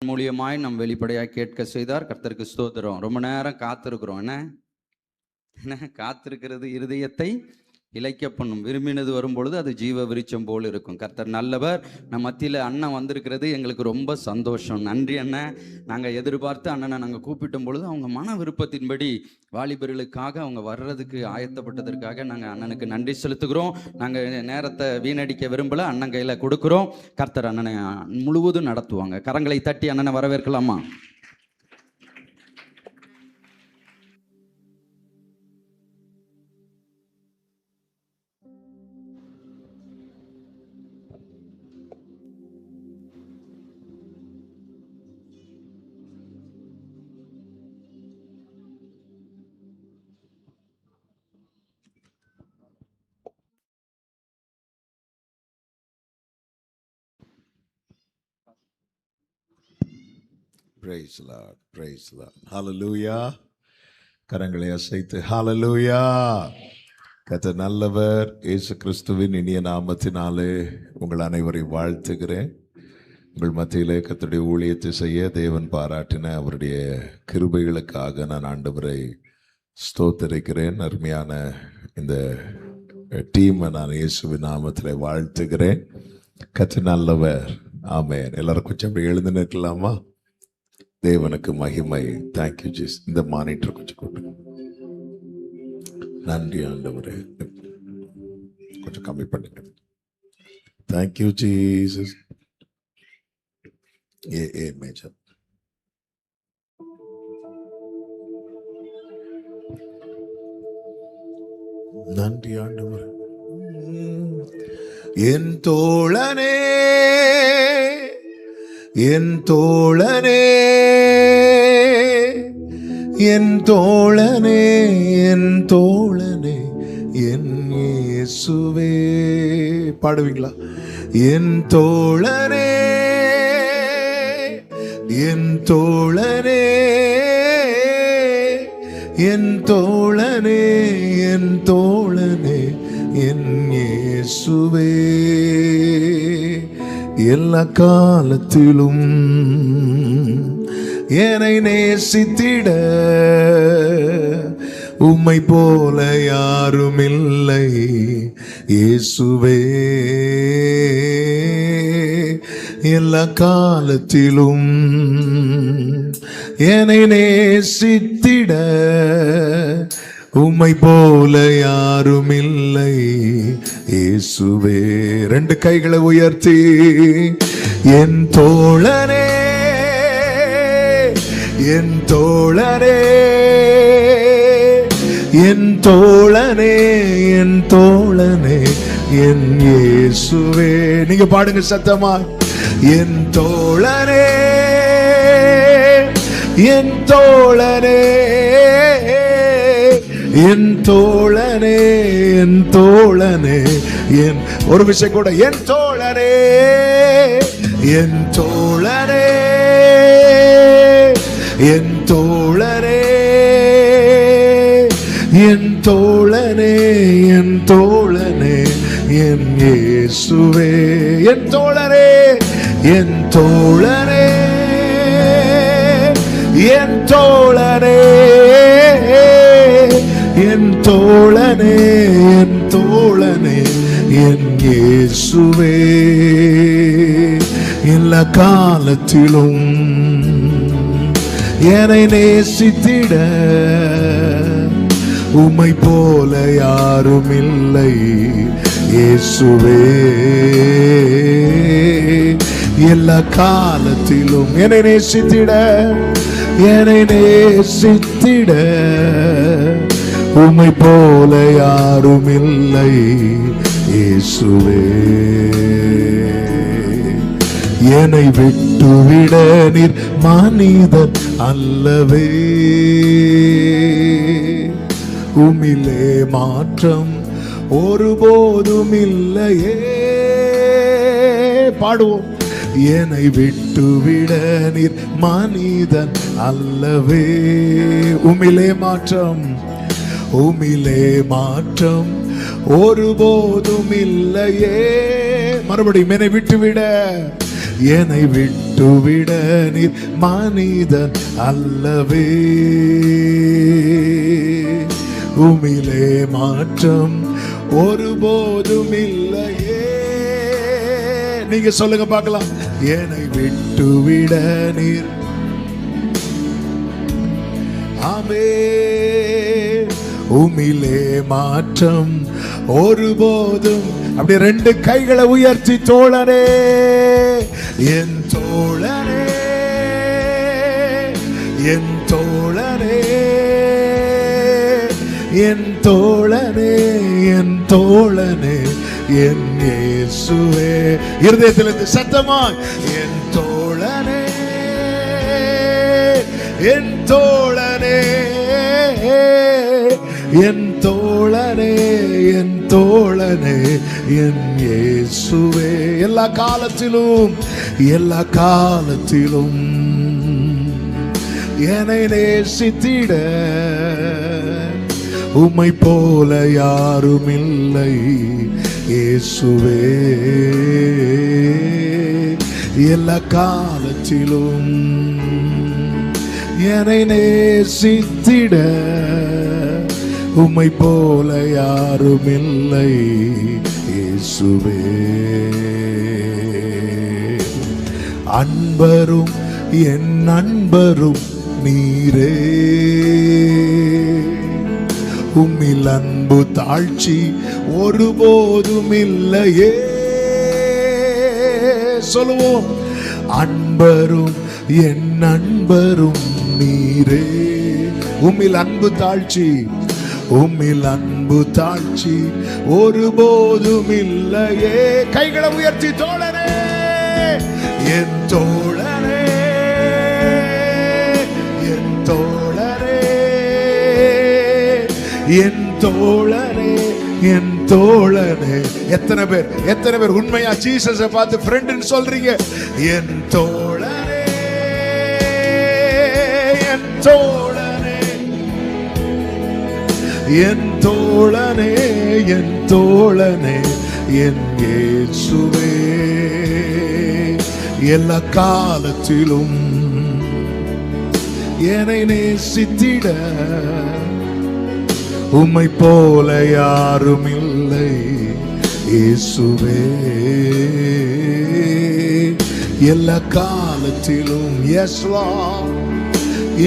மூலியமாய் நம் வெளிப்படையாக கேட்க செய்தார். கர்த்தருக்கு ஸ்தோத்திரம். ரொம்ப நேரம் காத்திருக்கிறோம். என்ன காத்திருக்கிறது இருதயத்தை இளைக்க பண்ணும். விரும்பினது வரும்பொழுது அது ஜீவ விருட்சம் போல் இருக்கும். கர்த்தர் நல்லவர். நம்ம மத்தியில் அண்ணன் வந்திருக்கிறது எங்களுக்கு ரொம்ப சந்தோஷம். நன்றி அண்ணன். நாங்கள் எதிர்பார்த்து அண்ணனை நாங்கள் கூப்பிட்டும் பொழுது அவங்க மன விருப்பத்தின்படி வாலிபர்களுக்காக அவங்க வர்றதுக்கு ஆயத்தப்பட்டதற்காக நாங்கள் அண்ணனுக்கு நன்றி செலுத்துகிறோம். நாங்கள் நேரத்தை வீணடிக்க விரும்பலை. அண்ணன் கையில் கொடுக்குறோம். கர்த்தர் அண்ணனை முழுவதும் நடத்துவாங்க. கரங்களை தட்டி அண்ணனை வரவேற்கலாமா? Praise the Lord, praise the Lord. Hallelujah. கரங்களை அசைத்து ஹalleluya. கர்த்தர் நல்லவர். இயேசு கிறிஸ்துவின் இனிய நாமத்தினாலே உங்கள் அனைவரையும் வாழ்த்துகிறேன். உங்கள் மத்தியிலே கர்த்தருடைய ஊழியத்தை செய்ய தேவன் பாராட்டின அவருடைய கிருபைகளுக்காக நான் ஆண்டவரை ஸ்தோத்திரிக்கிறேன். அருமையான இந்த டீமை நான் இயேசுவின் நாமத்திலே வாழ்த்துகிறேன். கர்த்தர் நல்லவர். ஆமென். எல்லாரும் கொஞ்சம் அப்படி எழுந்து நிற்கலாமா? தேவனுக்கு மகிமை. Thank you Jesus. இந்த மானிட்டர் கொஞ்சம் கொடுங்க. நன்றி ஆண்டவரே. கொஞ்சம் கம்மி பண்ணுங்க. Thank you Jesus. A major. நன்றி ஆண்டவரே. என் தோழனே, என் தோழனே, என் தோழனே, என் தோழனே, என் இயேசுவே. பாடுவீங்களா? என் தோழனே, என் தோழனே, என் தோழனே, என் தோழனே, என் இயேசுவே. எல்லா காலத்திலும் என்னை நேசித்திட உம்மை போல யாரும் இல்லை இயேசுவே. எல்லா காலத்திலும் என்னை நேசித்திட உம்மை போல யாரும் இல்லை இயேசுவே. ரெண்டு கைகளை உயர்த்தி என் தோழனே, என் தோழனே, என் தோழனே, என் தோழனே, என் இயேசுவே. நீங்க பாடுங்க சத்தமா. என் தோழனே, என் தோழனே, என் தோழனே, என் தோழனே, என் ஒரு விஷயம் கூட. என் தோழனே, என் தோழனே, என் தோழனே, என் தோழனே, என் தோழனே, என் இயேசுவே. என் தோழனே, என் தோழனே, என் தோழனே, என் தோழனே, என் தோழனே, என் இயேசுவே. எல்லா காலத்திலும் என்னை நேசித்திட உம்மை போல யாரும் இல்லை இயேசுவே. எல்லா காலத்திலும் என்னை நேசித்திட, என்னை நேசித்திட உம்மை போல யாரும் இல்லை இயேசுவே. என்னை விட்டுவிட நீர் மனிதன் அல்லவே. உம்மிலே மாற்றம் ஒருபோதும் இல்லையே. பாடுவோம். என்னை விட்டுவிட நீர் மனிதன் அல்லவே. உம்மிலே மாற்றம், உம்மிலே மாற்றம் ஒருபோதும் இல்லையே. மறுபடியும் என்னை விட்டுவிட, என்னை விட்டுவிட நீர் மனிதன் அல்லவே. உம்மிலே மாற்றம் ஒருபோதும் இல்லையே. நீங்க சொல்லுங்க பார்க்கலாம். என்னை விட்டுவிட நீர், ஆமே, உம்மிலே மாற்றம் ஒருபோதும். அப்படி ரெண்டு கைகளை உயர்த்தி தோழனே, என் தோழனே, என் தோழனே, என் தோழனே, என் தோழனே, என் இயேசுவே. இருதயத்திலிருந்து சத்தமாய், என் தோழனே, என் தோழனே, என் தோழனே, என் தோழனே, என் இயேசுவே. எல்லா காலத்திலும், எல்லா காலத்திலும் என்னை நேசித்திட உம்மை போல யாரும் இல்லை இயேசுவே. எல்லா காலத்திலும் என்னை நேசித்திட உம்மை போல யாரும் இல்லை இயேசுவே. அன்பரும் என் நண்பரும் நீரே, உம்மில் அன்பு தாழ்ச்சி ஒருபோதும் இல்லையே. சொல்லுவோம். அன்பரும் என் நண்பரும் நீரே, உம்மில் அன்பு தாழ்ச்சி, உம்மில் அன்பு தாழ்ச்சி ஒருபோதும் இல்லையே. கைகளை உயர்த்தி தோழனே, என் தோழனே, என் தோழனே, என் தோழனே, என் தோழனே. எத்தனை பேர் உண்மையா ஜீசஸை பார்த்து ஃப்ரெண்ட்னு சொல்றீங்க? என் தோழனே, என் தோழனே, என் தோழனே, என் தோழனே, என் இயேசுவே. எல்லா காலத்திலும் என்னை நேசித்திட உம்மை போல யாரும் இல்லை இயேசுவே. எல்லா காலத்திலும் எஸ் லார்ட்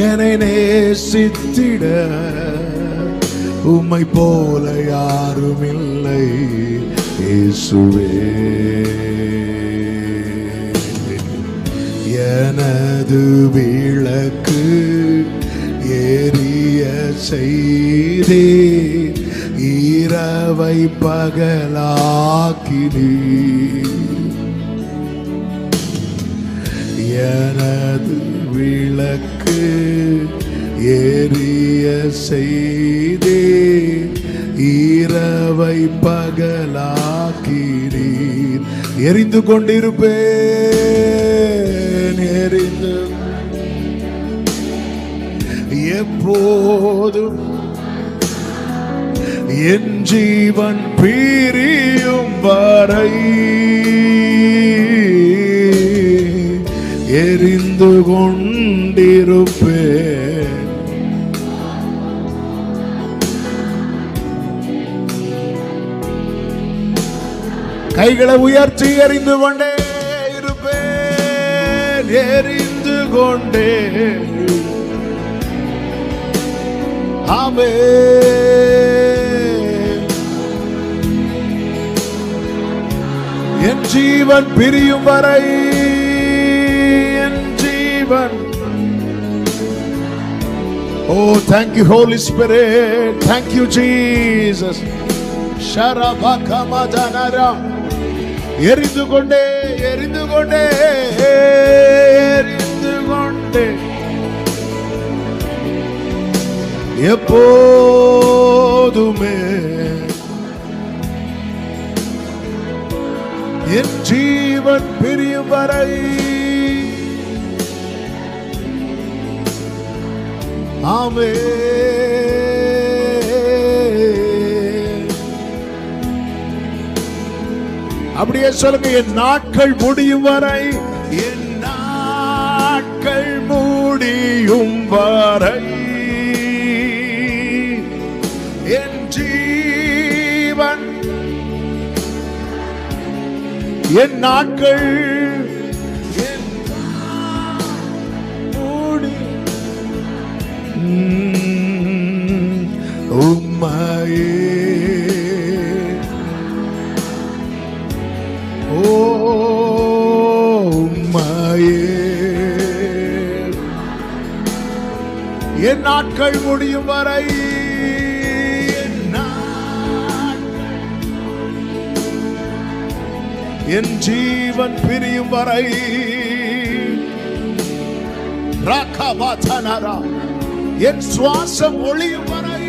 என்னை நேசித்திட உம்மை போல யாரும் இல்லை இயேசுவே. எனது விளக்கு எரிய செய்தே, இரவை பகலாக்கினீர். எனது விளக்கு எரிய செய்தே, இரவை பகலாக்கினீர். எரிந்து கொண்டிருப்பேன், எரிந்து எப்போதும் என் ஜீவன் பிரியும் வரை எரிந்து கொண்டிருப்பேன். கைகளை உயர்த்தி எரிந்து கொண்டே இருப்பேன், எரிந்து கொண்டே. ஆமென். என் ஜீவன் பிரியும் வரை, என் ஜீவன். Oh, thank you, Holy Spirit. Thank you, Jesus. Sharabakamadhanara. எரிந்து கொண்டே, எரிந்து கொண்டே, எரிந்து கொண்டே. எப்போதுமே என் ஜீவன் பிரியும் வரை. ஆமென். அப்படியே சொல்லுங்க. என் நாட்கள் முடியும் வரை என் நாட்கள் முடியும் வரை என் ஜீவன் என் நாட்கள் உம்மையே உம்மையே என் நாட்கள் முடியும் வரை என் ஜீவன் பிரியும் வரை ராகவாதனரா என் சுவாசம் ஒளியும் வரை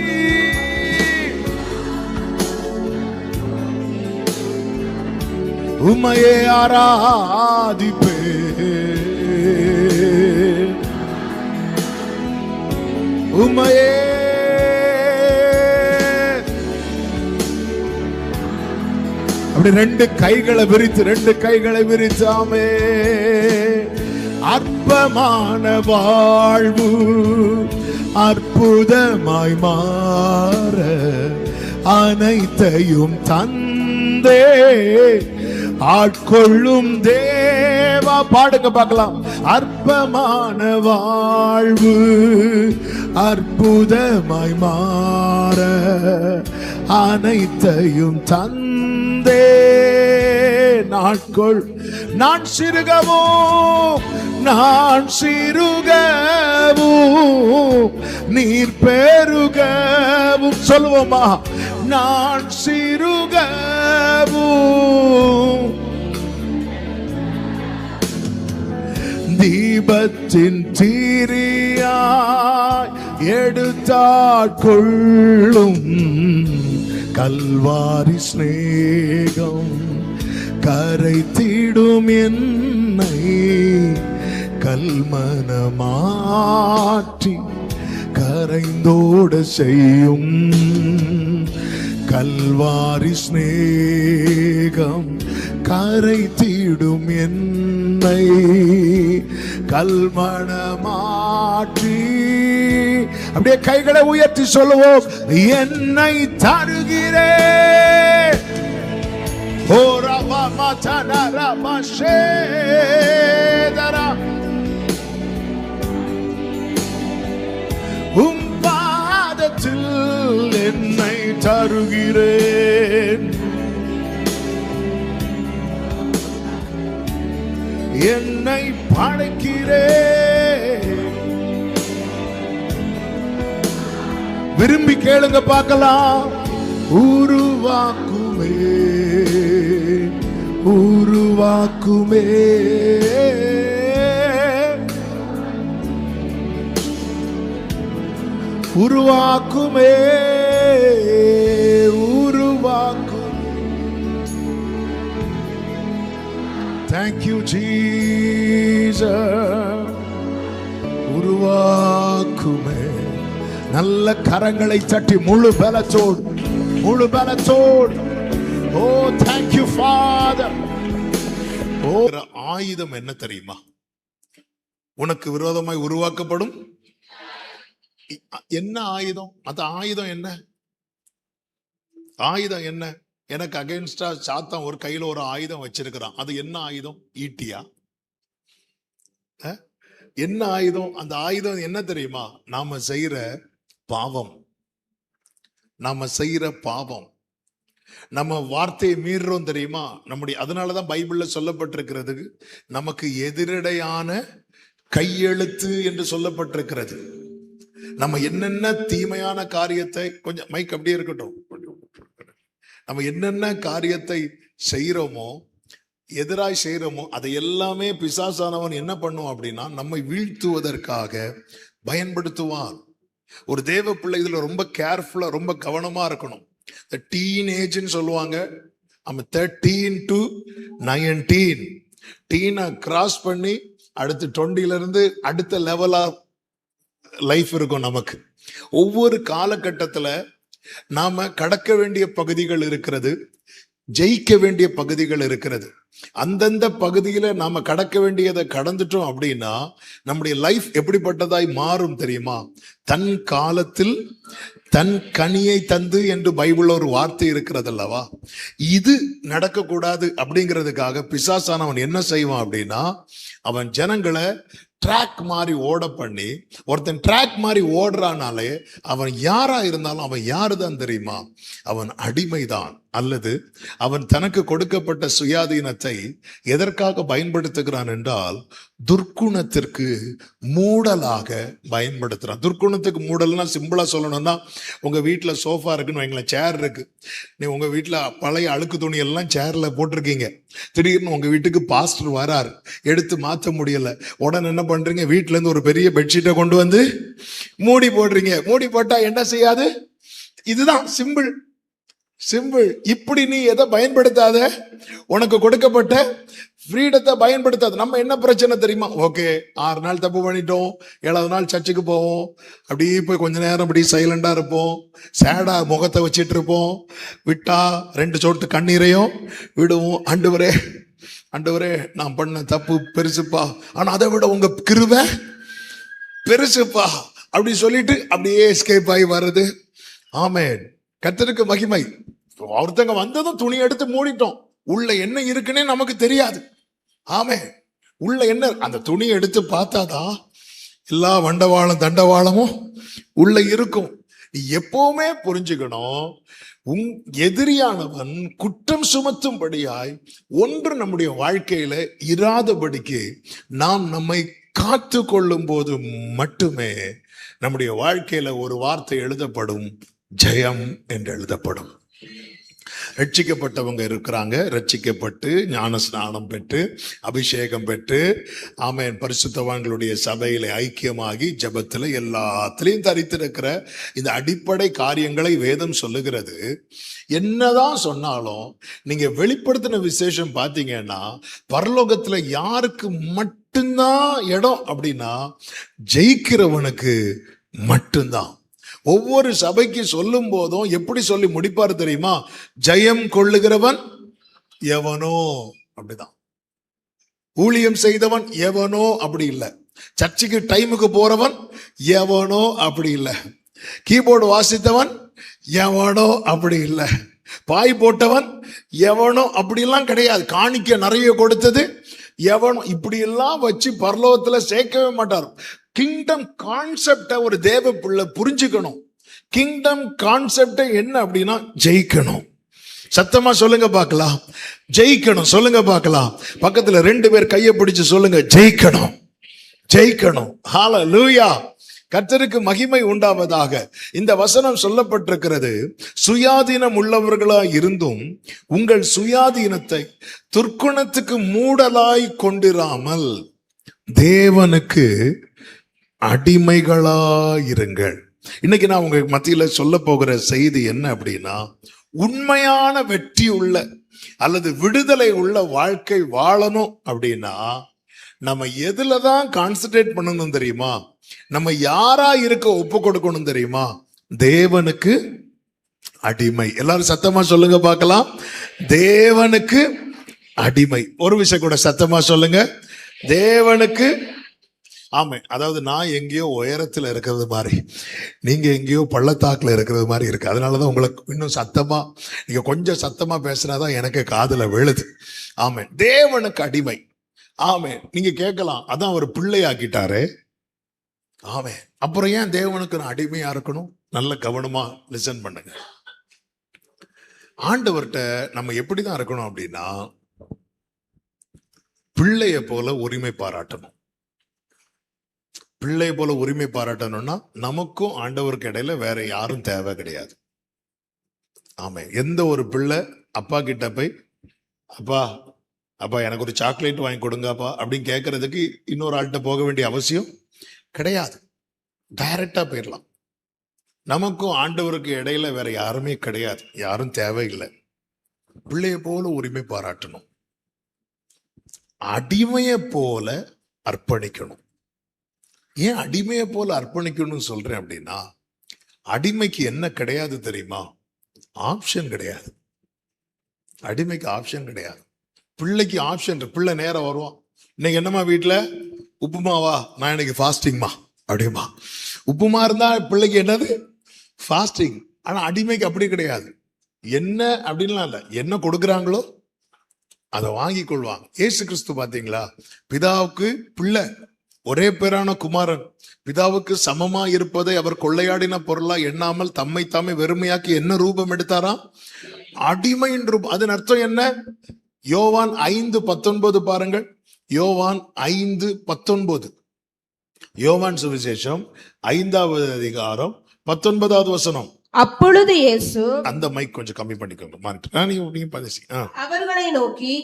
உம்மையே ஆராதிப்பே உம்மையே அப்படி ரெண்டு கைகளை விரித்து ஆமே அற்பமான வாழ்வு அற்புதமாய் மாற அனைத்தையும் தந்தே ஆட்கொள்ளும் தேவா. பாடுங்க பார்க்கலாம். அற்பமான வாழ்வு அற்புதமாய் மாற அனைத்தையும் தந்தே நாட்கள் நான் சிறுகவும் நீர் பெருகவும் சொல்லுவோமா. நான் சிறுகவும் தீபத்தின் தீரியாய் எடுத்தாட்கொள்ளும் கல்வாரி ஸ்நேகம் கரைத்திடும் என்னை கல்மனமாற்றி கரைந்தோட செய்யும் கல்வாரி ஸ்நேகம் கரைத்திடும் என்னை கல்மனமாற்றி. அப்படியே கைகளை உயர்த்தி சொல்லுவோம். என்னை தருகிறேன் உம் பாதத்தில் என்னை தருகிறேன். என்னை படைக்கிறேன். விரும்பி கேளுங்க பார்க்கலாம். உருவாக்குமே உருவாக்குமே உருவாக்குமே உருவாக்கும். Thank you Jesus. உருவாக்குமே. நல்ல கரங்களை தட்டி முழு பலத்தோடு ஓ thank you Father. ஆயுதம் என்ன தெரியுமா? உனக்கு விரோதமாய் உருவாக்கப்படும் என்ன ஆயுதம்? அந்த ஆயுதம் என்ன? ஆயுதம் என்ன? எனக்கு அகைன்ஸ்டா சாத்தான் ஒரு கையில ஒரு ஆயுதம் வச்சிருக்கிறான். அது என்ன ஆயுதம்? ஈட்டியா? என்ன ஆயுதம்? அந்த ஆயுதம் என்ன தெரியுமா? நாம செய்யற பாவம். நம்ம வார்த்தையை மீறுறோம் தெரியுமா? அதனாலதான் பைபிள்ல சொல்லப்பட்டிருக்கிறது, நமக்கு எதிரடையான கையெழுத்து என்று சொல்லப்பட்டிருக்கிறது. நம்ம என்னென்ன தீமையான காரியத்தை, கொஞ்சம் மைக் அப்படியே இருக்கட்டும், நம்ம என்னென்ன காரியத்தை செய்யறோமோ, எதிராய் செய்யறோமோ, அதை எல்லாமே பிசாசானவன் என்ன பண்ணுவான் அப்படின்னா நம்மை வீழ்த்துவதற்காக பயன்படுத்துவான். ஒரு தேவ பிள்ளை இதுல ரொம்ப கேர்ஃபுல்லா, ரொம்ப கவனமா இருக்கணும். டீனேஜ்னு சொல்லுவாங்க. நம்ம 13 to 19 டீனை கிராஸ் பண்ணி அடுத்து 20ல இருந்து அடுத்த லெவலா லைஃப் இருக்கும் நமக்கு. ஒவ்வொரு காலகட்டத்துல நாம கடக்க வேண்டிய பகுதிகள் இருக்கிறது, ஜெயிக்க வேண்டிய பகுதிகள் இருக்கிறது. அந்தந்த பகுதியில நாம கடக்க வேண்டியதை கடந்துட்டோம் அப்படின்னா நம்முடைய லைஃப் எப்படிப்பட்டதாய் மாறும் தெரியுமா? தன் காலத்தில் தன் கனியை தந்து என்று பைபிள்ல ஒரு வார்த்தை இருக்கிறது அல்லவா? இது நடக்கக்கூடாது அப்படிங்கிறதுக்காக பிசாசானவன் என்ன செய்வான் அப்படின்னா, அவன் ஜனங்களை ட்ராக் மாதிரி ஓட பண்ணி, ஒருத்தன் ட்ராக் மாதிரி ஓடுறானாலே அவன் யாரா இருந்தாலும் அவன் யாருதான் தெரியுமா? அவன் அடிமைதான். அல்லது அவன் தனக்கு கொடுக்கப்பட்ட சுயாதீனத்தை எதற்காக பயன்படுத்துகிறான் என்றால் துர்க்குணத்திற்கு மூடலாக பயன்படுத்துறான். துர்க்குணத்துக்கு மூடல்னா சிம்பிளா சொல்லணும்னா, உங்க வீட்டுல சோஃபா இருக்குன்னு வைங்களேன், சேர் இருக்கு. நீ உங்க வீட்டுல பழைய அழுக்கு துணி எல்லாம் சேர்ல போட்டிருக்கீங்க. திடீர்னு உங்க வீட்டுக்கு பாஸ்டர் வராரு, எடுத்து மாற்ற முடியல. உடனே என்ன பண்றீங்க? வீட்டுல இருந்து ஒரு பெரிய பெட்ஷீட்டை கொண்டு வந்து மூடி போடுறீங்க. மூடி போட்டா என்ன செய்யாது? இதுதான் சிம்பிள். இப்படி நீ எதை பயன்படுத்தாத, உனக்கு கொடுக்கப்பட்ட ஃப்ரீடத்தை பயன்படுத்தாது. நம்ம என்ன பிரச்சனை தெரியுமா? ஓகே, 6 நாள் தப்பு பண்ணிட்டோம், 7வது நாள் சர்ச்சுக்கு போவோம், அப்படியே போய் கொஞ்ச நேரம் அப்படி சைலண்டா இருப்போம், சேடா முகத்தை வச்சிட்டு இருப்போம், விட்டா 2 சொட்டு கண்ணீரையும் விடுவோம். ஆண்டவரே நான் பண்ண தப்பு பெருசுப்பா, ஆனா அதை விட உங்க கிருபை பெருசுப்பா அப்படி சொல்லிட்டு அப்படியே எஸ்கேப் ஆகி வருது. ஆமென், கர்த்தருக்கு மகிமை. ஒருத்தங்க வந்ததும் துணி எடுத்து மூடிட்டோம், உள்ள என்ன இருக்குன்னே நமக்கு தெரியாது. ஆமென், உள்ள என்ன, அந்த துணி எடுத்து பார்த்தாதான் எல்லா வண்டவாளம் தண்டவாளமும் உள்ள இருக்கும். எப்பவுமே புரிஞ்சுக்கணும், எதிரியானவன் குற்றம் சுமத்தும்படியாய் ஒன்று நம்முடைய வாழ்க்கையில இராதபடிக்கு நாம் நம்மை காத்து கொள்ளும் போது மட்டுமே நம்முடைய வாழ்க்கையில ஒரு வார்த்தை எழுதப்படும், ஜெயம் என்று எழுதப்படும். ரட்சிக்கப்பட்டவங்க இருக்கிறாங்க, ரட்சிக்கப்பட்டு ஞான ஸ்நானம் பெற்று அபிஷேகம் பெற்று ஆமென் பரிசுத்தவான்களுடைய சபையில ஐக்கியமாகி ஜெபத்துல எல்லாத்திலையும் தரித்திருக்கிற இந்த அடிப்படை காரியங்களை வேதம் சொல்லுகிறது. என்னதான் சொன்னாலும் நீங்க வெளிப்படுத்தின விசேஷம் பார்த்தீங்கன்னா, பரலோகத்துல யாருக்கு மட்டும்தான் இடம் அப்படின்னா ஜெயிக்கிறவனுக்கு மட்டும்தான். ஒவ்வொரு சபைக்கு சொல்லும் போதும் எப்படி சொல்லி முடிப்பார் தெரியுமா? ஜெயம் கொள்ளுகிறவன் எவனோ, அப்படிதான். ஊழியம் செய்தவன் எவனோ அப்படி இல்லை. சர்ச்சுக்கு டைமுக்கு போறவன் எவனோ அப்படி இல்லை. கீபோர்டு வாசித்தவன் எவனோ அப்படி இல்லை. பாய் போட்டவன் எவனோ அப்படிலாம் கிடையாது. காணிக்க நிறைய கொடுத்தது எவனோ இப்படி எல்லாம் வச்சு பரலோகத்துல சேர்க்கவே மாட்டார். கிங்டம் கான்செப்ட ஒரு தேவ பிள்ளை புரிஞ்சுக்கணும். கிங்டம் கான்செப்ட் என்ன அப்படின்னா ஜெயிக்கணும். சத்தமா சொல்லுங்க பார்க்கலாம், ஜெயிக்கணும். சொல்லுங்க பார்க்கலாம், பக்கத்துல 2 பேர் கையை பிடிச்சு சொல்லுங்க, ஜெயிக்கணும், ஜெயிக்கணும். ஹல்லேலூயா, கர்த்தருக்கு மகிமை உண்டாவதாக. இந்த வசனம் சொல்லப்பட்டிருக்கிறது, சுயாதீனம் உள்ளவர்களாய் இருந்தும் உங்கள் சுயாதீனத்தை துர்க்குணத்துக்கு மூடலாய் கொண்டிராமல் தேவனுக்கு அடிமைகளாயிருங்கள். இன்னைக்கு நான் உங்க மத்தியில சொல்ல போகிற செய்தி என்ன அப்படின்னா, உண்மையான வெற்றி உள்ள அல்லது விடுதலை உள்ள வாழ்க்கை வாழணும் அப்படின்னா நம்ம எதுலதான் கான்சென்ட்ரேட் பண்ணணும் தெரியுமா? நம்ம யாரா இருக்க ஒப்பு கொடுக்கணும் தெரியுமா? தேவனுக்கு அடிமை. எல்லாரும் சத்தமா சொல்லுங்க பார்க்கலாம், தேவனுக்கு அடிமை. ஒரு விஷயம் கூட சத்தமா சொல்லுங்க, தேவனுக்கு. ஆமை, அதாவது நான் எங்கேயோ உயரத்துல இருக்கிறது மாதிரி, நீங்க எங்கேயோ பள்ளத்தாக்குல இருக்கிறது மாதிரி இருக்கு. அதனாலதான் உங்களுக்கு இன்னும் சத்தமா, நீங்க கொஞ்சம் சத்தமா பேசுனாதான் எனக்கு காதுல விழுது. ஆமை, தேவனுக்கு அடிமை. ஆமை, நீங்க கேட்கலாம், அதான் ஒரு பிள்ளையாக்கிட்டாரு. ஆமை, அப்புறம் ஏன் தேவனுக்கு நான் அடிமையா இருக்கணும்? நல்ல கவனமா லிசன் பண்ணுங்க. ஆண்டவர்கிட்ட நம்ம எப்படிதான் இருக்கணும் அப்படின்னா, பிள்ளைய போல உரிமை பாராட்டணும். பிள்ளை போல உரிமை பாராட்டணும்னா நமக்கும் ஆண்டவருக்கு இடையில வேற யாரும் தேவை கிடையாது. ஆமா, எந்த ஒரு பிள்ளை அப்பா கிட்ட போய் அப்பா அப்பா எனக்கு ஒரு சாக்லேட் வாங்கி கொடுங்கப்பா அப்படின்னு கேட்கறதுக்கு இன்னொரு ஆள்கிட்ட போக வேண்டிய அவசியம் கிடையாது. டைரக்டா போயிடலாம். நமக்கும் ஆண்டவருக்கு இடையில வேற யாருமே கிடையாது, யாரும் தேவையில்லை. பிள்ளைய போல உரிமை பாராட்டணும், அடிமையை போல அர்ப்பணிக்கணும். ஏன் அடிமையை போல அர்ப்பணிக்கணும்னு சொல்றேன் அப்படின்னா, அடிமைக்கு என்ன கிடையாது தெரியுமா? ஆப்ஷன் கிடையாது. அடிமைக்கு ஆப்ஷன் கிடையாது. பிள்ளைக்கு ஆப்ஷன் இருக்கு. பிள்ளை நேரம் வருவான், இன்னைக்கு என்னம்மா வீட்டுல உப்புமாவா, நான் இன்னைக்கு ஃபாஸ்டிங்மா அப்படிமா. உப்புமா இருந்தா பிள்ளைக்கு என்னது ஃபாஸ்டிங். ஆனா அடிமைக்கு அப்படி கிடையாது. என்ன அப்படின்லாம் இல்லை, என்ன கொடுக்குறாங்களோ அதை வாங்கி கொள்வாங்க. இயேசு கிறிஸ்து பாத்தீங்களா, பிதாவுக்கு பிள்ளை, ஒரே பேரான குமாரன், பிதாவுக்கு சமமா இருப்பதை அவர் கொள்ளையாடின பொருளா எண்ணாமல் தம்மை தாமே வெறுமையாக்கி என்ன ரூபம் எடுத்தாராம், அடிமையின் ரூபம். அதன் அர்த்தம் என்ன? யோவான் 5:19 பாருங்கள். யோவான் 5:19, யோவான் சுவிசேஷம் 5வது அதிகாரம் 19வது வசனம். அப்பொழுது இயேசு, அந்த மைக் கொஞ்சம் கம்மி பண்ணிக்கோங்க, அவர்களை நோக்கி,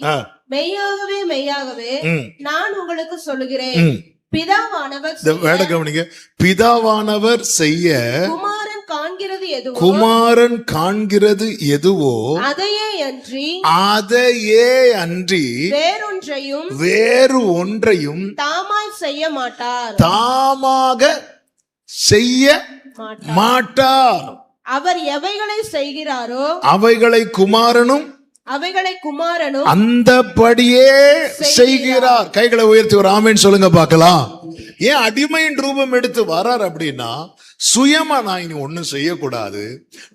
மெய்யாகவே மெய்யாகவே நான் உங்களுக்கு சொல்லுகிறேன், பிதாவானவர் வேட கவனிங்க, பிதாவானவர் செய்ய குமாரன் காண்கிறது எதுவோ, குமாரன் காண்கிறது எதுவோ அதையே அன்றி வேறு ஒன்றையும் தாமாய் செய்ய மாட்டார், தாமாக செய்ய மாட்டார். அவர் எவைகளை செய்கிறாரோ அவைகளை குமாரனும் அந்தபடியே செய்கிறார். கைகளை உயர்த்தி ஒரு ஆமென் சொல்லுங்க பார்க்கலாம். ஏன் அடிமையின் ரூபம் எடுத்து வரார் அப்படின்னா, சுயமா நான் இனி ஒண்ணும் செய்யக்கூடாது,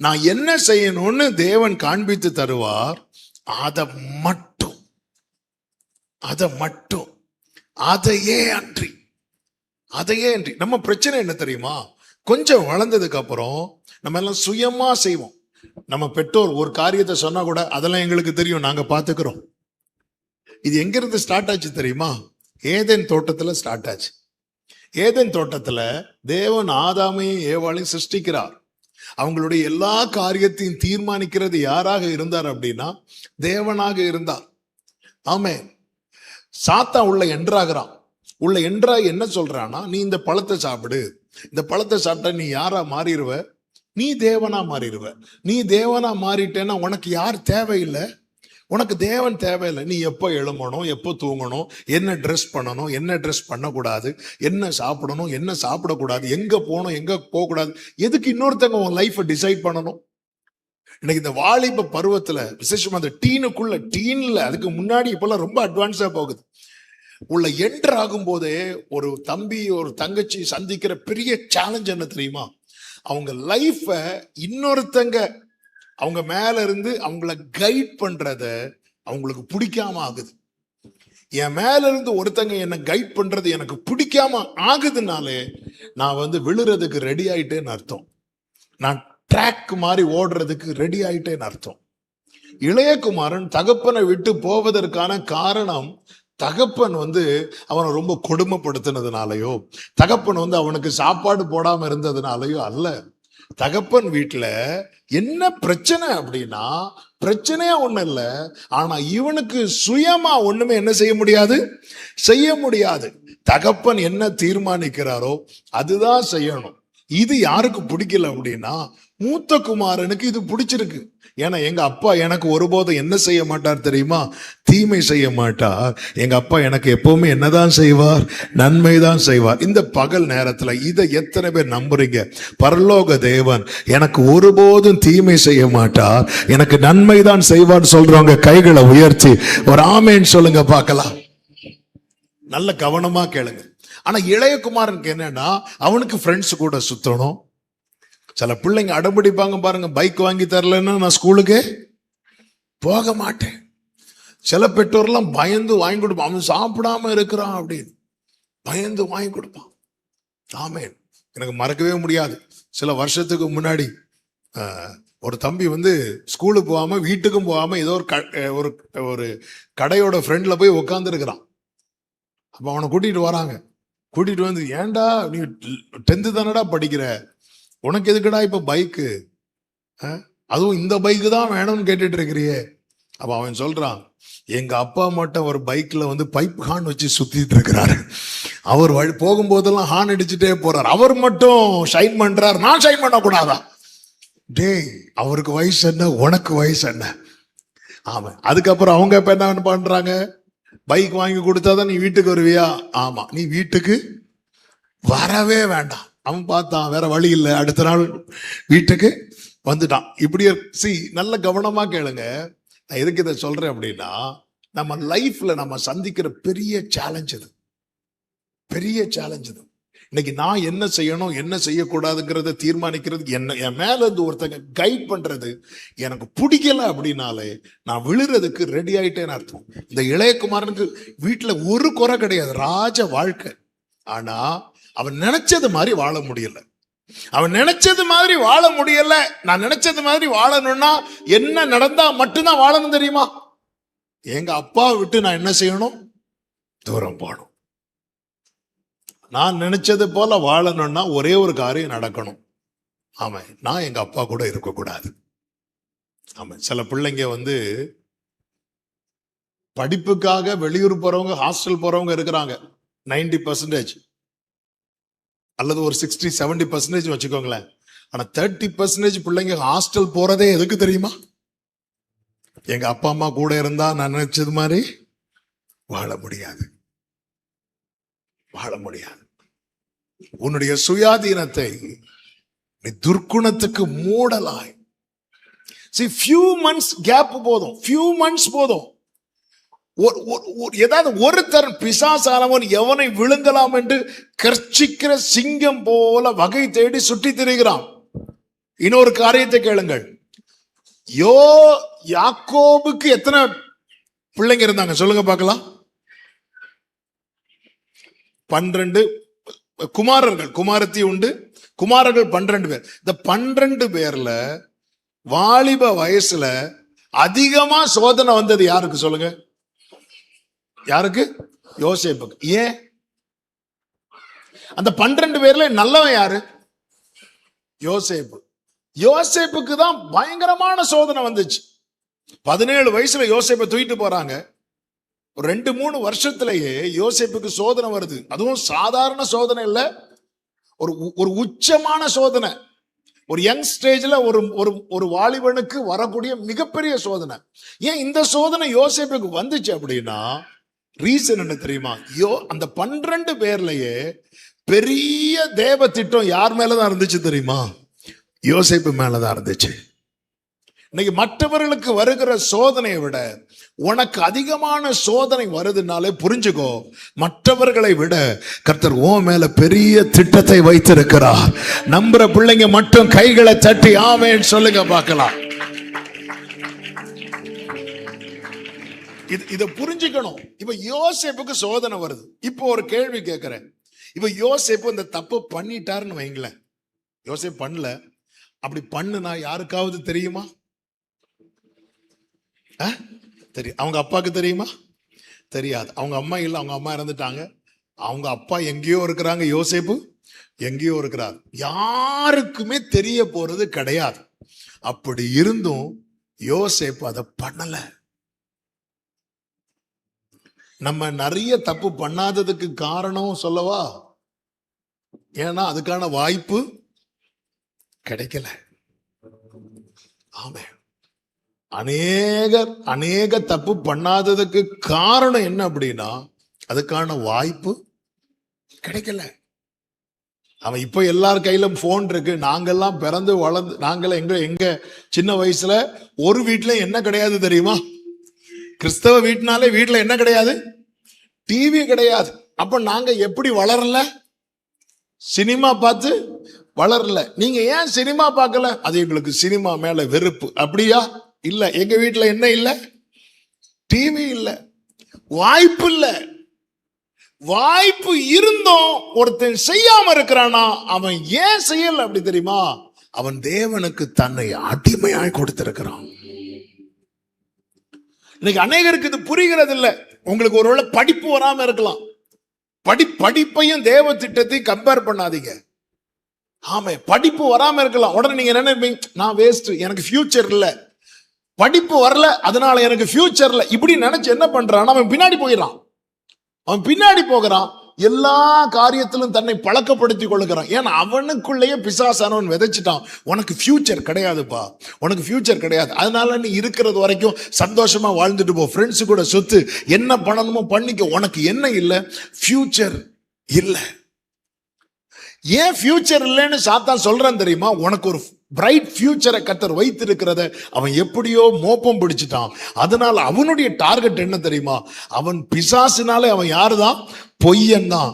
நான் என்ன செய்யணும்னு தேவன் காண்பித்து தருவார். அதை மட்டும் அதையே அன்றி. நம்ம பிரச்சனை என்ன தெரியுமா, கொஞ்சம் வளர்ந்ததுக்கு அப்புறம் நம்ம எல்லாம் சுயமா செய்வோம். நம்ம பெற்றோர் ஒரு காரியத்தை சொன்னா கூட அதெல்லாம் எங்களுக்கு தெரியும், நாங்க பாத்துக்கிறோம். இது எங்க இருந்து ஸ்டார்ட் ஆச்சு தெரியுமா? ஏதேன் தோட்டத்துல ஸ்டார்ட் ஆச்சு. ஏதேன் தோட்டத்துல தேவன் ஆதாமையும் ஏவாளையும் சிருஷ்டிக்கிறார். அவங்களுடைய எல்லா காரியத்தையும் தீர்மானிக்கிறது யாராக இருந்தார் அப்படின்னா தேவனாக இருந்தார். ஆமென். சாத்தான் உள்ள என்ட்ராகிறான். உள்ள என்ட்ரா என்ன சொல்றான்னா, நீ இந்த பழத்தை சாப்பிடு, இந்த பழத்தை சாப்பிட்டா நீ யாரா மாறிடுவ, நீ தேவனா மாறிடுவ. நீ தேவனா மாறிட்டேன்னா உனக்கு யார் தேவையில்லை, உனக்கு தேவன் தேவையில்லை. நீ எப்போ எழும்பணும், எப்போ தூங்கணும், என்ன ட்ரெஸ் பண்ணணும், என்ன ட்ரெஸ் பண்ணக்கூடாது, என்ன சாப்பிடணும், என்ன சாப்பிடக்கூடாது, எங்க போகணும், எங்க போகக்கூடாது, எதுக்கு இன்னொருத்தங்க உன் லைஃபை டிசைட் பண்ணணும்? இன்னைக்கு இந்த வாலிப பருவத்துல, விசேஷமா அந்த டீன்ல அதுக்கு முன்னாடி இப்பெல்லாம் ரொம்ப அட்வான்ஸா போகுது. உள்ள என்டர் ஆகும் போதே ஒரு தம்பி ஒரு தங்கச்சி சந்திக்கிற பெரிய சேலஞ்ச் என்ன தெரியுமா? அவங்க லைஃப இன்னொருத்தங்க அவங்க மேல இருந்து அவங்கள கைட் பண்றத அவங்களுக்கு பிடிக்காம ஆகுது. என் மேல இருந்து ஒருத்தங்க என்ன கைட் பண்றது எனக்கு பிடிக்காம ஆகுதுனாலே நான் விழுறதுக்கு ரெடி ஆயிட்டேன்னு அர்த்தம். நான் ட்ராக் மாதிரி ஓடுறதுக்கு ரெடி ஆயிட்டேன்னு அர்த்தம். இளையகுமாரன் தகப்பனை விட்டு போவதற்கான காரணம், தகப்பன் அவனை ரொம்ப கொடுமைப்படுத்தினதுனாலயோ, தகப்பன் அவனுக்கு சாப்பாடு போடாம இருந்ததுனாலயோ அல்ல. தகப்பன் வீட்டுல என்ன பிரச்சனை அப்படின்னா, பிரச்சனையா ஒண்ணு இல்ல, ஆனா இவனுக்கு சுயமா ஒண்ணுமே என்ன செய்ய முடியாது. தகப்பன் என்ன தீர்மானிக்கிறாரோ அதுதான் செய்யணும். இது யாருக்கு பிடிக்கல அப்படின்னா, மூத்த குமாரனுக்கு இது பிடிச்சிருக்கு. ஏன்னா எங்க அப்பா எனக்கு ஒருபோதும் என்ன செய்ய மாட்டார் தெரியுமா? தீமை செய்ய மாட்டார். எங்க அப்பா எனக்கு எப்பவுமே என்னதான் செய்வார்? நன்மை தான் செய்வார். இந்த பகல் நேரத்துல இதை எத்தனை பேர் நம்புறீங்க? பரலோக தேவன் எனக்கு ஒருபோதும் தீமை செய்ய மாட்டார், எனக்கு நன்மை தான் செய்வார் சொல்றவங்க கைகளை உயர்த்தி ஒரு ஆமேன்னு சொல்லுங்க பார்க்கலாம். நல்ல கவனமா கேளுங்க. ஆனா இளையகுமாரனுக்கு என்னன்னா, அவனுக்கு ஃப்ரெண்ட்ஸ் கூட சுத்தணும். சில பிள்ளைங்க அடம்பிடிப்பாங்க பாருங்க, பைக் வாங்கி தரலன்னா நான் ஸ்கூலுக்கு போக மாட்டேன். சில பெற்றோர்லாம் பயந்து வாங்கி கொடுப்பான், அவன் சாப்பிடாம இருக்கிறான் அப்படின்னு பயந்து வாங்கி கொடுப்பான். ஆமேன். எனக்கு மறக்கவே முடியாது, சில வருஷத்துக்கு முன்னாடி ஒரு தம்பி ஸ்கூலுக்கு போகாம வீட்டுக்கும் போகாம ஏதோ ஒரு கடையோட ஃப்ரெண்ட்ல போய் உட்காந்துருக்கிறான். அப்ப அவனை கூட்டிட்டு வராங்க. கூட்டிட்டு ஏன்டா நீ 10th தானடா படிக்கிற, உனக்கு எதுக்குடா இப்ப பைக்கு, அதுவும் இந்த பைக்கு தான் வேணும்னு கேட்டுட்டு இருக்கிறியே. அப்ப அவன் சொல்றான், எங்க அப்பா மட்டும் ஒரு பைக்ல பைப் ஹார்ன் வச்சு சுத்திட்டு இருக்கிறாரு. அவர் போகும்போதெல்லாம் ஹார்ன் அடிச்சுட்டே போறாரு. அவர் மட்டும் ஷைன் பண்றாரு, நான் ஷைன் பண்ண கூடாதா? டேய், அவருக்கு வயசு என்ன, உனக்கு வயசு என்ன? ஆமா. அதுக்கப்புறம் அவங்க இப்ப என்ன பண்றாங்க, பைக் வாங்கி கொடுத்தாதான் நீ வீட்டுக்கு வருவியா? ஆமா, நீ வீட்டுக்கு வரவே வேண்டாம். அவன் பார்த்தான், வேற வழி இல்லை, அடுத்த நாள் வீட்டுக்கு வந்துட்டான். இப்படியே நல்ல கவனமா கேளுங்க. நான் எதுக்கு இதை சொல்றேன் அப்படின்னா, நம்ம லைஃப்ல நம்ம சந்திக்கிற பெரிய சேலஞ்ச் இது, பெரிய சேலஞ்ச் இது. இன்னைக்கு நான் என்ன செய்யணும் என்ன செய்யக்கூடாதுங்கிறத தீர்மானிக்கிறதுக்கு என்ன என் மேல இருந்து ஒருத்தங்க கைட் பண்றது எனக்கு பிடிக்கல அப்படின்னாலே நான் விழுறதுக்கு ரெடி ஆயிட்டேன்னு அர்த்தம். இந்த இளையகுமாரனுக்கு வீட்டுல ஒரு குறை கிடையாது, ராஜ வாழ்க்கை. ஆனா அவன் நினைச்சது மாதிரி வாழ முடியல. அவன் நினைச்சது மாதிரி வாழ முடியல. நான் நினைச்சது மாதிரி வாழணும்னா என்ன நடந்தா மட்டும்தான் வாழணும் தெரியுமா? எங்க அப்பாவை விட்டு நான் என்ன செய்யணும்? தூரம் போகணும். நான் நினைச்சது போல வாழணும்னா ஒரே ஒரு காரியம் நடக்கணும். ஆமா, நான் எங்க அப்பா கூட இருக்கக்கூடாது. ஆமா, சில பிள்ளைங்க படிப்புக்காக வெளியூர் போறவங்க, ஹாஸ்டல் போறவங்க இருக்கிறாங்க 90% அல்லது ஒரு 60-70% வச்சுக்கோங்களேன். ஆனா 30% பிள்ளைங்க ஹாஸ்டல் போறதே எதுக்கு தெரியுமா? எங்க அப்பா அம்மா கூட இருந்தா நான் நினைச்சது மாதிரி வாழ முடியாது, வாழ முடியாது. உன்னுடைய சுயாதீனத்தை நீ துர்க்குணத்துக்கு மூடலாய். See, few months கேப் போதும், few months போதும். ஏதாவது ஒருத்தர் பிசாசானவன் எவனை விழுங்கலாம் என்று கர்ச்சிக்கிற சிங்கம் போல வகை தேடி சுற்றி திரிகிறான். இன்னொரு காரியத்தை கேளுங்கள். யாக்கோபுக்கு எத்தனை பிள்ளைங்க இருந்தாங்க சொல்லுங்க பார்க்கலாம்? 12 குமாரர்கள், குமாரத்தி உண்டு, குமாரர்கள் 12 பேர். இந்த 12 பேர்ல வாலிப வயசுல அதிகமா சோதனை வந்தது யாருக்கு சொல்லுங்க? யாருக்கு? யோசேப்புக்கு. ஏன்? அந்த 12 பேர்ல நல்லவன் யாரு? யோசேப்பு. யோசேப்புக்கு தான் பயங்கரமான சோதனை வந்துச்சு. 17 வயசுல யோசேப்பை தூக்கிட்டு போறாங்க. 2-3 வருஷத்திலேயே யோசேப்புக்கு சோதனை வருது. அதுவும் சாதாரண சோதனை இல்ல, ஒரு உச்சமான சோதனை. ஒரு யங் ஸ்டேஜ்ல ஒரு வாலிபனுக்கு வரக்கூடிய மிகப்பெரிய சோதனை. ஏன் இந்த சோதனை யோசேப்புக்கு வந்துச்சு அப்படின்னா ரீசன் என்ன தெரியுமா? அந்த 12 பேர்லயே பெரிய தேவ திட்டம் யார் மேலதான் இருந்துச்சு தெரியுமா? யோசேப்பு மேலதான் இருந்துச்சு. இன்னைக்கு மற்றவர்களுக்கு வருகிற சோதனையை விட உனக்கு அதிகமான சோதனை வருதுனாலே புரிஞ்சுக்கோ, மற்றவர்களை விட கர்த்தர் உன் மேல பெரிய திட்டத்தை வைத்திருக்கிறார். நம்புற பிள்ளைங்க மட்டும் கைகளை தட்டி ஆமென் சொல்லுங்க பார்க்கலாம். இத புரிஞ்சுக்கணும். இப்ப யோசேப்புக்கு சோதனை வருது. இப்போ ஒரு கேள்வி கேட்கிறேன். இப்ப யோசேப்பு இந்த தப்பு பண்ணிட்டாருன்னு வைங்களேன். யோசேப்பு பண்ணல, அப்படி பண்ணுனா யாருக்காவது தெரியுமா? தெரியும். அவங்க அப்பாவுக்கு தெரியுமா? தெரியாது. அவங்க அம்மா இல்லை, அவங்க அம்மா இறந்துட்டாங்க. அவங்க அப்பா எங்கேயோ இருக்கிறாங்க, யோசேப்பு எங்கேயோ இருக்கிறார். யாருக்குமே தெரிய போறது கிடையாது. அப்படி இருந்தும் யோசேப்பு அதை பண்ணல. நம்ம நிறைய தப்பு பண்ணாததுக்கு காரணம் சொல்லவா? ஏன்னா அதுக்கான வாய்ப்பு கிடைக்கல. ஆமே, அநேக தப்பு பண்ணாததுக்கு காரணம் என்ன அப்படின்னா அதுக்கான வாய்ப்பு கிடைக்கல. அவன் இப்ப எல்லார் கையிலும் போன் இருக்கு. நாங்கெல்லாம் பிறந்து வளர்ந்து நாங்கெல்லாம் எங்க சின்ன வயசுல ஒரு வீட்டுல என்ன கிடையாது தெரியுமா? கிறிஸ்தவ வீட்டுனாலே வீட்டுல என்ன கிடையாது? டிவி கிடையாது. அப்ப நாங்க எப்படி வளரல? சினிமா பார்த்து வளரல. நீங்க ஏன் சினிமா பார்க்கல? அது எங்களுக்கு சினிமா மேல வெறுப்பு. அப்படியா? இல்ல, எங்க வீட்டுல என்ன இல்ல? டிவி இல்ல, வாய்ப்பு இல்ல. வாய்ப்பு இருந்தும் ஒருத்தன் செய்யாம இருக்கிறானா, அவன் ஏன் செய்யல அப்படி தெரியுமா? அவன் தேவனுக்கு தன்னை அடிமையாய் கொடுத்திருக்கிறான். இன்னைக்கு அநேகருக்கு இது புரிகிறது இல்ல. உங்களுக்கு ஒருவேளை படிப்பு வராம இருக்கலாம். படிப்பையும் தேவ திட்டத்தையும் கம்பேர் பண்ணாதீங்க. ஆமா, படிப்பு வராம இருக்கலாம். உடனே நீங்க நினைப்பீங்க, நான் வேஸ்ட், எனக்கு ஃபியூச்சர் இல்ல, படிப்பு வரல அதனால எனக்கு ஃபியூச்சர் இல்ல, இப்படி நினைச்சு என்ன பண்றான்? அவன் பின்னாடி போயிடறான். அவன் பின்னாடி போகிறான். எல்லா காரியத்திலும் தன்னை பழக்கப்படுத்திக் கொள்ளுகிறான். ஏன்னா அவனுக்குள்ளேயே பிசாசானவன் விதைச்சிட்டான், உனக்கு ஃபியூச்சர் கிடையாதுப்பா, உனக்கு ஃபியூச்சர் கிடையாது, அதனால நீ இருக்கிறது வரைக்கும் சந்தோஷமா வாழ்ந்துட்டு போ, ஃப்ரெண்ட்ஸு கூட சொத்து என்ன பண்ணணுமோ பண்ணிக்க, உனக்கு என்ன இல்லை? ஃபியூச்சர் இல்லை. ஏன் ஃபியூச்சர் இல்லைன்னு சாத்தான் சொல்றான் தெரியுமா? உனக்கு ஒரு பிரைட் ஃபியூச்சரை கர்த்தர் வைத்திருக்கிறத அவன் எப்படியோ மோப்பம் பிடிச்சிட்டான். அதனால அவனுடைய டார்கெட் என்ன தெரியுமா? அவன் பிசாசுனாலே அவன் யாருதான்? பொய்யன் தான்.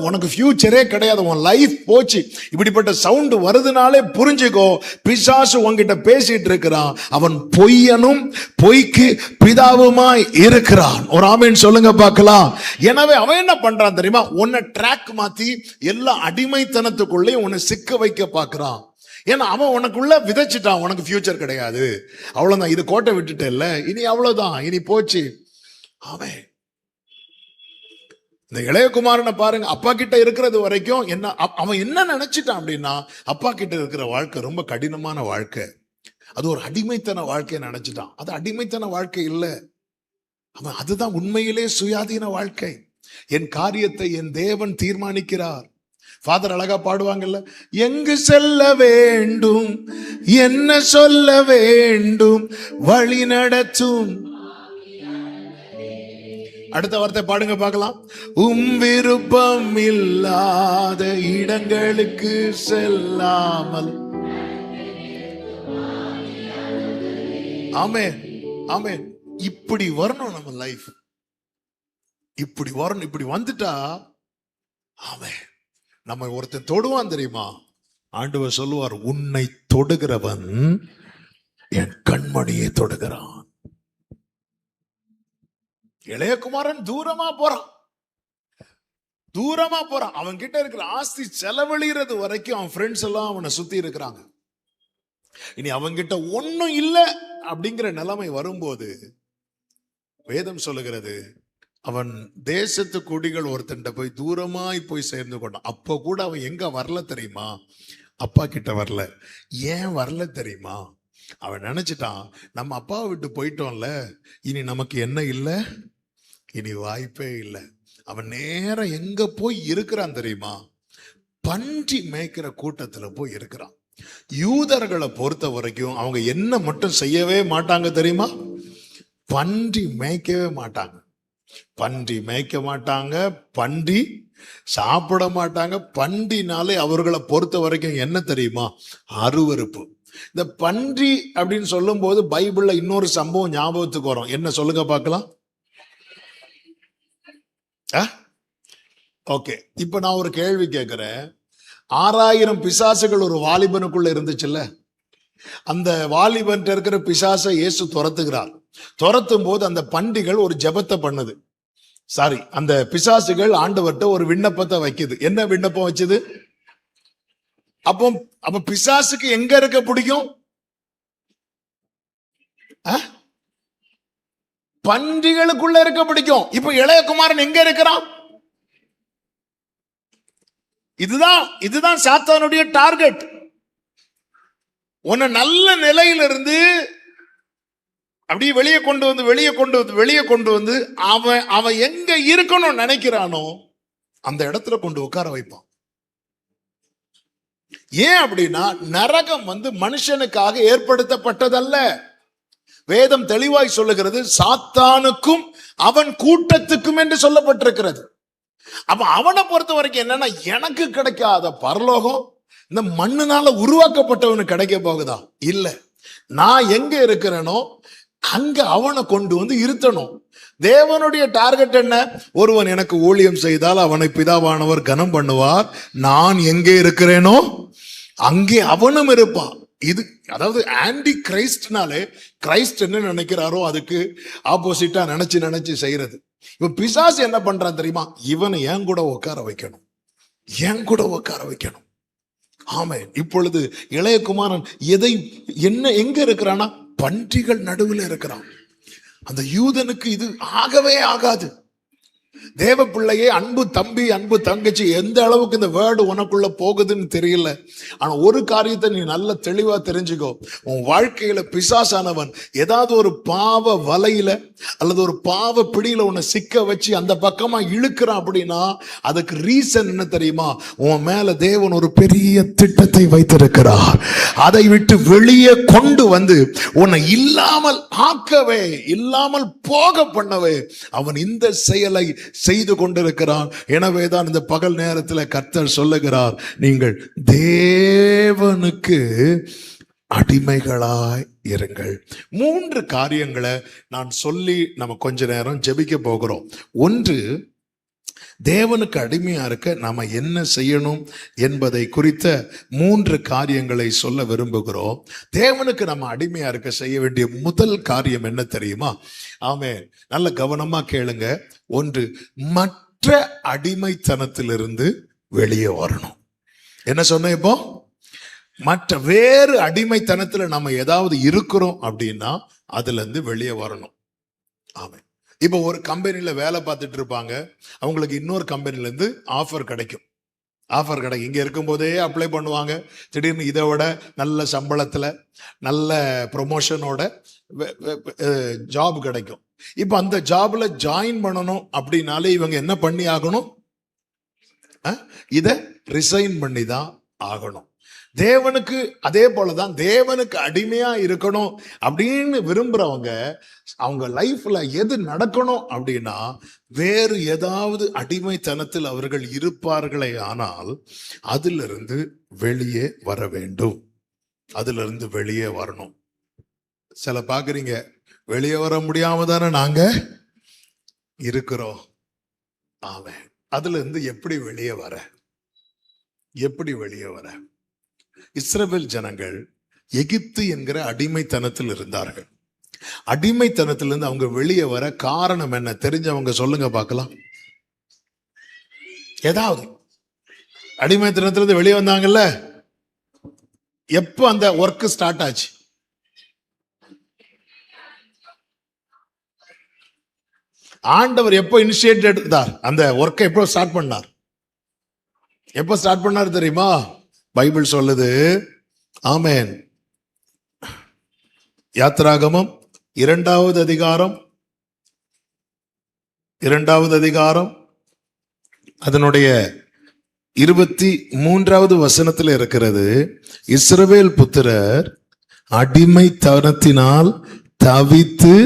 உனக்கு ஃபியூச்சரே கிடையாது, உன் லைஃப் போச்சு. இப்படிப்பட்ட சவுண்ட் வருதுனாலே புரிஞ்சுக்கோ, பிசாசு உன்கிட்ட பேசிட்டு இருக்கிறான். அவன் பொய்யனும் பொய்க்கு பிதாவுமாய் இருக்கிறான். ஒரு ஆமென் சொல்லுங்க பார்க்கலாம். எனவே அவன் என்ன பண்றான் தெரியுமா? உன்னை ட்ராக் மாத்தி எல்லா அடிமைத்தனத்துக்குள்ளே உன்னை சிக்க வைக்க பார்க்கிறான். ஏன்னா அவன் உனக்குள்ள விதைச்சிட்டான், உனக்கு ஃபியூச்சர் கிடையாது, அவ்வளவுதான், இது கோட்டை விட்டுட்ட இல்ல, இனி அவ்வளவுதான், இனி போச்சு. அவன் இந்த இளையகுமாரனை பாருங்க, அப்பா கிட்ட இருக்கிறது வரைக்கும் என்ன அவன் என்ன நினைச்சிட்டான் அப்படின்னா, அப்பா கிட்ட இருக்கிற வாழ்க்கை ரொம்ப கடினமான வாழ்க்கை, அது ஒரு அடிமைத்தன வாழ்க்கையை நினைச்சிட்டான். அது அடிமைத்தன வாழ்க்கை இல்லை, அவன் அதுதான் உண்மையிலே சுயாதீன வாழ்க்கை. என் காரியத்தை என் தேவன் தீர்மானிக்கிறார். ஃபாதர் அழகா பாடுவாங்கல்ல, எங்கு செல்ல வேண்டும், என்ன சொல்ல வேண்டும், வழி நடத்தும். அடுத்த வார்த்தை பாடுங்க பார்க்கலாம். விருப்பம் இல்லாத இடங்களுக்கு செல்லாமல். ஆமென், ஆமென். இப்படி வரணும் நம்ம லைஃப், இப்படி வரணும். இப்படி வந்துட்டா ஆமென், நம்ம ஒருத்தன் தொடுவான் தெரியுமா? ஆண்டவர் சொல்லுவார், உன்னை தொடுகிறவன் என் கண்மணியை தொடுகிறான். இளையகுமாரன் தூரமா போறான், தூரமா போறான். அவன் கிட்ட இருக்கிற ஆஸ்தி செலவழிகிறது வரைக்கும் அவன் ஃப்ரெண்ட்ஸ் எல்லாம் அவனை சுத்தி இருக்கிறாங்க. இனி அவன்கிட்ட ஒன்னும் இல்லை அப்படிங்கிற நிலைமை வரும்போது வேதம் சொல்லுகிறது, அவன் தேசத்து குடிகள் ஒருத்தன்ட்ட போய் தூரமாய் போய் சேர்ந்து கொண்டான். அப்போ கூட அவன் எங்க வரல தெரியுமா? அப்பா கிட்ட வரல. ஏன் வரல தெரியுமா? அவன் நினைச்சிட்டான், நம்ம அப்பாவை விட்டு போயிட்டோம்ல, இனி நமக்கு என்ன இல்லை, இனி வாய்ப்பே இல்லை. அவன் நேரம் எங்க போய் இருக்கிறான் தெரியுமா? பன்றி மேய்க்கிற கூட்டத்துல போய் இருக்கிறான். யூதர்களை பொறுத்த வரைக்கும் அவங்க என்ன மட்டும் செய்யவே மாட்டாங்க தெரியுமா? பன்றி மேய்க்கவே மாட்டாங்க, பன்றி மேய்க்க மாட்டாங்க, பன்றி சாப்பிட மாட்டாங்க. பன்றினாலே அவர்களை பொறுத்த வரைக்கும் என்ன தெரியுமா? அருவருப்பு. இந்த பன்றி அப்படின்னு சொல்லும் போது பைபிள்ல இன்னொரு சம்பவம் ஞாபகத்துக்கு வரும். என்ன சொல்லுங்க பார்க்கலாம். ஓகே, இப்ப நான் ஒரு கேள்வி கேட்கிறேன். 6000 பிசாசுகள் ஒரு வாலிபனுக்குள்ள இருந்துச்சுல்ல, அந்த வாலிபன் இருக்கிற பிசாசை இயேசு துரத்துகிறார். துரத்தும் போது அந்த பன்றிகள் ஒரு ஜெபத்தை பண்ணுது. சாரி, அந்த பிசாசுகள் ஆண்டவர்கிட்ட ஒரு விண்ணப்பத்தை வைக்குது. என்ன விண்ணப்பம் வச்சுது? அப்போ பிசாசுக்கு எங்க இருக்க பிடிக்கும்? பன்றிகளுக்குள்ள இருக்க பிடிக்கும். இப்ப இளையகுமாரன் எங்க இருக்கிறான்? இதுதான் சாத்தானுடைய டார்கெட். உன்னை நல்ல நிலையிலிருந்து அப்படியே வெளியே கொண்டு வந்து அவன் எங்க இருக்கணும் நினைக்கிறானோ அந்த இடத்துல கொண்டு உட்கார வைப்பான். ஏன் அப்படின்னா, நரகம் மனுஷனுக்காக ஏற்படுத்தப்பட்டதல்ல. வேதம் தெளிவாய் சொல்லுகிறது, சாத்தானுக்கும் அவன் கூட்டத்துக்கும் என்று சொல்லப்பட்டிருக்கிறது. அப்ப அவனை பொறுத்த வரைக்கும் என்னன்னா, எனக்கு கிடைக்காத பரலோகம் இந்த மண்ணுனால உருவாக்கப்பட்டவனுக்கு கிடைக்க போகுதா? இல்ல, நான் எங்க இருக்கிறேனோ அங்க அவனை கொண்டு வந்து இருத்தணும். தேவனுடைய டார்கெட் என்ன? ஒருவன் எனக்கு ஊழியம் செய்தால் அவனை பிதாவானவர் கனம் பண்ணுவார். நான் எங்கே இருக்கிறேனோ அங்கே அவனும் இருப்பான். இது அதாவது ஆன்டி கிரைஸ்ட்னாலே, கிரைஸ்ட் என்ன நினைக்கிறாரோ அதுக்கு ஆப்போசிட்டா நினைச்சு செய்யறது. இப்ப பிசாசு என்ன பண்றான் தெரியுமா? இவனை என் கூட உட்கார வைக்கணும். ஆமென். இப்பொழுது இளையகுமாரன் எங்க இருக்கிறானா? பன்றிகள் நடுவில் இருக்கிறான். அந்த யூதனுக்கு இது ஆகவே ஆகாது. தேவ பிள்ளையே, அன்பு தம்பி, அன்பு தங்கச்சி, எந்த அளவுக்கு இந்த வேர்டு உனக்குள்ள போகுதுன்னு தெரியல. ஆனா ஒரு காரியத்தை நீ நல்ல தெளிவா தெரிஞ்சுக்கோ. உன் வாழ்க்கையில பிசாசானவன் ஏதாவது ஒரு பாவ வலையில அல்லது ஒரு பாவ பிடியில உன்னை சிக்க வச்சு அந்த பக்கமா இழுக்கிறான் அப்படின்னா அதுக்கு ரீசன் என்ன தெரியுமா? உன் மேல தேவன் ஒரு பெரிய திட்டத்தை வைத்திருக்கிறார். அதை விட்டு வெளியே கொண்டு வந்து உன்னை இல்லாமல் ஆக்கவே, இல்லாமல் போக பண்ணவே அவன் இந்த செயலை செய்து கொண்டிருக்கிறான். எனவேதான் இந்த பகல் நேரத்தில் கர்த்தர் சொல்லுகிறார், நீங்கள் தேவனுக்கு அடிமைகளாய் இருங்கள். 3 காரியங்களை நான் சொல்லி நம்ம கொஞ்ச நேரம் ஜெபிக்க போகிறோம். ஒன்று, தேவனுக்கு அடிமையா இருக்க நாம என்ன செய்யணும் என்பதை குறித்த 3 காரியங்களை சொல்ல விரும்புகிறோம். தேவனுக்கு நம்ம அடிமையா இருக்க செய்ய வேண்டிய முதல் காரியம் என்ன தெரியுமா? ஆமென், நல்ல கவனமா கேளுங்க. ஒன்று, மற்ற அடிமைத்தனத்திலிருந்து வெளியே வரணும். என்ன சொன்ன இப்போ? மற்ற வேறு அடிமைத்தனத்துல நம்ம ஏதாவது இருக்கிறோம் அப்படின்னா அதுல இருந்து வெளியே வரணும். ஆமென். இப்போ ஒரு கம்பெனில வேலை பார்த்துட்டு இருப்பாங்க, அவங்களுக்கு இன்னொரு கம்பெனில இருந்து ஆஃபர் கிடைக்கும். இங்க இருக்கும் போதே அப்ளை பண்ணுவாங்க. திடீர்னு இதை விட நல்ல சம்பளத்துல நல்ல ப்ரொமோஷனோட ஜாப் கிடைக்கும். இப்போ அந்த ஜாப்ல ஜாயின் பண்ணணும் அப்படின்னாலே இவங்க என்ன பண்ணி ஆகணும்? இதை ரிசைன் பண்ணி தான் ஆகணும். தேவனுக்கு அதே போலதான், தேவனுக்கு அடிமையா இருக்கணும் அப்படின்னு விரும்புறவங்க அவங்க லைஃப்ல எது நடக்கணும் அப்படின்னா, வேறு ஏதாவது அடிமைத்தனத்தில் அவர்கள் இருப்பார்களே ஆனால் அதிலிருந்து வெளியே வர வேண்டும். அதிலிருந்து வெளியே வரணும். சில பாக்குறீங்க, வெளியே வர முடியாம தானே நாங்க இருக்கிறோம். ஆமென். அதுல இருந்து எப்படி வெளியே வர? இஸ்ரவேல் ஜனங்கள் எகிப்து என்கிற அடிமைத்தனத்தில் இருந்தார்கள். அடிமைத்தனத்திலிருந்து அவங்க வெளியே வர காரணம் என்ன தெரிஞ்சவங்க சொல்லுங்க பார்க்கலாம். ஏதாவது அடிமைத்தனத்திலிருந்து வெளியே வந்தாங்கல்ல, எப்போ அந்த ஒர்க் ஸ்டார்ட் ஆச்சு? ஆண்டவர் எப்போ இனிஷியேட் எடுத்தார்? அந்த ஒர்க்கை எப்போ ஸ்டார்ட் பண்ணார்? எப்போ ஸ்டார்ட் பண்ணார் தெரியுமா? பைபிள் சொல்லுது. ஆமென். யாத்திராகமம் 2வது அதிகாரம் அதனுடைய 23வது வசனத்தில் இருக்கிறது. இஸ்ரவேல் புத்திரர் அடிமைத்தனத்தினால் தவித்து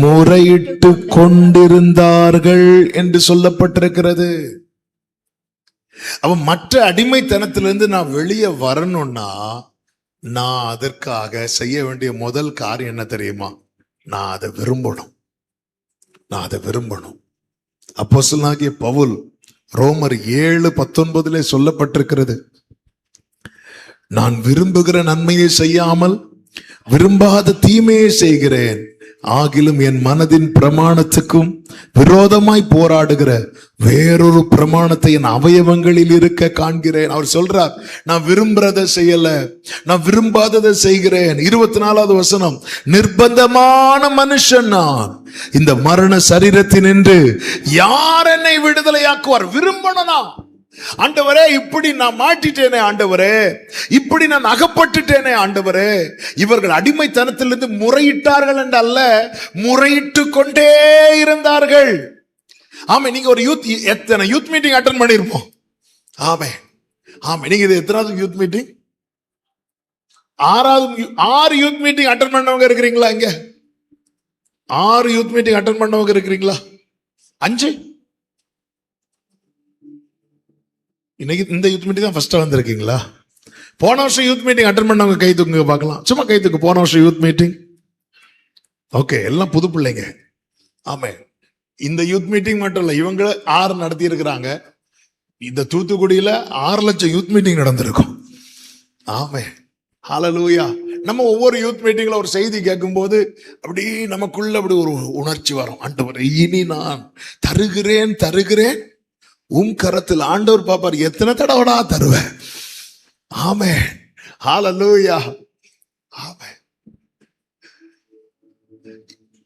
முறையிட்டு கொண்டிருந்தார்கள் என்று சொல்லப்பட்டிருக்கிறது. அவன் மற்ற அடிமைத்தனத்திலிருந்து நான் வெளியே வரணும்னா நான் அதற்காக செய்ய வேண்டிய முதல் காரியம் என்ன தெரியுமா? நான் அதை விரும்பணும். அப்போஸ்தலனாகிய பவுல் ரோமர் 7:19 சொல்லப்பட்டிருக்கிறது, நான் விரும்புகிற நன்மையை செய்யாமல் விரும்பாத தீமையை செய்கிறேன், ஆகிலும் என் மனதின் பிரமாணத்துக்கும் விரோதமாய் போராடுகிற வேறொரு பிரமாணத்தை என் அவயவங்களில் இருக்க காண்கிறேன். அவர் சொல்றார், நான் விரும்புறதை செய்யல, நான் விரும்பாததை செய்கிறேன். 24வது வசனம், நிர்பந்தமான மனுஷன் நான், இந்த மரண சரீரத்தினின்று யார் என்னை விடுதலையாக்குவார்? விரும்பணும்னா, ஆண்டவரே இப்படி நான் மாட்டிட்டேனே, ஆண்டவரே இப்படி நான் அகப்பட்டுட்டேனே, ஆண்டவரே. இவர்கள் அடிமைத்தனத்திலிருந்து முறையிட்டார்கள் என்றல்ல, முறையிட்டு கொண்டே இருந்தார்கள். ஆமே, நீங்க ஒரு எத்தனை யூத் மீட்டிங் அட்டெண்ட் பண்ணிருப்போம். ஆமே, நீங்க இது எத்தனாவது youth meeting? 6 youth meeting attend பண்ணவங்க இருக்கிறீங்களா? இங்க 6 யூத் மீட்டிங் அட்டெண்ட் பண்ணவங்க இருக்கிறீங்களா? 5? இன்னைக்கு இந்த யூத் மீட்டிங் தான் ஃபர்ஸ்டா வந்திருக்கீங்களா? போன வருஷம் யூத் மீட்டிங் அட்டெண்ட் பண்ணவங்க கை தூக்குங்க பார்க்கலாம். சும்மா கை தூக்கு. போன வருஷம் யூத் மீட்டிங். ஓகே, எல்லாம் புது பிள்ளைங்க. ஆமே, இந்த யூத் மீட்டிங் மட்டும் இல்ல, இவங்க 6 நடத்தி இருக்கிறாங்க. இந்த தூத்துக்குடியில 6 லட்சம் யூத் மீட்டிங் நடந்திருக்கும். ஆமே, ஹல்லேலூயா. நம்ம ஒவ்வொரு யூத் மீட்டிங்ல ஒரு செய்தி கேட்கும் போது அப்படி நமக்குள்ள அப்படி ஒரு உணர்ச்சி வரும். ஆண்டவரே, இனி நான் தருகிறேன் கரத்தில். ஆண்டவர் பாப்பார், எத்தனை தடவைடா தருவேன். ஆமே, ஹல்லேலூயா. ஆமே,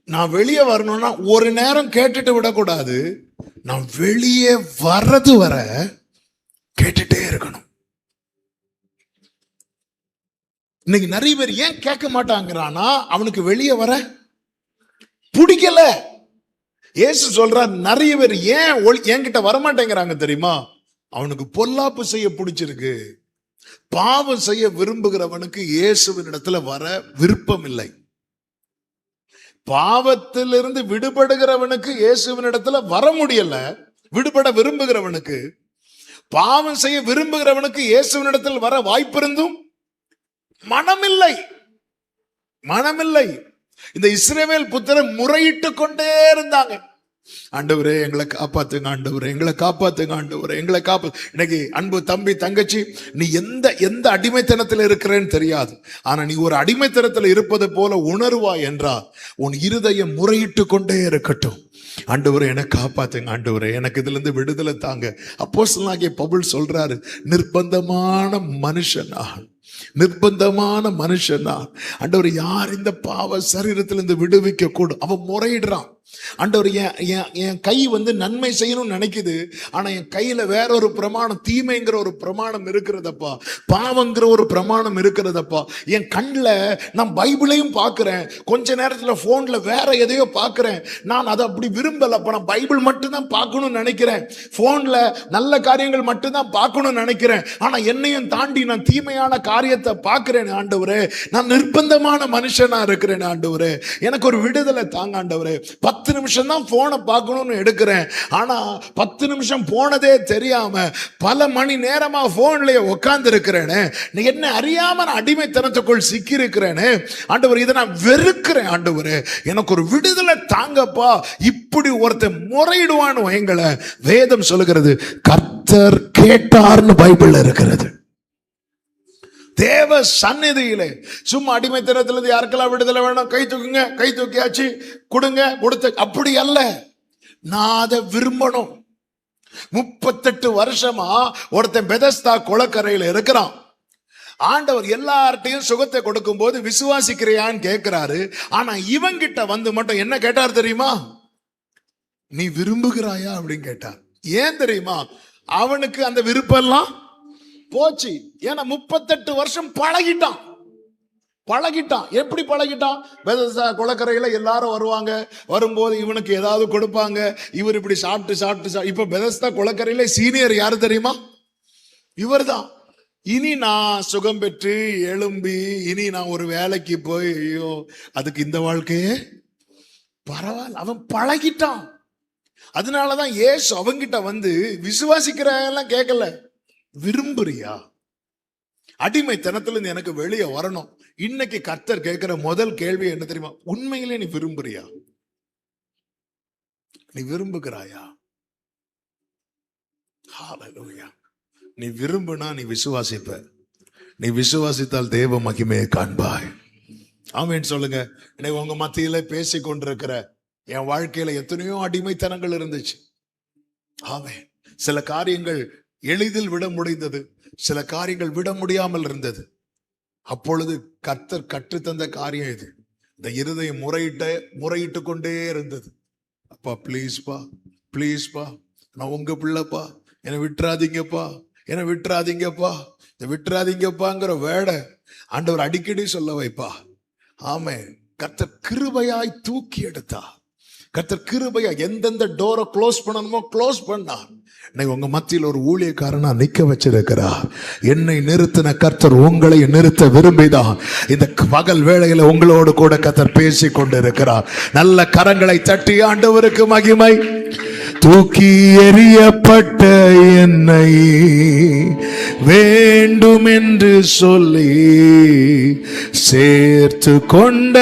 நான் வெளியே வரணும்னா ஒரு நேரம் கேட்டுட்டு விடக்கூடாது. நான் வெளியே வர்றது வர கேட்டுட்டே இருக்கணும். இன்னைக்கு நிறைய பேர் ஏன் கேட்க மாட்டாங்கிறானா, அவனுக்கு வெளியே வர பிடிக்கல. இயேசு சொல்றார், நிறைய பேர் ஏன் என்கிட்ட வரமாட்டேங்கிறாங்க தெரியுமா? அவனுக்கு பொல்லாப்பு செய்ய பிடிச்சிருக்கு. பாவம் செய்ய விரும்புகிறவனுக்கு இயேசுவின் இடத்துல வர விருப்பம் இல்லை. பாவத்திலிருந்து விடுபடுகிறவனுக்கு இயேசுவினிடத்துல வர முடியல. விடுபட விரும்புகிறவனுக்கு, பாவம் செய்ய விரும்புகிறவனுக்கு இயேசுவினிடத்தில் வர வாய்ப்பிருந்தும் மனமில்லை. இந்த இஸ்ரவேல் புத்திரர் முறையிட்டு கொண்டே இருந்தாங்க. ஆண்டவரே எங்களை காப்பாத்துங்க, ஆண்டவரே எங்களை காப்பாத்துங்க, ஆண்டவரே எங்களை காப்பாத்து. இன்னைக்கு அன்பு தம்பி தங்கச்சி, நீ எந்த அடிமைத்தனத்தில் இருக்கிறேன்னு தெரியாது. ஆனா நீ ஒரு அடிமைத்தனத்தில் இருப்பது போல உணர்வாய் என்றால் உன் இருதயம் முறையிட்டு கொண்டே இருக்கட்டும். ஆண்டவரே என்னை காப்பாத்துங்க, ஆண்டவரே எனக்கு இதுல இருந்து விடுதலை தாங்க. அப்போஸ்தலனாகிய பவுல் சொல்றாரு, நிர்பந்தமான மனுஷனா ஆண்டவர் யார் இந்த பாவ சரீரத்திலிருந்து விடுவிக்க கூடும். அவன் முறையிடுறான். ஆண்டவர் என் கை நன்மை செய்யணும்னு நினைக்குது, ஆனா என் கையில வேற ஒரு பிரமாணம், தீமைங்கிற ஒரு பிரமாணம் இருக்கிறதப்பா, பாவங்கிற ஒரு பிரமாணம் இருக்கிறதப்பா. என் கண்ணில் நான் பைபிளையும் பார்க்கிறேன், கொஞ்ச நேரத்துல போன்ல வேற எதையோ பார்க்கிறேன். நான் அதை அப்படி விரும்பலப்பா, நான் பைபிள் மட்டும்தான் பார்க்கணும்னு நினைக்கிறேன், போன்ல நல்ல காரியங்கள் மட்டும்தான் பார்க்கணும்னு நினைக்கிறேன். ஆனா என்னையும் தாண்டி நான் தீமையான காரியத்தை பார்க்கிறேன். ஆண்டவரே நான் நிர்பந்தமான மனுஷனா இருக்கிறேன். ஆண்டவரே எனக்கு ஒரு விடுதலை தாங்க. ஆண்டவரே 10 நிமிஷம் தான் போனை பார்க்கணும்னு எடுக்கிறேன், ஆனா 10 நிமிஷம் போனதே தெரியாம பல மணி நேரமா போன்லயே உட்கார்ந்து இருக்கிறேனே, என்ன அறியாம நான் அடிமைத்தனத்துக்குள் சிக்கி இருக்கிறேனே. ஆண்டவர் இதை நான் வெறுக்கிறேன். ஆண்டவரே எனக்கு ஒரு விடுதலை தாங்கப்பா. இப்படி ஒருத்தர் முறையிடுவான்னு வைங்கள, வேதம் சொல்லுகிறது கர்த்தர் கேட்டார்னு பைபிள்ல இருக்கிறது. தேவ சந்நிதியிலே சும்மா அடிமைத்தனத்திலிருந்து யாருக்கெல்லாம் விடுதலை வேணும், கை தூக்குங்க, கை தூக்கியாச்சு, கொடுங்க, கொடுத்த, அப்படி அல்ல. நான் அதை விரும்பணும். 38 வருஷமா ஒருத்தன் பெதஸ்தா குளக்கரையில இருக்கிறான். ஆண்டவர் எல்லார்ட்டையும் சுகத்தை கொடுக்கும் போது விசுவாசிக்கிறியான்னு கேட்கிறாரு. ஆனா இவங்கிட்ட மட்டும் என்ன கேட்டார் தெரியுமா? நீ விரும்புகிறாயா அப்படின்னு கேட்டார். ஏன் தெரியுமா? அவனுக்கு அந்த விருப்பம் எல்லாம் போச்சு. ஏன்னா 38 வருஷம் பழகிட்டான். எப்படி பழகிட்டான்? பெதஸ்தா குளக்கரையில எல்லாரும் வருவாங்க, வரும்போது இவனுக்கு ஏதாவது கொடுப்பாங்க, இவர் இப்படி சாப்பிட்டு இப்ப பெதஸ்தா குளக்கரையில சீனியர் யாரு தெரியுமா? இவர்தான். இனி நான் சுகம் பெற்று எழும்பி இனி நான் ஒரு வேலைக்கு போய், ஐயோ அதுக்கு இந்த வாழ்க்கையே பரவாயில்ல. அவன் பழகிட்டான். அதனாலதான் இயேசு அவங்கிட்ட விசுவாசிக்கிறெல்லாம் கேட்கல, விரும்புறியா? அடிமைத்தனத்துல எனக்கு வெளியே வரணும். இன்னைக்கு கர்த்தர் கேட்கிற முதல் கேள்வி என்ன தெரியுமா? உண்மையிலே நீ விரும்புறியா? நீ விரும்புகிறாயா? ஹல்லேலூயா. நீ விரும்புனா நீ விசுவாசிப்ப. நீ விசுவாசித்தால் தேவ மகிமையை காண்பாய். ஆமென் சொல்லுங்க. இன்னைக்கு உங்க மத்தியில பேசி கொண்டிருக்கிற என் வாழ்க்கையில எத்தனையோ அடிமைத்தனங்கள் இருந்துச்சு. ஆமென். சில காரியங்கள் எளிதில் விட முடிந்தது, சில காரியங்கள் விட முடியாமல் இருந்தது. அப்பொழுது கர்த்தர் கற்றுத்தந்த காரியம் இது. இந்த இருதயம் முறையிட்டு கொண்டே இருந்தது. அப்பா ப்ளீஸ்பா, நான் உங்க பிள்ளைப்பா, என்னை விட்டுறாதீங்கப்பா, இந்த விட்டுறாதீங்கப்பாங்கிற வேடை ஆண்டவர் அடிக்கடி சொல்ல வைப்பா. ஆமே. கர்த்தர் கிருபையாய் தூக்கி எடுத்தா. கர்த்தர் கிருபையா எந்தெந்த டோரை க்ளோஸ் பண்ணணுமோ க்ளோஸ் பண்ணார். உங்க மத்தியில் ஒரு ஊழியக்காரனா நிக்க வச்சிருக்கிறார். என்னை நிறுத்தின கர்த்தர் உங்களை நிறுத்த விரும்பிதான் இந்த பகல் வேளையில உங்களோடு கூட கர்த்தர் பேசி கொண்டிருக்கிறார். நல்ல கரங்களை தட்டி ஆண்டவருக்கு மகிமை. தூக்கி எறியப்பட்ட என்னை வேண்டும் என்று சொல்லி சேர்த்து கொண்ட,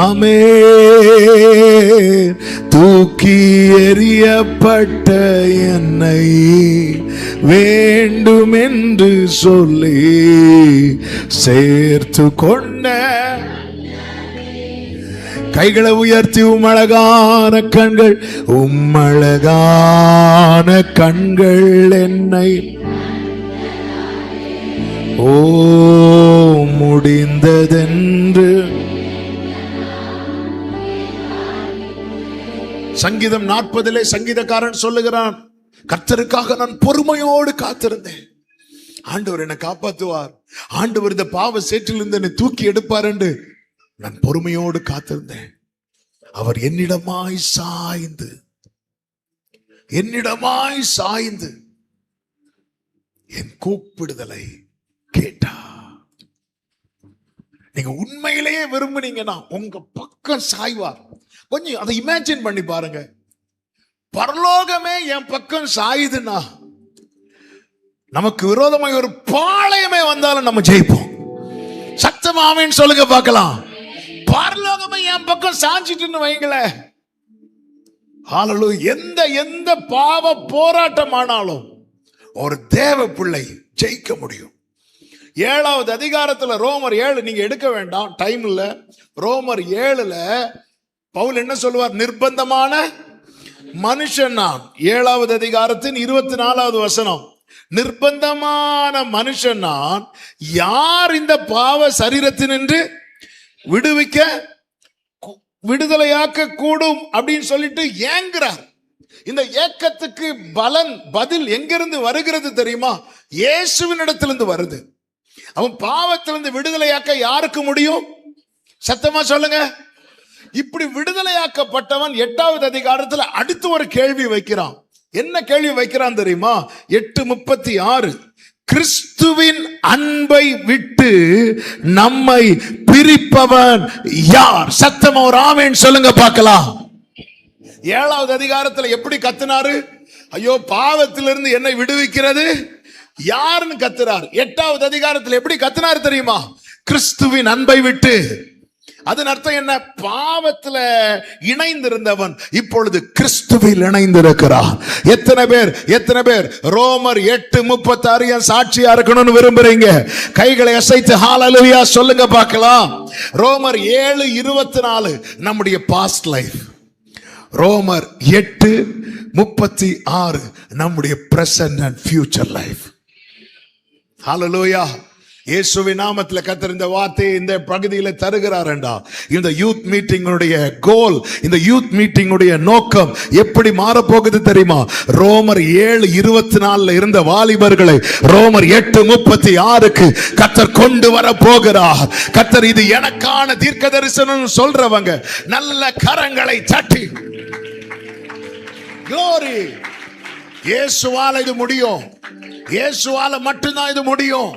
ஆமே, தூக்கி எறியப்பட்ட என்னை வேண்டும் என்று சொல்லி சேர்த்து கொண்ட, கைகளை உயர்த்தி உம்மழகான கண்கள் என்னை ஓ முடிந்ததென்று. சங்கீதம் 40 சங்கீதக்காரன் சொல்லுகிறான், கர்த்தருக்காக நான் பொறுமையோடு காத்திருந்தேன். ஆண்டவர் என்னை காப்பாற்றுவார், ஆண்டவர் இந்த பாவ சேற்றிலிருந்து என்னை தூக்கி எடுப்பார் என்று நான் பொறுமையோடு காத்திருந்தேன். அவர் என்னிடமாய் சாய்ந்து என் கூப்பிடுதலை கேட்டார். நீங்க உண்மையிலேயே விரும்புனீங்கன்னா உங்க பக்கம் சாய்வார். கொஞ்சம் அதை இமேஜின் பண்ணி பாருங்க. பரலோகமே என் பக்கம் சாயுதுன்னா நமக்கு விரோதமாக ஒரு பாளையமே வந்தாலும் நம்ம ஜெயிப்போம். சத்தமா ஆமென் சொல்லுங்க பார்க்கலாம். பரலோகமே என் பக்கம் சாஞ்சிட்டுன்னு வைங்களேன், ஹalleluya. எந்த பாவ போராட்டம் ஆனாலும் ஒரு தேவ பிள்ளை ஜெயிக்க முடியும். 7வது அதிகாரத்துல ரோமர் 7 நீங்க எடுக்க வேண்டாம், டைம் இல்ல. ரோமர் 7ல பவுல் என்ன சொல்லுவார்? நிர்பந்தமான மனுஷன் நான். 7வது அதிகாரத்தின் 24வது வசனம். நிர்பந்தமான மனுஷன் நான், யார் இந்த பாவ சரீரத்தினின்று விடுதலையாக்க கூடும் அப்படின்னு சொல்லிட்டு ஏங்குறார். இந்த ஏக்கத்துக்கு பதில் எங்கிருந்து வருகிறது தெரியுமா? இயேசுவின் இடத்திலிருந்து வருது. அவன் பாவத்திலிருந்து விடுதலையாக்க யாருக்கு முடியும்? சத்தமா சொல்லுங்க. இப்படி விடுதலையாக்கப்பட்டவன் 8வது அதிகாரத்துல அடுத்து ஒரு கேள்வி வைக்கிறான். என்ன கேள்வி வைக்கிறான் தெரியுமா? 8:36. கிறிஸ்துவின் அன்பை விட்டு நம்மை பிரிப்பவன் யார்? சத்தமா ஒரு ஆமென் சொல்லுங்க பார்க்கலாம். 7வது அதிகாரத்துல எப்படி கத்துனாரு? ஐயோ பாவத்திலிருந்து என்னை விடுவிக்கிறது யாருன்னு கத்துறார். 8வது அதிகாரத்தில் எப்படி கத்துனாரு தெரியுமா? கிறிஸ்துவின் அன்பை விட்டு. அதன் அர்த்தம் என்ன? பாவத்துல இணைந்திருந்தவன் இப்பொழுது கிறிஸ்துவில் இணைந்திருக்கிறான். எத்தனை பேர் ரோமர் 8:36 சாட்சியா இருக்கணும்னு விரும்புறீங்க? கைகளை அசைத்து ஹalleluya சொல்லுங்க பார்க்கலாம். ரோமர் 7:24 நம்முடைய பாஸ்ட் லைஃப். ரோமர் 8:36 நம்முடைய பிரசன்ட் அண்ட் ஃபியூச்சர் லைஃப். ஹalleluya. இயேசுவின் நாமத்தில் கர்த்தர் இந்த வார்த்தையை இந்த பகுதியில தருகிறாரண்டா. இந்த யூத் மீட்டிங்குடைய கோல், இந்த யூத் மீட்டிங்குடைய நோக்கம் எப்படி மாறப்போகுது தெரியுமா? ரோமர் 7:24 இருந்த வாலிபர்களை ரோமர் 8:36 கர்த்தர் கொண்டு வர போகிறார். கர்த்தர் இது எனக்கான தீர்க்க தரிசனம் சொல்றவங்க நல்ல கரங்களை தட்டி glory. இயேசுவால இது முடியும். இயேசுவால மட்டும்தான் இது முடியும்.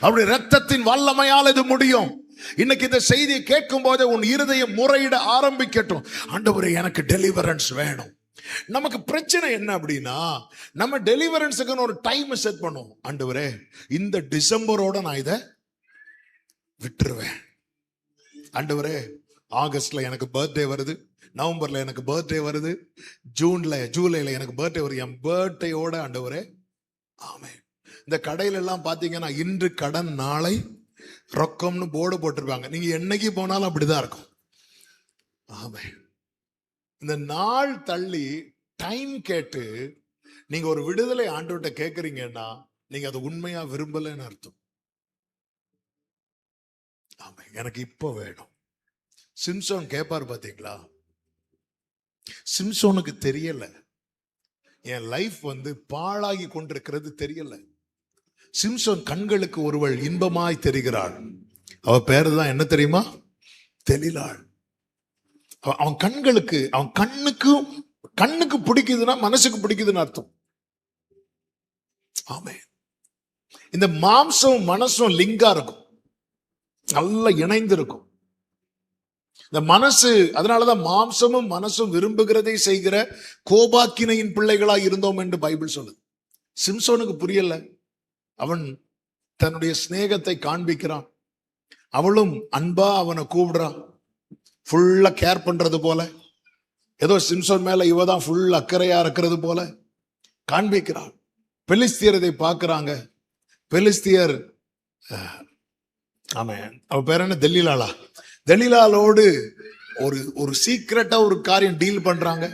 அவருடைய ரத்தத்தின் வல்லமையால் இது முடியும். இன்னைக்கு இந்த செய்தியை கேட்கும் போது உன் இருதயம் முறையிட ஆரம்பிக்கட்டும். ஆண்டவரே எனக்கு டெலிவரன்ஸ் வேணும். நமக்கு பிரச்சனை என்ன அப்படின்னா, நம்ம டெலிவரன்ஸுக்கு ஒரு டைம் செட் பண்ணுவோம். ஆண்டவரே இந்த டிசம்பரோட நான் இதை விட்டுருவேன். ஆண்டவரே ஆகஸ்ட்ல எனக்கு பர்த்டே வருது, நவம்பர்ல எனக்கு பர்த்டே வருது, ஜூலைல எனக்கு பர்த்டே வருது. என் பர்த்டேயோட ஆண்டவரே ஆமென். இந்த கடையில எல்லாம் பாத்தீங்கன்னா இன்று கடன் நாளை ரொக்கம்னு போர்டு போட்டிருப்பாங்க. நீங்க என்னைக்கு போனாலும் அப்படிதான் இருக்கும். ஆமென். இந்த நாள் தள்ளி டைம் கேட்டு நீங்க ஒரு விடுதலை ஆண்டவர்கிட்ட கேட்கறீங்கன்னா நீங்க அதை உண்மையா விரும்பலன்னு அர்த்தம். ஆமென். எனக்கு இப்போ வேணும். சிம்சோன் கேட்பாரு பாத்தீங்களா? சிம்சோனுக்கு தெரியல என் லைஃப் பாழாகி கொண்டிருக்கிறது தெரியல. சிம்சோன் கண்களுக்கு ஒருவள் இன்பமாய் தெரிகிறாள். அவ பேரு தான் என்ன தெரியுமா? தெளிலாள். அவன் கண்களுக்கு, அவன் கண்ணுக்கு பிடிக்குதுன்னா மனசுக்கு பிடிக்குதுன்னு அர்த்தம். ஆமே. இந்த மாம்சம் மனசும் லிங்கா இருக்கும், நல்லா இணைந்து இருக்கும். இந்த மனசு, அதனாலதான் மாம்சமும் மனசும் விரும்புகிறதை செய்கிற கோபாக்கினையின் பிள்ளைகளாய் இருந்தோம் என்று பைபிள் சொல்லுது. சிம்சோனுக்கு புரியல. அவன் தன்னுடைய சிநேகத்தை காண்பிக்கிறான். அவளும் அன்பா அவனை கூப்பிடுறான். ஃபுல்லா கேர் பண்றது போல, ஏதோ சிம்சோன் மேல இவதான் ஃபுல் அக்கறையா இருக்கிறது போல காண்பிக்கிறான். பெலிஸ்தியர் இதை பார்க்கிறாங்க. பெலிஸ்தியர் ஆமாம், அவ பேர் என்ன? தெலீலாளா. தெலீலாளோடு ஒரு சீக்கிரட்டா ஒரு காரியம் டீல் பண்றாங்க.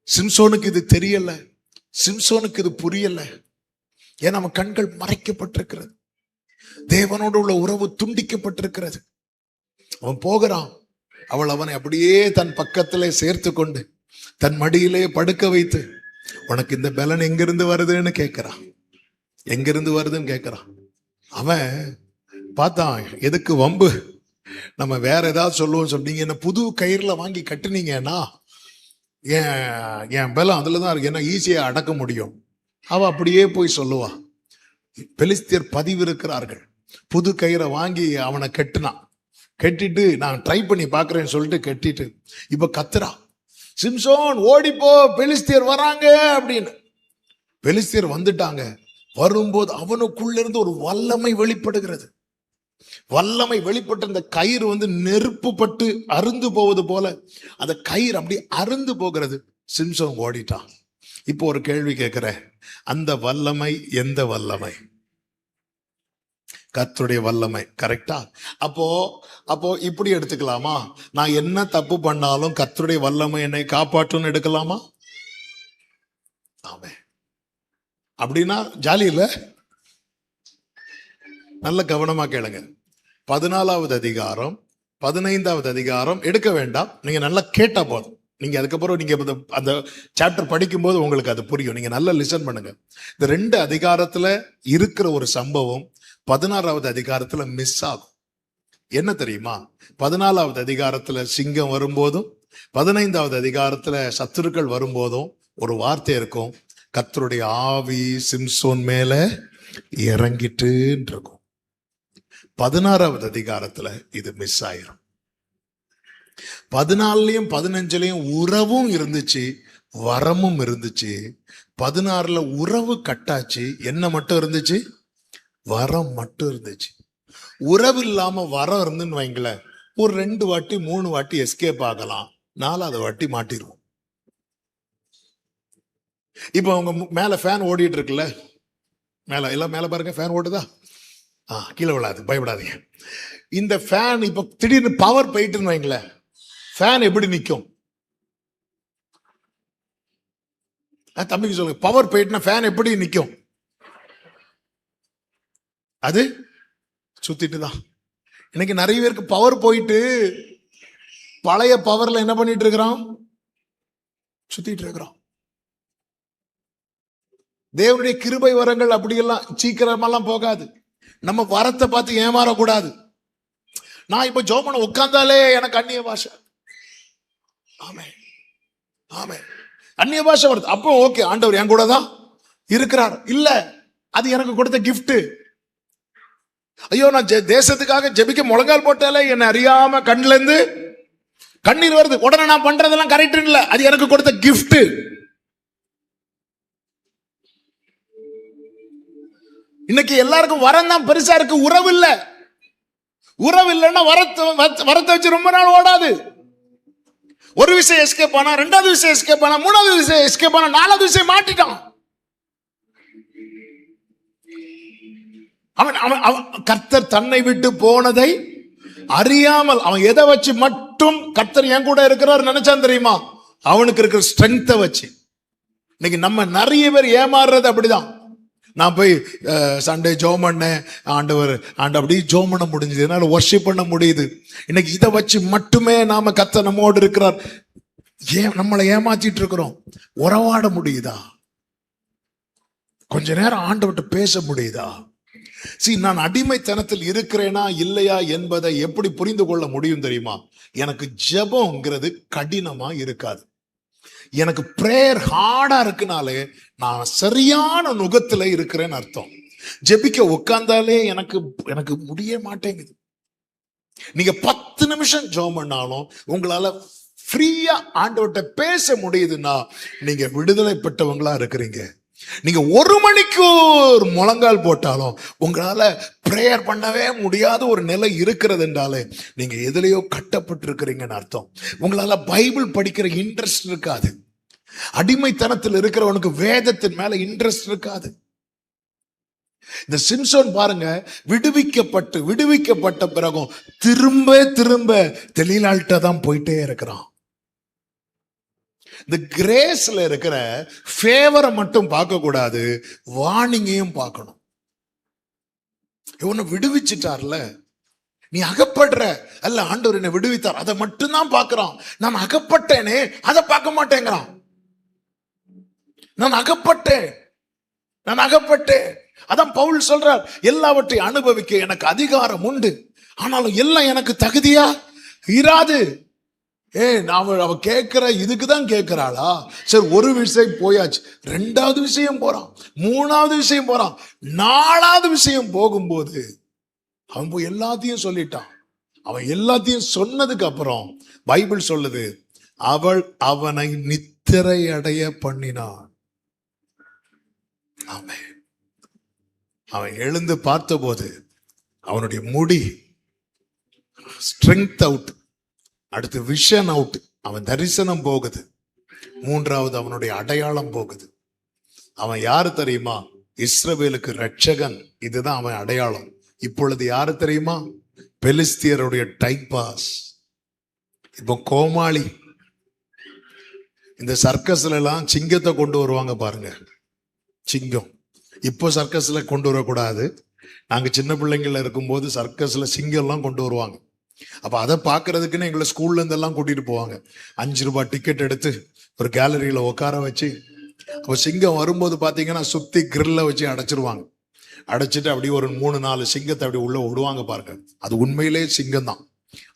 சிம்சோனுக்கு இது தெரியல, சிம்சோனுக்கு இது புரியல. ஏன் நம்ம கண்கள் மறைக்கப்பட்டிருக்கிறது, தேவனோடு உள்ள உறவு துண்டிக்கப்பட்டிருக்கிறது. அவன் போகிறான். அவள் அவனை அப்படியே தன் பக்கத்திலே சேர்த்து கொண்டு தன் மடியிலே படுக்க வைத்து, உனக்கு இந்த பலன் எங்கிருந்து வருதுன்னு கேட்கிறான். எங்கிருந்து வருதுன்னு கேட்கிறான். அவன் பார்த்தான், எதுக்கு வம்பு, நம்ம வேற ஏதாவது சொல்லுவோம். சொன்னீங்க என்ன புது கயிறுல வாங்கி கட்டுனீங்கன்னா என் பலம் அதுலதான் இருக்கு, என்ன ஈஸியா அடக்க முடியும். அவ அப்படியே போய் சொல்லுவா. பெலிஸ்தியர் பதிவு இருக்கிறார்கள். புது கயிறை வாங்கி அவனை கட்டிட்டு நான் ட்ரை பண்ணி பார்க்குறேன்னு சொல்லிட்டு கட்டிட்டு இப்போ கத்துறா, சிம்சோன் ஓடிப்போ, பெலிஸ்தியர் வராங்க அப்படின்னு. பெலிஸ்தியர் வந்துட்டாங்க. வரும்போது அவனுக்குள்ள இருந்து ஒரு வல்லமை வெளிப்படுகிறது. வல்லமை வெளிப்பட்ட அந்த கயிறு நெருப்பு பட்டு அருந்து போவது போல அந்த கயிறு அப்படி அருந்து போகிறது. சிம்சோன் ஓடிட்டான். இப்போ ஒரு கேள்வி கேட்கிறேன், அந்த வல்லமை எந்த வல்லமை? கர்த்தருடைய வல்லமை. கரெக்டா? அப்போ இப்படி எடுத்துக்கலாமா? நான் என்ன தப்பு பண்ணாலும் கர்த்தருடைய வல்லமை என்னை காப்பாற்றும் எடுக்கலாமா? ஆமே. அப்படின்னா ஜாலி இல்ல? நல்ல கவனமா கேளுங்க. 14வது அதிகாரம் 15வது அதிகாரம் எடுக்க வேண்டாம், நீங்க நல்லா கேட்டா போதும். நீங்க அதுக்கப்புறம் நீங்க அந்த சாப்டர் படிக்கும்போது உங்களுக்கு அது புரியும். நீங்க நல்லா லிசன் பண்ணுங்க. இந்த 2 அதிகாரத்துல இருக்கிற ஒரு சம்பவம் 16வது அதிகாரத்துல மிஸ் ஆகும். என்ன தெரியுமா? 14வது அதிகாரத்துல சிங்கம் வரும்போதும் 15வது அதிகாரத்துல சத்துருக்கள் வரும்போதும் ஒரு வார்த்தை இருக்கும், கர்த்தருடைய ஆவி சிம்சோன் மேல இறங்கிட்டு இருக்கும். 16வது அதிகாரத்துல இது மிஸ் ஆயிரும். 14லயும் 15லயும் உறவும் இருந்துச்சு, வரமும் இருந்துச்சு. 16ல உறவு கட்டாச்சு, என்ன மட்டும் இருந்துச்சு? வரம் மட்டும் இருந்துச்சு. உறவு இல்லாம வரம் இருந்துன்னு வைங்களேன், ஒரு 2 வாட்டி 3 வாட்டி எஸ்கேப் ஆகலாம், 4வது வாட்டி மாட்டிடுவோம். இப்ப அவங்க மேல ஃபேன் ஓடிட்டு இருக்குல்ல, எல்லாம் மேல பாருங்க, ஃபேன் ஓடுதா? கீழே விழாது, பயப்படாதீங்க. இந்த ஃபேன் இப்ப திடீர்னு பவர் போயிட்டுன்னு வைங்களேன், ஃபேன் எப்படி நிற்கும்? தம்பிக்கு சொல்லுங்க, பவர் போயிட்டுனா ஃபேன் எப்படி நிற்கும்? அது சுத்திட்டு தான். இன்னைக்கு நிறைய பேருக்கு பவர் போயிட்டு பழைய பவர்ல என்ன பண்ணிட்டு இருக்கிறோம்? சுத்திட்டு இருக்கிறோம். தேவனுடைய கிருபை வரங்கள் அப்படியெல்லாம் சீக்கிரமெல்லாம் போகாது. நம்ம வரத்தை பார்த்து ஏமாறக்கூடாது. நான் இப்ப ஜோமன உட்கார்ந்தாலே எனக்கு அந்நிய பாஷை, ஆமே ஆமே அந்நிய பாஷை வருது, அப்போ ஓகே, ஆண்டவர் என் கூட தான் இருக்கிறார். இல்ல, அது எனக்கு கொடுத்த கிஃப்ட். ஐயோ, நான் தேசத்துக்காக ஜெபிக்க முழங்கால் போட்டாலே என்னை அறியாம கண்ணுல இருந்து கண்ணீர் வருது. உடனே நான் பண்றதெல்லாம் கரெக்ட் இல்ல, அது எனக்கு கொடுத்த கிஃப்ட். இன்னைக்கு எல்லாருக்கும் வரம் தான் பெருசா இருக்கு, உறவு இல்ல. உறவு இல்லைன்னா வரத்தை வச்சு ரொம்ப நாள் ஓடாது. ஒரு விஷயம் எஸ்கேப் ஆனா, 2வது விஷயம் எஸ்கேப் ஆனா, 3வது விஷயம் எஸ்கேப் ஆனா, 4வது விஷயம் மாட்டிட்டான். அவன் கர்த்தர் தன்னை விட்டு போனதை அறியாமல் அவன் எதை வச்சு மட்டும் கர்த்தர் என் கூட இருக்கிறார் நினைச்சான் தெரியுமா? அவனுக்கு இருக்கிற ஸ்ட்ரென்த்தை வச்சு. இன்னைக்கு நம்ம நிறைய பேர் ஏமாறுறது அப்படிதான். நான் போய் சண்டே ஜோம் பண்ணேன், ஆண்டவர் அப்படி ஜோம் பண்ண முடிஞ்சது, என்னால வர்ஷிப் பண்ண முடியுது. இன்னைக்கு இதை வச்சு மட்டுமே நாம கர்த்தர் நம்மோடு இருக்கிறார். நம்மளை ஏமாத்திட்டு இருக்கிறோம். உறவாட முடியுதா? கொஞ்ச நேரம் ஆண்டவர்கிட்ட பேச முடியுதா? நான் அடிமைத்தனத்தில் இருக்கிறேனா இல்லையா என்பதை எப்படி புரிந்து கொள்ள முடியும் தெரியுமா? எனக்கு ஜெபம்ங்கிறது கடினமா இருக்காது. எனக்கு பிரேயர் ஹார்டா இருக்குனாலே நான் சரியான நுகத்துல இருக்கிறேன்னு அர்த்தம். ஜெபிக்க உட்கார்ந்தாலே எனக்கு முடிய மாட்டேங்குது. நீங்க 10 நிமிஷம் ஜெபம் பண்ணாலும் உங்களால ஃப்ரீயா ஆண்டவர்கிட்ட பேச முடியுதுன்னா நீங்க விடுதலை பெற்றவங்களா இருக்கிறீங்க. நீங்க 1 மணிக்கு ஒரு முழங்கால் போட்டாலும் உங்களால பிரேயர் பண்ணவே முடியாத ஒரு நிலை இருக்கிறது என்றாலே நீங்க எதுலையோ கட்டப்பட்டு இருக்கிறீங்கன்னு அர்த்தம். உங்களால பைபிள் படிக்கிற இன்ட்ரெஸ்ட் இருக்காது. அடிமைத்தனத்தில் இருக்கிறவனுக்கு வேதத்தின் மேல இன்ட்ரெஸ்ட் இருக்காது. இந்த சிம்சோன் பாருங்க, விடுவிக்கப்பட்ட பிறகும் திரும்ப தெளிலாள்கிட்ட தான் போயிட்டே இருக்கிறான். இந்த கிரேஸ்ல இருக்கிற ஃபேவரை மட்டும் பார்க்க கூடாது, வார்னிங்கையும் பார்க்கணும். இவனை விடுவிச்சிட்டார்ல, நீ அகப்படுற அல்ல, ஆண்டவர் என்னை விடுவித்தார், அதை மட்டும்தான் பார்க்கிறான். நான் அகப்பட்டேனே அதை பார்க்க மாட்டேங்கிறான். நான் அகப்பட்டேன். அதான் பவுல் சொல்றார், எல்லாவற்றையும் அனுபவிக்க எனக்கு அதிகாரம் உண்டு, ஆனாலும் எல்லாம் எனக்கு தகுதியா இராது. அவ கேட்கிற இதுக்குதான் கேட்கிறாளா? சரி, ஒரு விஷயம் போயாச்சு, 2வது விஷயம் போறான், 3வது விஷயம் போறான், 4வது விஷயம் போகும்போது அவன் போய் எல்லாத்தையும் சொல்லிட்டான். அவன் எல்லாத்தையும் சொன்னதுக்கு அப்புறம் பைபிள் சொல்லுது, அவள் அவனை நித்திரை அடைய பண்ணினான். ஆமென். அவன் எழுந்து பார்த்தபோது அவனுடைய முடி ஸ்ட்ரெங்த் அவுட், அடுத்து விஷன் அவுட், அவன் தரிசனம் போகுது. மூன்றாவது அவனுடைய அடையாளம் போகுது. அவன் யாரு தெரியுமா? இஸ்ரவேலுக்கு ரட்சகன். இதுதான் அவன் அடையாளம். இப்பொழுது யாரு தெரியுமா? பெலிஸ்தியருடைய டைம் பாஸ். இப்போ கோமாளி. இந்த சர்க்கஸ்ல எல்லாம் சிங்கத்தை கொண்டு வருவாங்க பாருங்க, சிங்கம். இப்போ சர்க்கஸ்ல கொண்டு வரக்கூடாது. நாங்க சின்ன பிள்ளைங்கள்ல இருக்கும்போது சர்க்கஸ்ல சிங்கம் எல்லாம் கொண்டு வருவாங்க. அப்ப அதை பாக்குறதுக்குன்னு எங்களை ஸ்கூல்ல இருந்து எல்லாம் கூட்டிட்டு போவாங்க. 5 ரூபாய் டிக்கெட் எடுத்து ஒரு கேலரியில உட்கார வச்சு, அப்ப சிங்கம் வரும்போது பாத்தீங்கன்னா சுத்தி கிரில்ல வச்சு அடைச்சிருவாங்க. அடைச்சிட்டு அப்படியே ஒரு 3-4 சிங்கத்தை அப்படி உள்ள விடுவாங்க பாருங்க. அது உண்மையிலே சிங்கம் தான்.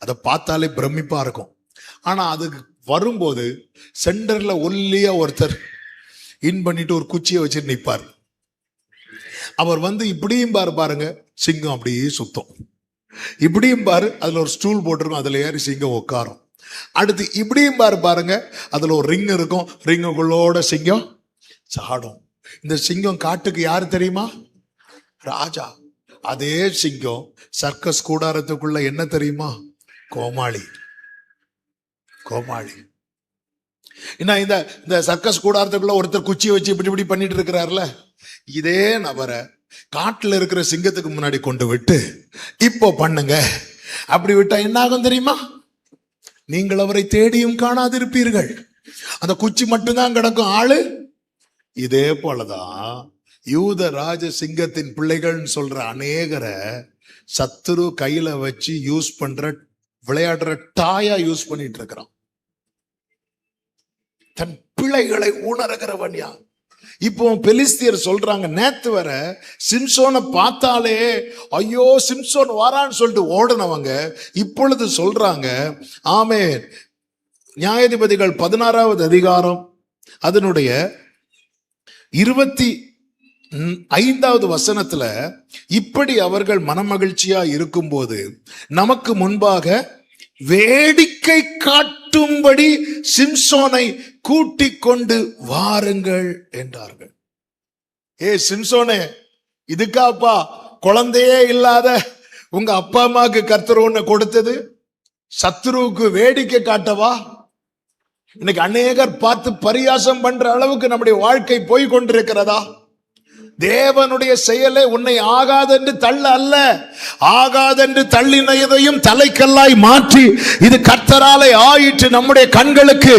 அதை பார்த்தாலே பிரமிப்பா இருக்கும். ஆனா அதுக்கு வரும்போது சென்டர்ல ஒல்லியா ஒருத்தர் இன் பண்ணிட்டு ஒரு குச்சியை வச்சுட்டு நிற்பார். அவர் வந்து இப்படியும் பாருங்க, சிங்கம் அப்படியே சுத்தம். இப்படியும் பாரு, அதுல ஒரு ஸ்டூல் போட்டிருக்கும், அதுல ஏறி சிங்கம் உட்காரும். அடுத்து இப்படியும் பாருங்க, அதுல ஒரு ரிங் இருக்கும், ரிங்குகளோட சிங்கம் சாடும். இந்த சிங்கம் காட்டுக்கு யாரு தெரியுமா? ராஜா. அதே சிங்கம் சர்க்கஸ் கூடாரத்துக்குள்ள என்ன தெரியுமா? கோமாளி. கோமாளி. இந்த சர்க்கஸ் கூடாரத்துக்குள்ள ஒருத்தர் குச்சியை வச்சு இப்படி இப்படி பண்ணிட்டு இருக்கிறார்ல, இதே நபரை காட்டுல இருக்கிற சிங்கத்துக்கு முன்னாடி கொண்டு விட்டு இப்போ பண்ணுங்க, அப்படி விட்டா என்ன ஆகும் தெரியுமா? நீங்கள் அவரை தேடியும் காணாதிருப்பீர்கள். அந்த குச்சி மட்டும்தான் கிடக்கும், ஆளு. இதே போலதான் யூத ராஜ சிங்கத்தின் பிள்ளைகள்னு சொல்ற அநேகரை சத்துரு கையில வச்சு யூஸ் பண்ற, விளையாடுற டாயா யூஸ் பண்ணிட்டு இருக்கிறான். தன் பிள்ளைகளை உணர்கிறவன் யார்? இப்போ பெலிஸ்தியர் சொல்றாங்க, நேத்து வர சிம்சோனை பார்த்தாலே ஐயோ சிம்சோன் வாரான்னு சொல்லிட்டு ஓடுனவங்க இப்பொழுது சொல்றாங்க, ஆமென். நியாயாதிபதிகள் 16வது அதிகாரம் அதனுடைய 25வது வசனத்துல, இப்படி அவர்கள் மனமகிழ்ச்சியா இருக்கும்போது நமக்கு முன்பாக வேடிக்கை காட்டும்படி சிம்சோனை கூட்டிக் கொண்டு வாருங்கள் என்றார்கள். ஏ சிம்சோனே, இதுக்காப்பா குழந்தையே இல்லாத உங்க அப்பா அம்மாக்கு கர்த்தர் ஒண்ணு கொடுத்தது? சத்துருவுக்கு வேடிக்கை காட்டவா? இன்னைக்கு அநேகர் பார்த்து பரியாசம் பண்ற அளவுக்கு நம்முடைய வாழ்க்கை போய் கொண்டிருக்கிறதா? தேவனுடைய செயலை உன்னை ஆகாதென்று தள்ள அல்ல, ஆகாதென்று தள்ளினதையும் தலைக்கல்லாய் மாற்றி இது கர்த்தராலே ஆயிற்று, நம்முடைய கண்களுக்கு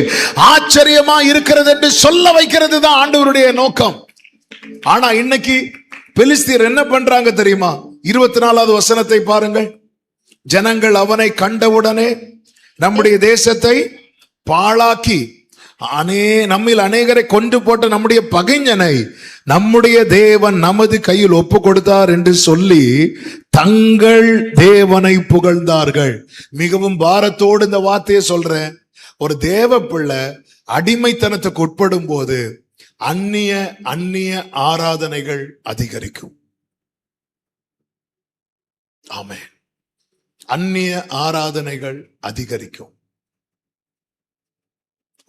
ஆச்சரியமா இருக்கிறது என்று சொல்ல வைக்கிறது தான் ஆண்டவருடைய நோக்கம். ஆனா இன்னைக்கு பெலிஸ்தியர் என்ன பண்றாங்க தெரியுமா? 24வது வசனத்தை பாருங்கள். ஜனங்கள் அவனை கண்டவுடனே நம்முடைய தேசத்தை பாழாக்கி நம்மில் அநேகரை கொண்டு போட்ட நம்முடைய பகைஞனை நம்முடைய தேவன் நமது கையில் ஒப்பு கொடுத்தார் என்று சொல்லி தங்கள் தேவனை புகழ்ந்தார்கள். மிகவும் பாரத்தோடு இந்த வார்த்தையை சொல்றேன். ஒரு தேவ பிள்ளை அடிமைத்தனத்துக்கு உட்படும் போது அந்நிய ஆராதனைகள் அதிகரிக்கும். ஆமென். அந்நிய ஆராதனைகள் அதிகரிக்கும்.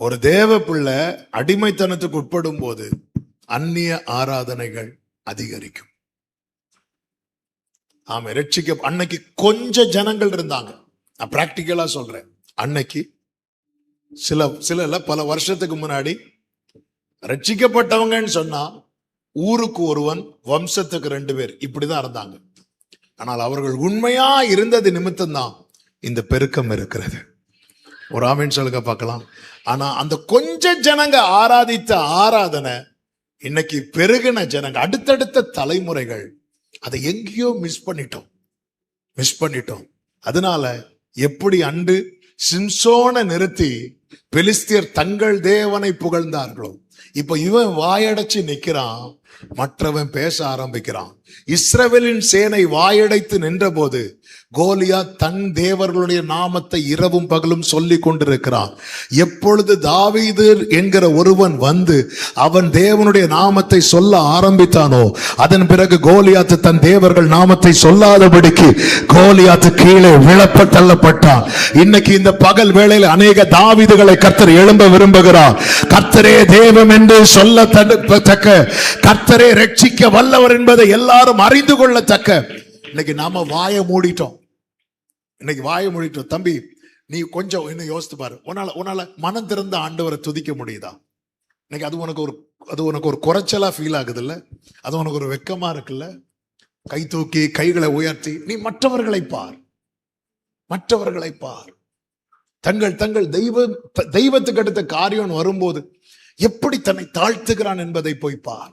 ஒரு தேவ பிள்ளை அடிமைத்தனத்துக்கு உட்படும் போது அந்நிய ஆராதனைகள் அதிகரிக்கும். ஆமா, ரட்சிக்க அன்னைக்கு கொஞ்சம் ஜனங்கள் இருந்தாங்க. நான் பிராக்டிக்கலா சொல்றேன். அன்னைக்கு சில பல வருஷத்துக்கு முன்னாடி ரட்சிக்கப்பட்டவங்கன்னு சொன்னா ஊருக்கு ஒருவன், வம்சத்துக்கு 2 பேர், இப்படிதான் இருந்தாங்க. ஆனால் அவர்கள் உண்மையா இருந்தது நிமித்தம் தான் இந்த பெருக்கம் இருக்கிறது. ஒரு ஆமென் சொல்லுங்க பார்க்கலாம். ஆனா அந்த கொஞ்ச ஜனங்க ஆராதித்த ஆராதனை இன்னைக்கு பெருகின ஜனங்க, அடுத்தடுத்த தலைமுறைகள் அதை எங்கேயோ மிஸ் பண்ணிட்டோம். அதனால எப்படி அன்று சிம்சோனை நிறுத்தி பெலிஸ்தியர் தங்கள் தேவனை புகழ்ந்தார்களோ, இப்ப இவன் வாயடைச்சு நிக்கிறான், மற்றவன் பேச ஆரம்பிக்கிறான். இஸ்ரவேலின் சேனை வாயடைத்து நின்ற போது கோலியாத் தன் தேவர்களுடைய நாமத்தை இரவும் பகலும் சொல்லிக் கொண்டிருக்கிறான். எப்பொழுது தாவீது என்கிற ஒருவன் வந்து அவன் தேவனுடைய நாமத்தை சொல்ல ஆரம்பித்தானோ, அதன் பிறகு கோலியாத் தன் தேவர்கள் நாமத்தை சொல்லாதபடிக்கு கோலியாத் கீழே தள்ளப்பட்டான். இன்னைக்கு இந்த பகல் வேளையில் அநேக தாவீதுகளை கர்த்தர் எழும்ப விரும்புகிறார். கர்த்தரே தேவன் என்று சொல்லத்தக்க, கர்த்தரே ரட்சிக்க வல்லவர் என்பதை எல்லாரும் அறிந்து கொள்ளத்தக்க. இன்னைக்கு நாம வாயை மூடிட்டோம். தம்பி, நீ கொஞ்சம் இன்னும் யோசித்து பாரு. உன்னால மனம் திறந்த ஆண்டவரை துதிக்க முடியுதா? இன்னைக்கு அது உனக்கு ஒரு குறைச்சலா ஃபீல் ஆகுது இல்ல? அது உனக்கு ஒரு வெக்கமா இருக்குல்ல? கை தூக்கி கைகளை உயர்த்தி நீ மற்றவர்களை பார். தங்கள் தெய்வத்துக்கு அடுத்த காரியம் வரும்போது எப்படி தன்னை தாழ்த்துகிறான் என்பதை போய் பார்.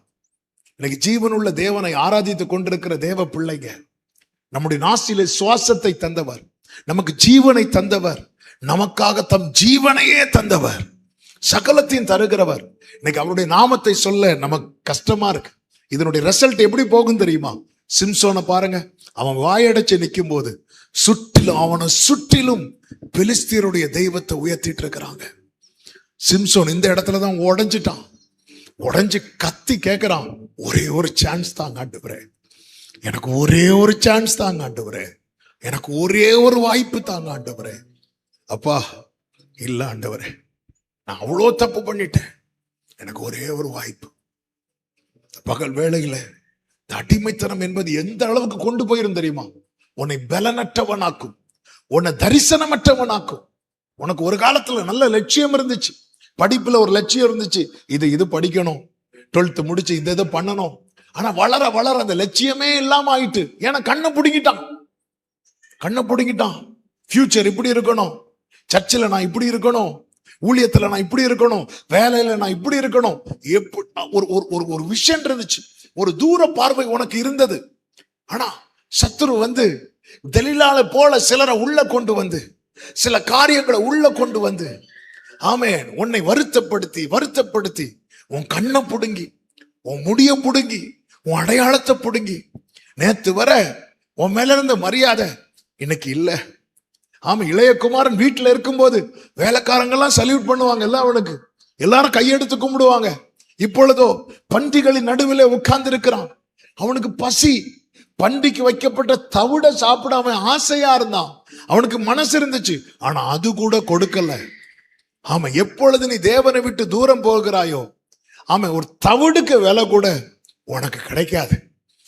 இன்னைக்கு ஜீவனுள்ள தேவனை ஆராதித்துக் கொண்டிருக்கிற தேவ பிள்ளைங்க, நம்முடைய நாசிலே சுவாசத்தை தந்தவர், நமக்கு ஜீவனை தந்தவர், நமக்காக தம் ஜீவனையே தந்தவர், சகலத்தையும் தருகிறவர். இன்னைக்கு அவருடைய நாமத்தை சொல்ல நமக்கு கஷ்டமா இருக்கு. இதனுடைய ரிசல்ட் எப்படி போகும் தெரியுமா? சிம்சோனை பாருங்க, அவன் வாயடைச்சு நிற்கும் போது அவனை சுற்றிலும் பெலிஸ்தியருடைய தெய்வத்தை உயர்த்திட்டு இருக்கிறாங்க. சிம்சோன் இந்த இடத்துலதான் உடைஞ்சு கத்தி கேட்கிறான், ஒரே ஒரு சான்ஸ் தாங்க ஆண்டவரே, எனக்கு ஒரே ஒரு சான்ஸ் தாங்க ஆண்டவரே, எனக்கு ஒரே ஒரு வாய்ப்பு தாங்க ஆண்டவரே. அப்பா இல்ல ஆண்டவரே, நான் அவ்வளோ தப்பு பண்ணிட்டேன், எனக்கு ஒரே ஒரு வாய்ப்பு. பகல் வேளையில இந்த அடிமைத்தனம் என்பது எந்த அளவுக்கு கொண்டு போயிரும் தெரியுமா? உன்னை பலனற்றவனாக்கும், உன்னை தரிசனமற்றவனாக்கும். உனக்கு ஒரு காலத்துல நல்ல லட்சியம் இருந்துச்சு, படிப்புல ஒரு லட்சியம் இருந்துச்சு, இது படிக்கணும், 12th முடிச்சு இதை பண்ணணும். ஆனா வளர வளர அந்த லட்சியமே இல்லாம ஆயிட்டு. ஏன்னா கண்ணை பிடிங்கிட்டான். ஃபியூச்சர் இப்படி இருக்கணும், சர்ச்சில் நான் இப்படி இருக்கணும், ஊழியத்துல நான் இப்படி இருக்கணும், வேலையில நான் இப்படி இருக்கணும். ஒரு விஷன் இருந்துச்சு, ஒரு தூர பார்வை உனக்கு இருந்தது. ஆனா சத்துரு வந்து தெலீலாளை போல சிலரை உள்ள கொண்டு வந்து, சில காரியங்களை உள்ள கொண்டு வந்து, ஆமென், உன்னை வருத்தப்படுத்தி உன் கண்ணை புடுங்கி, உன் முடிய புடுங்கி, உன் அடையாளத்தை புடுங்கி, நேத்து வர உன் மேல இருந்த மரியாதை இன்னைக்கு இல்ல. ஆமா, இளையகுமாரன் வீட்டுல இருக்கும்போது வேலைக்காரங்கெல்லாம் சல்யூட் பண்ணுவாங்க, எல்லாம் அவனுக்கு எல்லாரும் கையெடுத்து கும்பிடுவாங்க. இப்பொழுதோ பன்றிகளின் நடுவில் உட்கார்ந்து இருக்கிறான். அவனுக்கு பசி, பண்டிக்கு வைக்கப்பட்ட தவிட சாப்பிட அவன் ஆசையா இருந்தான். அவனுக்கு மனசு இருந்துச்சு, ஆனா அது கூட கொடுக்கல. ஆமா, எப்பொழுது நீ தேவனை விட்டு தூரம் போகிறாயோ, ஆமா, ஒரு தவிடுக்கு விலை கூட உனக்கு கிடைக்காது,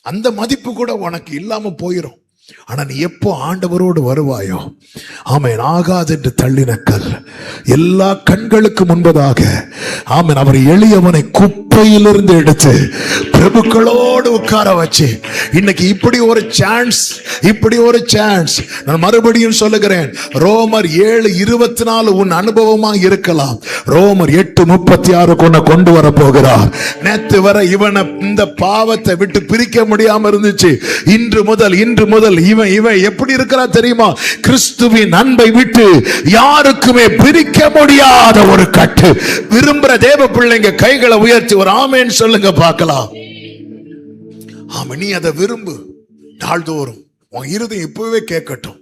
அந்த மதிப்பு கூட உனக்கு இல்லாம போயிடும். ஆனா நீ எப்போ ஆண்டவரோடு வருவாயோ, ஆமென், ஆகாது என்று தள்ளின கல் எல்லா கண்களுக்கு முன்பதாக, ஆமென், அவர் எளியவனை குப்பையிலிருந்து எடுத்து பிரபுக்களோடு உட்கார வச்சு, இன்னைக்கு இப்படி ஒரு சான்ஸ் நான் மறுபடியும் சொல்லுகிறேன். ரோமர் 7:24 உன் அனுபவமா இருக்கலாம். ரோமர் 8:36 உன்னை கொண்டு வர போகிறார். நேத்து வர இவனை இந்த பாவத்தை விட்டு பிரிக்க முடியாம இருந்துச்சு. இன்று முதல் இவன் எப்படி இருக்கிறா தெரியுமா? கிறிஸ்துவின் அன்பை விட்டு யாருக்குமே பிரிக்க முடியாத ஒரு கட்டு. விரும்புற தேவ பிள்ளைங்க கைகளை உயர்த்தி ஒரு ஆமென் சொல்லுங்க பார்க்கலாம். ஆமா, நீ அதை விரும்பு. நாள்தோறும் உன் இருதயம் இப்பவே கேட்கட்டும்.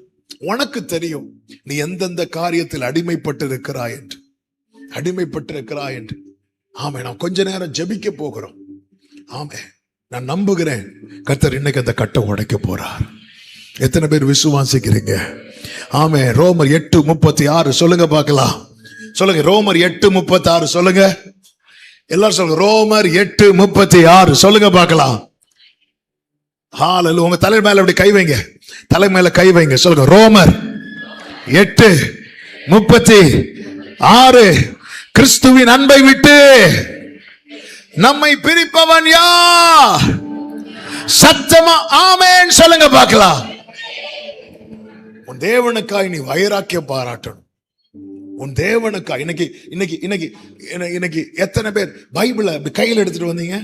உனக்கு தெரியும் நீ எந்தெந்த காரியத்தில் அடிமைப்பட்டு இருக்கிறாய் என்று. ஆமே, நான் கொஞ்ச நேரம் ஜெபிக்க போகிறோம். ஆமே, நான் நம்புகிறேன் கர்த்தர் இன்னைக்கு அந்த கட்டை உடைக்க போறார். எத்தனை பேர் விசுவாசிக்கிறீங்க? ஆமே, ரோமர் 8:36 சொல்லுங்க பார்க்கலாம். சொல்லுங்க, ரோமர் 8:36 சொல்லுங்க. எல்லாரும் சொல்லுங்க, ரோமர் 8:36 சொல்லுங்க பார்க்கலாம். ஹalleluya. உங்க தலை மேல அப்படி கை வைங்க, தலை மேல கை வைங்க. சொல்லுங்க, ரோமர் 8:36 கிறிஸ்துவின் அன்பை விட்டு நம்மை பிரிப்பவன் யார்? சத்தமா ஆமென் சொல்லுங்க பார்க்கலாம். உன் தேவனுக்காய் நீ வைராக்கியம் பாராட்டணும். உன் தேவனுக்காய் இன்னைக்கு எத்தனை பேர் பைபிளை கையில் எடுத்துட்டு வந்தீங்க?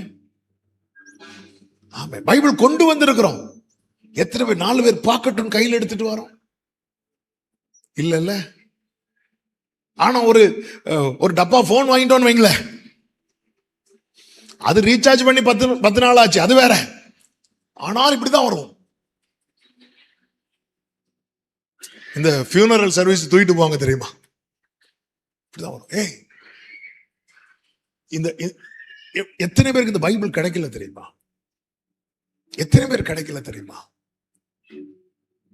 ஆமா, பைபிள் கொண்டு வந்திருக்கிறோம். எத்தனை பேர் 4 பேர் பார்க்கட்டும் கையில் எடுத்துட்டு வரோம்? இல்ல. ஆனா ஒரு டப்பா போன் வாங்கிட்டோன்னு வைங்கள, அது ரீசார்ஜ் பண்ணி 10 நாள் ஆச்சு, அது வேற. ஆனால் இப்படிதான் வரும். இந்த ஃபியூனரல் சர்வீஸ் தூக்கிட்டு போவாங்க தெரியுமா, இப்படிதான் வரும். ஏய், இந்த எத்தனை பேருக்கு இந்த பைபிள் கிடைக்கல தெரியுமா? எத்தனை பேர் கிடைக்கல தெரியுமா?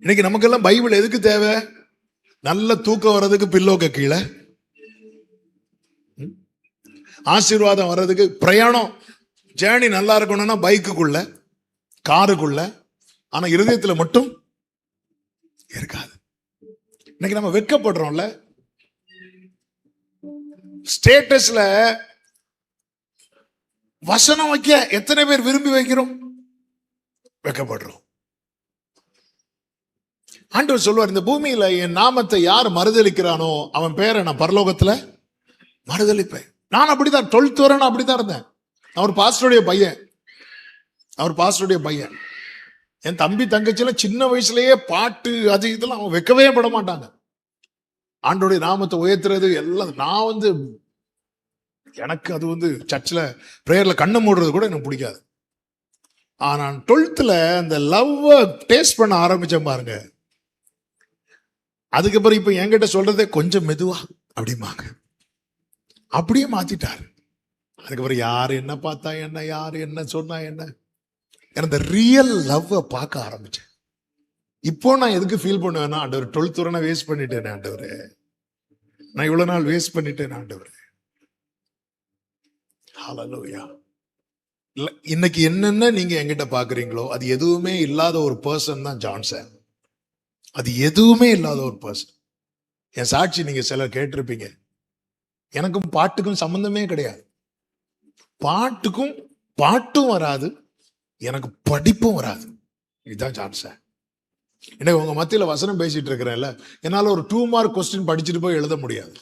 இன்னைக்கு நமக்கெல்லாம் பைபிள் எதுக்கு தேவை? நல்ல தூக்கம் வர்றதுக்கு பில்லோக்கு கீழே, ஆசீர்வாதம் வர்றதுக்கு, பிரயாணம் ஜேர்னி நல்லா இருக்கணும்னா பைக்குக்குள்ள, காருக்குள்ள, ஆனா இருதயத்துல மட்டும் இருக்காது. இன்னைக்கு நம்ம வெட்கப்படுறோம்ல, ஸ்டேட்டஸ்ல வசனம் வைக்க எத்தனை பேர் விரும்பி வைக்கிறோம்? வெட்கப்படுறோம். ஆண்டவர் சொல்வார், இந்த பூமியில என் நாமத்தை யார் மறுதலிக்கிறானோ அவன் பேரை நான் பரலோகத்துல மறுதலிப்பேன். நான் அப்படிதான் 12th வரை நான் அப்படிதான் இருந்தேன். அவர் பாஸ்டருடைய பையன். என் தம்பி தங்கச்சியெல்லாம் சின்ன வயசுலயே பாட்டு அது இதெல்லாம் அவன் வைக்கவே பட மாட்டாங்க. ஆண்டோடைய நாமத்தை உயர்த்துறது எல்லாம். நான் எனக்கு அது சர்ச்சில் பிரேயர்ல கண்ணை மூடுறது கூட எனக்கு பிடிக்காது. ஆனா 12th அந்த லவ் டேஸ்ட் பண்ண ஆரம்பிச்சேன் பாருங்க. அதுக்கப்புறம் இப்ப என்கிட்ட சொல்றதே கொஞ்சம் மெதுவா அப்படிமாங்க, அப்படியே மாத்திட்டாரு. அதுக்கப்புறம் யாரு என்ன பார்த்தா என்ன, யாரு என்ன சொன்னா என்ன, அந்த ரியல் லவ் பார்க்க ஆரம்பிச்சேன். இப்போ நான் எதுக்கு ஃபீல் பண்ணுவேன்னா, ஆண்டவர் 12th வரை நான் வேஸ்ட் பண்ணிட்டேன் ஆண்டவரே, நான் இவ்வளவு நாள் வேஸ்ட் பண்ணிட்டேன் ஆண்டவரே. ஹல்லேலூயா. இன்னைக்கு என்னென்ன நீங்க என்கிட்ட பாக்குறீங்களோ அது எதுவுமே இல்லாத ஒரு பர்சன் தான் ஜான்சன். அது எதுவுமே இல்லாத ஒரு பர்சன். என் சாட்சி நீங்க சிலர் கேட்டிருப்பீங்க. எனக்கும் பாட்டுக்கும் சம்பந்தமே கிடையாது. பாட்டும் வராது, எனக்கு படிப்பும் வராது. இதுதான் ஜான்சன். இன்னைக்கு உங்க மத்தியில வசனம் பேசிட்டு இருக்கிறேன்ல, என்னால ஒரு 2 மார்க் கொஸ்டின் படிச்சுட்டு போய் எழுத முடியாது.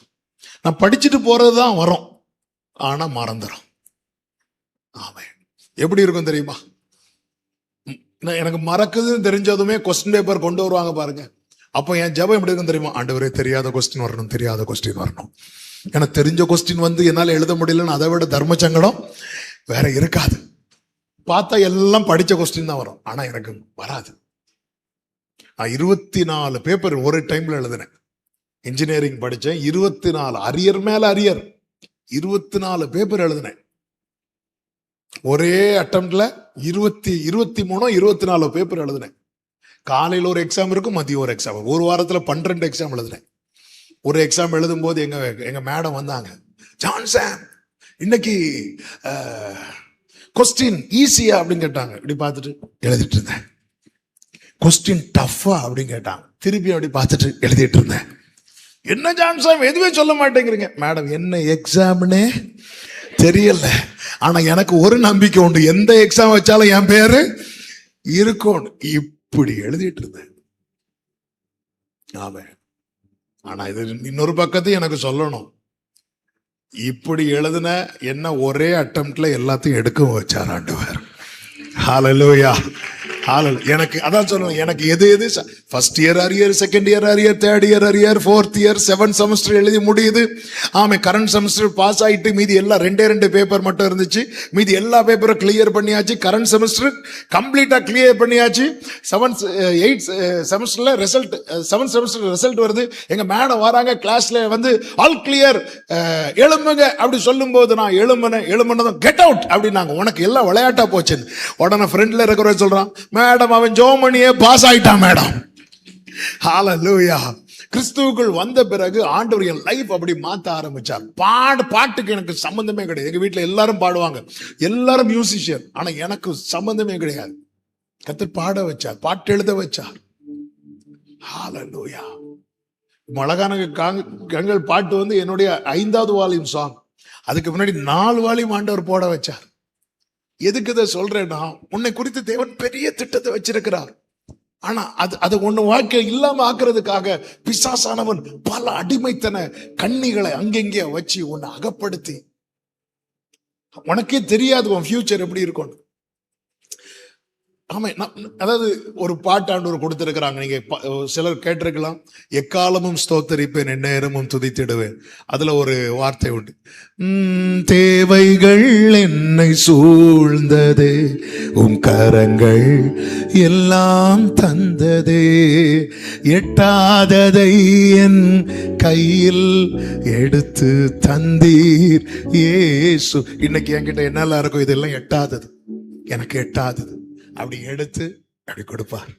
நான் படிச்சுட்டு போறதுதான் வரும், ஆனா மறந்துடும். ஆமாம். எப்படி இருக்கும் தெரியுமா? எனக்கு மறக்குதுன்னு தெரிஞ்சதுமே கொஸ்டின் பேப்பர் கொண்டு வருவாங்க பாருங்க. அப்போ என் ஜெபம் எப்படி இருக்கும் தெரியுமா? ஆண்டவரே, தெரியாத கொஸ்டின் வரணும். எனக்கு தெரிஞ்ச கொஸ்டின் என்னால எழுத முடியலன்னு அதை விட தர்ம சங்கடம் வேற இருக்காது. பார்த்தா எல்லாம் படிச்ச கொஸ்டின் தான் வரும், ஆனா எனக்கு வராது. நான் 24 பேப்பர் ஒரு டைம்ல எழுதினேன். இன்ஜினியரிங் படிச்சேன். 24 அரியர் மேல அரியர், 24 பேப்பர் எழுதினேன் ஒரே அட்டம்ப்ட்ல. 23 24 பேப்பர் எழுதினேன். காலையில் ஒரு எக்ஸாம் இருக்கும், மதியம் ஒரு எக்ஸாம். ஒரு வாரத்துல 12 எக்ஸாம் எழுதினேன். ஒரு எக்ஸாம் எழுதும் போது எங்க மேடம் வந்தாங்க. ஜான்சன், இன்னைக்கு கொஸ்டின் ஈஸியா அப்படின்னு கேட்டாங்க. இப்படி பார்த்துட்டு எழுதிட்டு இருந்தேன். கொஸ்டின் டஃபா அப்படின்னு கேட்டாங்க. திருப்பி அப்படி பார்த்துட்டு எழுதிட்டு இருந்தேன். என்ன ஜான்சன் எதுவே சொல்ல மாட்டேங்கிறீங்க? மேடம், என்ன எக்ஸாம்னே தெரியல, ஆனா எனக்கு ஒரு நம்பிக்கை உண்டு, எந்த எக்ஸாம் வச்சாலும் என் பேரு இருக்கும். இப்படி எழுதிட்டு இருந்தேன். ஆமா. ஆனா இது இன்னொரு பக்கத்தையும் எனக்கு சொல்லணும். இப்படி எழுதுன என்ன ஒரே அட்டம்ப்ட்ல எல்லாத்தையும் எடுக்கவும் வச்சார் ஆண்டவர். ஹல்லேலூயா. எனக்கு அதான் சொல்லணும், எனக்கு எது first year arrear, second year arrear, third year arrear, fourth year, 7 semester எழுதி முடியுது. ஆமா, கரண்ட் செமஸ்டர் பாஸ் ஆயிட்டு மீதி எல்லாம் 2 பேப்பர் மட்டும் இருந்துச்சு. மீதி எல்லா பேப்பரும் கிளியர் பண்ணியாச்சு. கரண்ட் செமஸ்டர் கம்ப்ளீட்டா கிளியர் பண்ணியாச்சு. 7th 8th செமஸ்டர்ல result, 7th semester result வருது. எங்க மேடம் வராங்க, கிளாஸ்ல ஆல் கிளியர் எழும்புங்க அப்படி சொல்லும் போது நான் எழும்புனதும் கெட் அவுட் அப்படின்னாங்க. உனக்கு எல்லாம் விளையாட்டா போச்சு. உடனே ஃப்ரெண்ட்ல இருக்கிறவங்க சொல்றான், மேடம் அவன் ஜோமனியே பாஸ் ஆயிட்டான் மேடம். ஹல்லேலூயா. கிறிஸ்துவுக்குள் வந்த பிறகு ஆண்டவர் என் லைஃப் அப்படி மாத்த ஆரம்பிச்சார். பாட்டுக்கு எனக்கு சம்பந்தமே கிடையாது. எங்க வீட்டுல எல்லாரும் பாடுவாங்க, எல்லாரும் மியூசிஷியன், ஆனா எனக்கு சம்பந்தமே கிடையாது. கர்த்தர் பாட வச்சார், பாட்டு எழுத வச்சார். ஹல்லேலூயா. அழகான கண்கள் பாட்டு என்னுடைய 5வது வால்யூம் சாங். அதுக்கு முன்னாடி 4 வால்யூம் ஆண்டவர் போட வச்சார். எதுக்கு இதை சொல்றேன்னா, உன்னை குறித்து தேவன் பெரிய திட்டத்தை வச்சிருக்கிறார். ஆனா அது ஒண்ணு வாழ்க்கை இல்லாம ஆக்குறதுக்காக பிசாசானவன் பல அடிமைத்தன கண்ணிகளை அங்கெங்கே வச்சு உன்னை அகப்படுத்தி, உனக்கே தெரியாது உன் ஃபியூச்சர் எப்படி இருக்கும். ஆமா, அதாவது ஒரு பாட்டாண்டவர் கொடுத்திருக்கிறாங்க. நீங்க சிலர் கேட்டிருக்கலாம், எக்காலமும் ஸ்தோத்தரிப்பேன் எந்நேரமும் துதித்திடுவேன். அதுல ஒரு வார்த்தை உண்டு, தேவைகள் என்னை சூழ்ந்ததே, உம் கரங்கள் எல்லாம் தந்ததே, எட்டாததை என் கையில் எடுத்து தந்தீர் இயேசு. இன்னைக்கு என்கிட்ட என்னெல்லாம் இருக்கும், இதெல்லாம் எட்டாதது, எனக்கு எட்டாதது, அப்படி எடுத்து அப்படி கொடுப்பார்.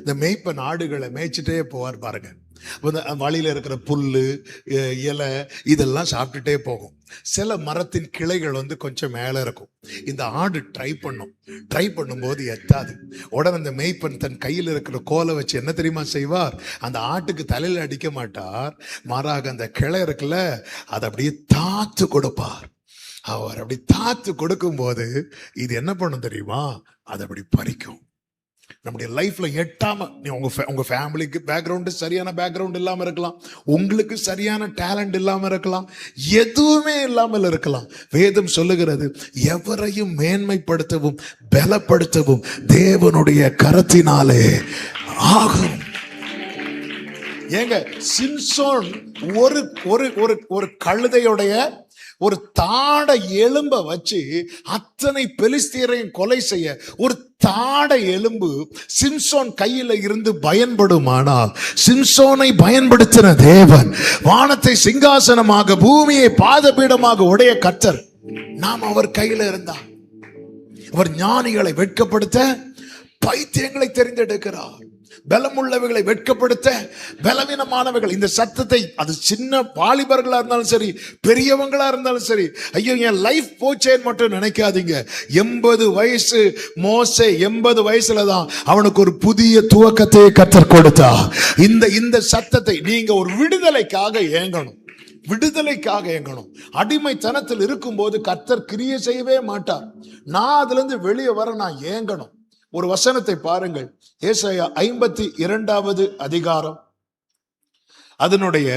இந்த மேய்ப்பன் ஆடுகளை மேய்ச்சிட்டே போவார் பாருங்க. வழியில இருக்கிற புல்லு இலை இதெல்லாம் சாப்பிட்டுட்டே போகும். சில மரத்தின் கிளைகள் கொஞ்சம் மேல இருக்கும். இந்த ஆடு ட்ரை பண்ணும்போது எத்தாது. உடனே அந்த மேய்ப்பன் தன் கையில் இருக்கிற கோலை வச்சு என்ன தெரியுமா செய்வார், அந்த ஆட்டுக்கு தலையில அடிக்க மாட்டார், மாறாக அந்த கிளை இருக்குல்ல அதை அப்படியே தாத்து கொடுப்பார். அவர் அப்படி தாத்து கொடுக்கும் போது இது என்ன பண்ணும் தெரியுமா, அதை அப்படி பறிக்கும். நம்முடைய லைஃப்ல எட்டாம, உங்க ஃபேமிலிக்கு பேக்ரவுண்டு சரியான பேக்ரவுண்ட் இல்லாம இருக்கலாம், உங்களுக்கு சரியான டேலண்ட் இல்லாம இருக்கலாம், எதுவுமே இல்லாமல் இருக்கலாம். வேதம் சொல்லுகிறது, எவரையும் மேன்மைப்படுத்தவும் பலப்படுத்தவும் தேவனுடைய கரத்தினாலே ஆகும். ஏங்க, சிம்சோன் ஒரு கழுதையுடைய ஒரு தாடை எலும்ப வச்சு அத்தனை பெலிஸ்தியரையும் கொலை செய்ய ஒரு தாடை எலும்பு சிம்சோன் கையில இருந்து பயன்படுமானால், சிம்சோனை பயன்படுத்தின தேவன், வானத்தை சிங்காசனமாக பூமியை பாதபீடமாக உடைய கர்த்தர், நாம் அவர் கையில இருந்தார். அவர் ஞானிகளை வெட்கப்படுத்த பைத்தியங்களை தெரிந்தெடுக்கிறார், பலமுள்ளவைகளை வெட்கப்படுத்த பலவீனமானவைகள். இந்த சத்தத்தை, அது சின்ன வாலிபர்களா இருந்தாலும் சரி, பெரியவங்களா இருந்தாலும் சரி, ஐயோ என் லைஃப் போச்சேன்னு மட்டும் நினைக்காதீங்க. 80 வயசு மோசே, 80 வயசுலதான் அவனுக்கு ஒரு புதிய துவக்கத்தை கர்த்தர் கொடுத்தா. இந்த சத்தத்தை நீங்க ஒரு விடுதலைக்காக ஏங்கணும், விடுதலைக்காக ஏங்கணும். அடிமைத்தனத்தில் இருக்கும்போது கர்த்தர் கிரியை செய்யவே மாட்டார். நான் அதுல இருந்து வெளியே வர நான் ஏங்கணும். ஒரு வசனத்தை பாருங்கள், ஏசாயா 52வது அதிகாரம், அதனுடைய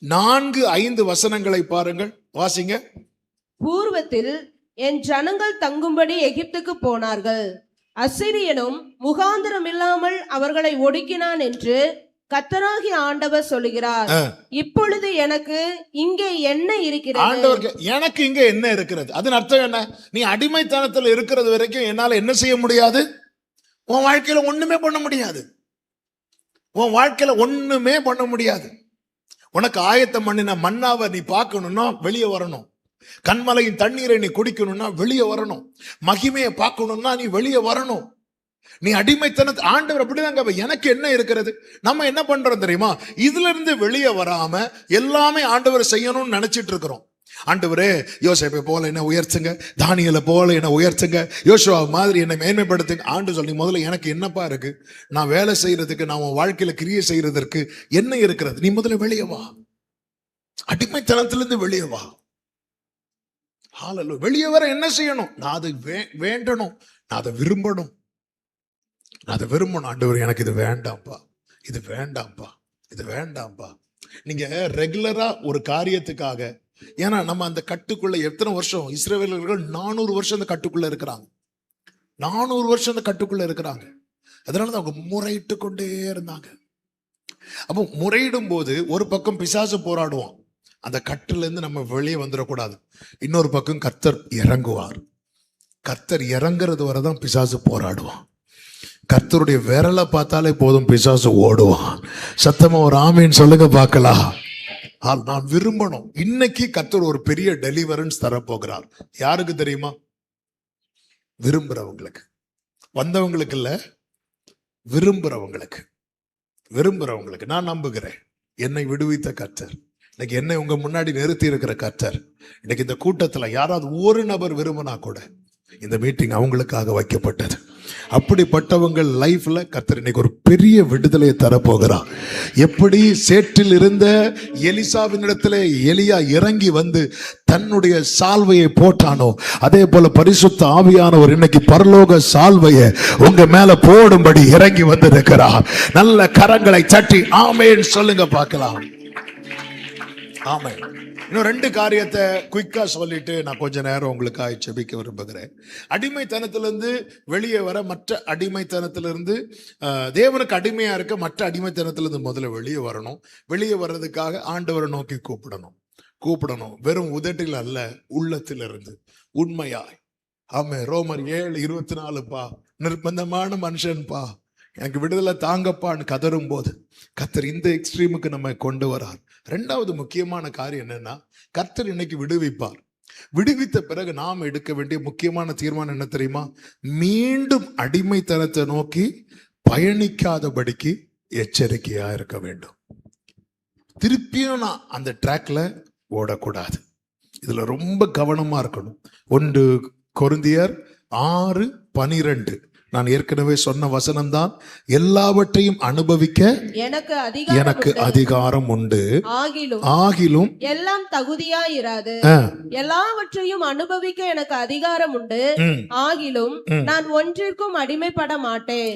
4-5 வசனங்களை பாருங்கள், வாசிங்க. பூர்வத்தில் என் ஜனங்கள் தங்கும்படி எகிப்துக்கு போனார்கள், அசிரியனும் முகாந்திரம் இல்லாமல் அவர்களை ஒடுக்கினான் என்று கர்த்தராகிய ஆண்டவர் சொல்லுகிறார். இப்பொழுது எனக்கு இங்கே என்ன இருக்கிறது? ஆண்டவருக்கு எனக்கு இங்கே என்ன இருக்கிறது? அதன் அர்த்தம் என்ன? நீ அடிமைத்தனத்தில் இருக்கிறது வரைக்கும் என்னால என்ன செய்ய முடியாது? உன் வாழ்க்கையில ஒண்ணுமே பண்ண முடியாது. உன் வாழ்க்கையில ஒண்ணுமே பண்ண முடியாது. உனக்கு ஆயத்தம் பண்ணின மன்னாவை நீ பார்க்கணும்னா வெளியே வரணும். கண்மலையின் தண்ணீரை நீ குடிக்கணும்னா வெளியே வரணும். மகிமையை பார்க்கணும்னா நீ வெளியே வரணும். நீ அடிமைத்தனத்தை, ஆண்டவர் அப்படிதாங்க, எனக்கு என்ன இருக்கிறது? நம்ம என்ன பண்றோம் தெரியுமா, இதுல இருந்து வெளியே வராம எல்லாமே ஆண்டவர் செய்யணும்னு நினைச்சிட்டு இருக்கிறோம். ஆண்டவரே யோசேப்பை போல என்ன உயர்த்துங்க, தானியேலை போல என்ன உயர்த்துங்க, யோசுவா மாதிரி என்னை மேன்மைப்படுத்துங்க. ஆண்டு சொல்லி முதல்ல எனக்கு என்னப்பா இருக்கு, நான் வேலை செய்யறதுக்கு, நான் உன் வாழ்க்கையில கிரியை செய்யறதற்கு என்ன இருக்கிறது? நீ முதல்ல வெளியே வா, அடிமைத்தனத்திலிருந்து வெளியே வா. வெளியே வர என்ன செய்யணும்? நான் அதை வேண்டணும், நான் அதை விரும்பணும், நான் அதை விரும்பணும். ஆண்டவர் எனக்கு இது வேண்டாம்ப்பா, இது வேண்டாம்ப்பா, இது வேண்டாம்ப்பா. நீங்க ரெகுலரா ஒரு காரியத்துக்காக, ஏன்னா நம்ம அந்த கட்டுக்குள்ள எத்தனை வருஷம், இஸ்ரவேலர்கள் 400 வருஷம் அந்த கட்டுக்குள்ள இருக்கிறாங்க, 400 வருஷம் அந்த கட்டுக்குள்ள இருக்கிறாங்க. அதனாலதான் அவங்க முறையிட்டு கொண்டே இருந்தாங்க. அப்போ முறையிடும் போது ஒரு பக்கம் பிசாசு போராடுவான், அந்த கட்டுல இருந்து நம்ம வெளியே வந்துடக்கூடாது. இன்னொரு பக்கம் கர்த்தர் இறங்குவார். கர்த்தர் இறங்குறது வரதான் பிசாசு போராடுவான். கர்த்தருடைய விரலை பார்த்தாலே போதும், பிசாசு ஓடுவான். சத்தமா ஒரு ஆமீன் சொல்லுங்க பார்க்கலாம். நான் விரும்பணும். இன்னைக்கு கர்த்தர் ஒரு பெரிய டெலிவரன்ஸ் தரப்போகிறார். யாருக்கு தெரியுமா? விரும்புறவங்களுக்கு, வந்தவங்களுக்கு இல்ல, விரும்புறவங்களுக்கு. விரும்புறவங்களுக்கு நான் நம்புகிறேன். என்னை விடுவித்த கர்த்தர், இன்னைக்கு என்னை உங்க முன்னாடி நிறுத்தி இருக்கிற கர்த்தர், இன்னைக்கு இந்த கூட்டத்துல யாராவது ஒரு நபர் விரும்பினா கூட இந்த மீட்டிங் அவங்களுக்காக வைக்கப்பட்டது. அப்படிப்பட்டவங்க லைஃப்ல கர்த்தர் இன்னைக்கு ஒரு பெரிய விடுதலையை தரப்போகிறார். எப்படி சேற்றில் இருந்த எலிசாவினிடத்துல எலியா இறங்கி வந்து தன்னுடைய சால்வையை போட்டானோ, அதே போல பரிசுத்த ஆவியானவர் இன்னைக்கு பரலோக சால்வையை உங்க மேல போடும்படி இறங்கி வந்திருக்கிறார். நல்ல கரங்களை தட்டி ஆமென் சொல்லுங்க பார்க்கலாம். ஆமா. இன்னும் 2 காரியத்தை குயிக்கா சொல்லிட்டு நான் கொஞ்ச நேரம் உங்களுக்காக ஜெபிக்க விரும்புகிறேன். அடிமைத்தனத்திலிருந்து வெளியே வர, மற்ற அடிமைத்தனத்திலிருந்து தேவனுக்கு அடிமையா இருக்க மற்ற அடிமைத்தனத்திலிருந்து முதல்ல வெளியே வரணும். வெளியே வர்றதுக்காக ஆண்டவரை நோக்கி கூப்பிடணும். வெறும் உதட்டில் அல்ல, உள்ளத்திலிருந்து உண்மையாய். ஆமே. ரோமர் 7:24 நிர்பந்தமான மனுஷன்பா, எனக்கு விடுதலை தாங்கப்பான்னு கதரும் போது கர்த்தர் இந்த எக்ஸ்ட்ரீமுக்கு நம்ம கொண்டு வரார். 2வது முக்கியமான காரியம் என்னன்னா, கர்த்தர் இன்னைக்கு விடுவிப்பார். விடுவித்த பிறகு நாம் எடுக்க வேண்டிய முக்கியமான தீர்மானம் என்ன தெரியுமா? மீண்டும் அடிமைத்தனத்தை நோக்கி பயணிக்காதபடிக்கு எச்சரிக்கையா இருக்க வேண்டும். திருப்பியும் நான் அந்த ட்ராக்ல ஓடக்கூடாது. இதுல ரொம்ப கவனமா இருக்கணும். 1 கொரிந்தியர் 6:12 நான் ஏற்கனவே சொன்ன வசனம்தான். எல்லாவற்றையும் அனுபவிக்க எனக்கு அதிகாரம் உண்டு, ஆகிலும் எல்லாம் தகுதியாயிராது. எல்லாவற்றையும் அனுபவிக்க எனக்கு அதிகாரம் உண்டு, ஆகிலும் நான் ஒன்றிற்கும் அடிமைப்பட மாட்டேன்.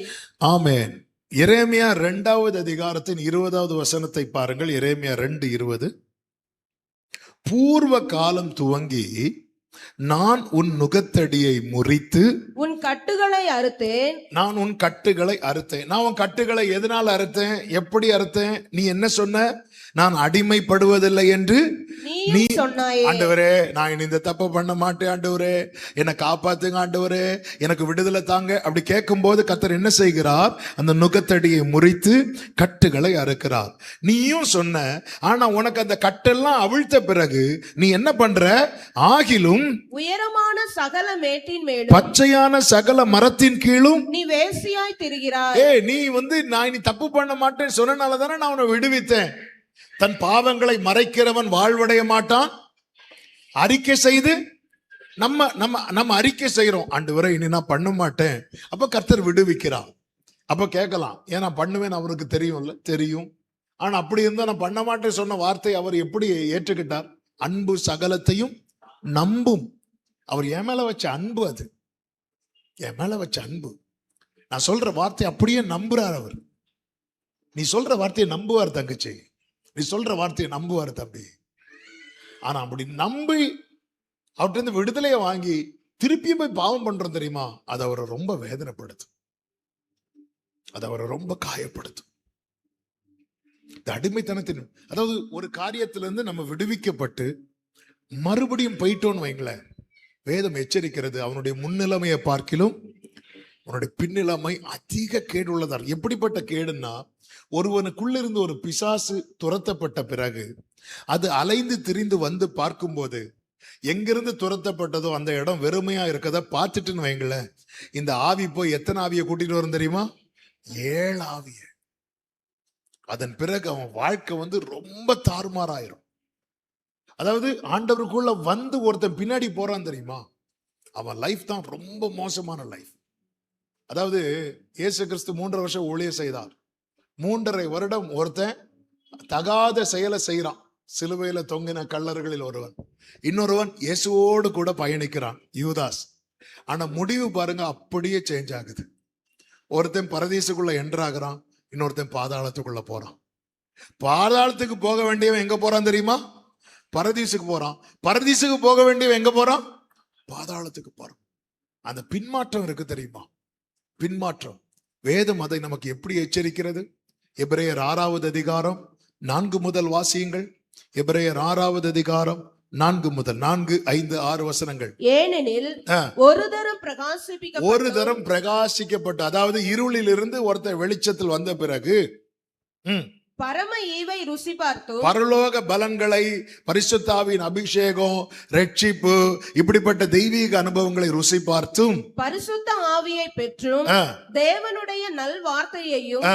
ஆமென். எரேமியா 2வது அதிகாரத்தின் 20வது வசனத்தை பாருங்கள். எரேமியா 2:20. பூர்வ காலம் துவங்கி நான் உன் நுகத்தடியை முறித்து உன் கட்டுகளை அறுத்தேன். நான் உன் கட்டுகளை அறுத்தேன். நான் உன் கட்டுகளை எதனால் அறுத்தேன்? எப்படி அறுத்தேன்? நீ என்ன சொன்ன? நான் அடிமைப்படுவதில்லை என்று நீ சொன்னாயே. ஆண்டவரே, நான் இனி இந்த தப்பை பண்ண மாட்டேன் ஆண்டவரே, என்னை காப்பாத்துங்க ஆண்டவரே, எனக்கு விடுதலை தாங்க. அப்படி கேட்கும் போது கர்த்தர் என்ன செய்கிறார்? அந்த நுகத்தடியை முறித்து கட்டுகளை அறுக்கிறார். நீயும் சொன்ன, ஆனா உனக்கு அந்த கட்டெல்லாம் அவிழ்த்த பிறகு நீ என்ன பண்ற? ஆகிலும் உயரமான சகல மேட்டின் மேலும் பச்சையான சகல மரத்தின் கீழும் நீ வேசியாய் திரிகிறாய். நீ நான் இனி தப்பு பண்ண மாட்டேன்னு சொன்னனால தானே நான் உன்னை விடுவித்தேன். தன் பாவங்களை மறைக்கிறவன் வாழ்வடைய மாட்டான். அறிக்கை செய்து நம்ம அறிக்கை செய்யறோம், ஆண்டவரே இனி நான் பண்ண மாட்டேன். அப்ப கர்த்தர் விடுவிக்கிறான். அப்ப கேட்கலாம், ஏன் நான் பண்ணுவேன் அவருக்கு தெரியும்ல? தெரியும். ஆனா அப்படி இருந்தா நான் பண்ண மாட்டேன் சொன்ன வார்த்தை அவர் எப்படி ஏற்றுக்கிட்டார்? அன்பு சகலத்தையும் நம்பும். அவர் என் மேல வச்ச அன்பு, அது என் மேல வச்ச அன்பு. நான் சொல்ற வார்த்தை அப்படியே நம்புறார் அவர். நீ சொல்ற வார்த்தையை நம்புவார் தங்கச்சி, நீ சொல்ற வார்த்தையை நம்புவார் தம்பி. ஆனா அப்படி நம்பி அவர்கிட்ட இருந்து விடுதலையை வாங்கி திருப்பியும் போய் பாவம் பண்றோம் தெரியுமா? அது அவரை ரொம்ப வேதனைப்படுத்தும், அது அவரை ரொம்ப காயப்படுத்தும். இந்த அடிமைத்தனத்தின், அதாவது ஒரு காரியத்திலிருந்து நம்ம விடுவிக்கப்பட்டு மறுபடியும் போயிட்டோன்னு வைங்களேன், வேதம் எச்சரிக்கிறது, அவனுடைய முன்னிலைமையை பார்க்கிலும் அவனுடைய பின்னிலைமை அதிக கேடு உள்ளதார். எப்படிப்பட்ட கேடுன்னா, ஒருவனுக்குள்ளிருந்து ஒரு பிசாசு துரத்தப்பட்ட பிறகு அது அலைந்து திரிந்து வந்து பார்க்கும்போது எங்கிருந்து துரத்தப்பட்டதோ அந்த இடம் வெறுமையா இருக்கத பார்த்துட்டுன்னு வைங்களேன், இந்த ஆவி போய் எத்தனை ஆவியை கூட்டிட்டு வரும் தெரியுமா? 7 ஆவிய. அதன் பிறகு அவன் வாழ்க்கை ரொம்ப தாறுமாறாயிரும். அதாவது ஆண்டவருக்குள்ள ஒருத்தன் பின்னாடி போறான் தெரியுமா, அவன் லைஃப் தான் ரொம்ப மோசமான லைஃப். அதாவது இயேசு கிறிஸ்து 3.5 வருஷம் ஊழியம் செய்தார். 3.5 வருடம் ஒருத்தன் தகாத செயலை செய்யறான். சிலுவையில தொங்கின கள்ளர்களில் ஒருவன். இன்னொருவன் இயேசுவோடு கூட பயணிக்கிறான், யூதாஸ். ஆனா முடிவு பாருங்க, அப்படியே சேஞ்ச் ஆகுது. ஒருத்தன் பரதீசுக்குள்ள என்ட்ராகிறான், இன்னொருத்தன் பாதாளத்துக்குள்ள போறான். பாதாளத்துக்கு போக வேண்டியவன் எங்க போறான் தெரியுமா? பரதீசுக்கு போறான். பரதீசுக்கு போக வேண்டியவன் எங்க போறான்? பாதாளத்துக்கு போறான். அந்த பின்மாற்றம் இருக்கு தெரியுமா? பின்மாற்றம். வேதம் அதை நமக்கு எப்படி எச்சரிக்கிறது? எபிரேயர் 6வது அதிகாரம் 4 முதல் வாசியுங்கள். எபிரேயர் 6வது அதிகாரம் 4 முதல் 4, 5, 6 வசனங்கள். ஏனெனில் ஒரு தரம் பிரகாசிக்கப்பட்ட, அதாவது இருளில் இருந்து ஒருத்தர் வெளிச்சத்தில் வந்த பிறகு பரம ஈவை ருசி பார்த்தும், பரலோக பலன்களை, பரிசுத்தாவின் அபிஷேகம், ரட்சிப்பு, இப்படிப்பட்ட தெய்வீக அனுபவங்களை ருசி பார்த்தும், பரிசுத்த ஆவியை பெற்றும், தேவனுடைய நல் வார்த்தையையும்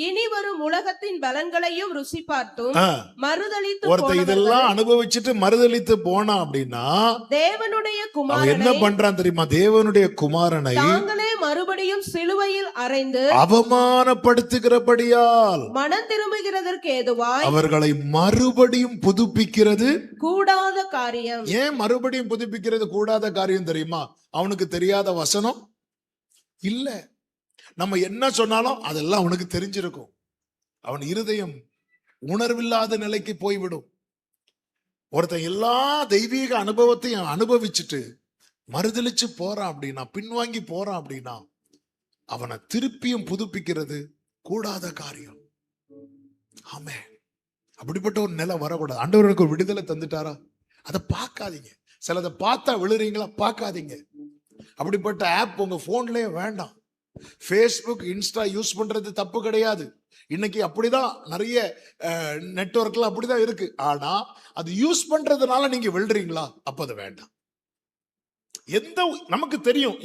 இனி வரும் உலகத்தின் பலன்களையும் ருசி பார்த்தும் மறுதலித்து ஒருத்தர் இதெல்லாம் அனுபவிச்சுட்டு மறுதலித்து போனா அப்படின்னா தேவனுடைய குமாரனை என்ன பண்றான் தெரியுமா? தேவனுடைய குமாரனை தாங்களே மறுபடியும் சிலுவையில் அறைந்து அவமானப்படுத்துகிறபடியால் மனம் திரும்புகிற ஏதுவாய் அவர்களை மறுபடியும் புதுப்பிக்கிறது கூடாத காரியம். ஏன் மறுபடியும் புதுப்பிக்கிறது கூடாத காரியம் தெரியுமா? அவனுக்கு தெரியாத வசனம் இல்ல. நம்ம என்ன சொன்னாலும் அதெல்லாம் அவனுக்கு தெரிஞ்சிருக்கும். அவன் இருதயம் உணர்வில்லாத நிலைக்கு போய்விடும். ஒருத்தன் எல்லா தெய்வீக அனுபவத்தையும் அனுபவிச்சுட்டு மறுதலிச்சு போறான் அப்படின்னா, பின்வாங்கி போறான் அப்படின்னா, அவனை திருப்பியும் புதுப்பிக்கிறது கூடாத காரியம். ஆமே, அப்படிப்பட்ட ஒரு நிலை வரக்கூடாது. ஆண்டவருக்கு ஒரு விடுதலை தந்துட்டாரா, அதை பார்க்காதீங்க. சிலதை பார்த்தா விழுறீங்களா, பார்க்காதீங்க. அப்படிப்பட்ட ஆப் உங்க போன்லயே வேண்டாம். ஃபேஸ்புக், இன்ஸ்டா யூஸ் பண்றது தப்பு கிடையாது. இன்னைக்கு அப்படிதான் நிறைய நெட்வொர்க்லாம் அப்படிதான் இருக்கு. ஆனா அது யூஸ் பண்றதுனால நீங்க விழுறீங்களா, அப்ப அது வேண்டாம். நமக்கு தெரியும்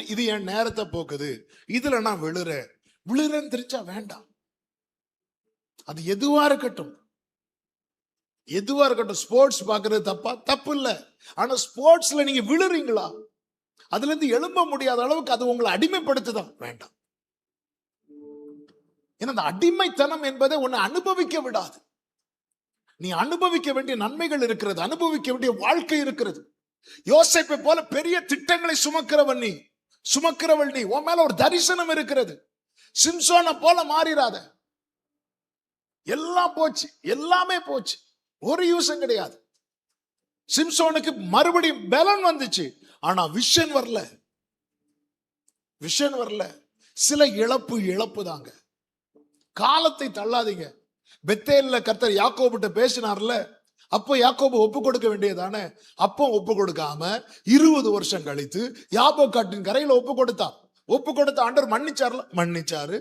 இது என் நேரத்தை போக்குது, இதுல நான் விழுறேன்னு தெரிஞ்சா வேண்டாம். அது எதுவா இருக்கட்டும். ஸ்போர்ட்ஸ் பாக்குறது தப்பு இல்ல. ஆனா ஸ்போர்ட்ஸ்ல நீங்க விழுறீங்களா, அதுல இருந்து எழும்ப முடியாத அளவுக்கு அது உங்களை அடிமைப்படுத்துதான், வேண்டாம். ஏன்னா அந்த அடிமைத்தனம் என்பதை உன்னை அனுபவிக்க விடாது. நீ அனுபவிக்க வேண்டிய நன்மைகள் இருக்கிறது, அனுபவிக்க வேண்டிய வாழ்க்கை இருக்கிறது. யோசேப்பை போல பெரிய திட்டங்களை சுமக்கிறவள் நீ. உன் மேல ஒரு தரிசனம் இருக்கிறது. சிம்சோனை போல மாறிடாத. எல்லாம் போச்சு, எல்லாமே போச்சு, ஒரு யூஸும் கிடையாது. சிம்சோனுக்கு மறுபடியும் பலன் வந்துச்சு, ஆனா விஷன் வரல. சில இழப்பு தாங்க. காலத்தை தள்ளாதீங்க. பெத்தேல்ல கர்த்தர் யாக்கோபுட்ட பேசினார்ல, அப்போ யாக்கோபு ஒப்பு கொடுக்க வேண்டியதானே. அப்போ ஒப்பு கொடுக்காம 20 வருஷம் கழித்து யாபோக்காட்டின் கரையில ஒப்பு கொடுத்த ஆண்டவர் மன்னிச்சாரு.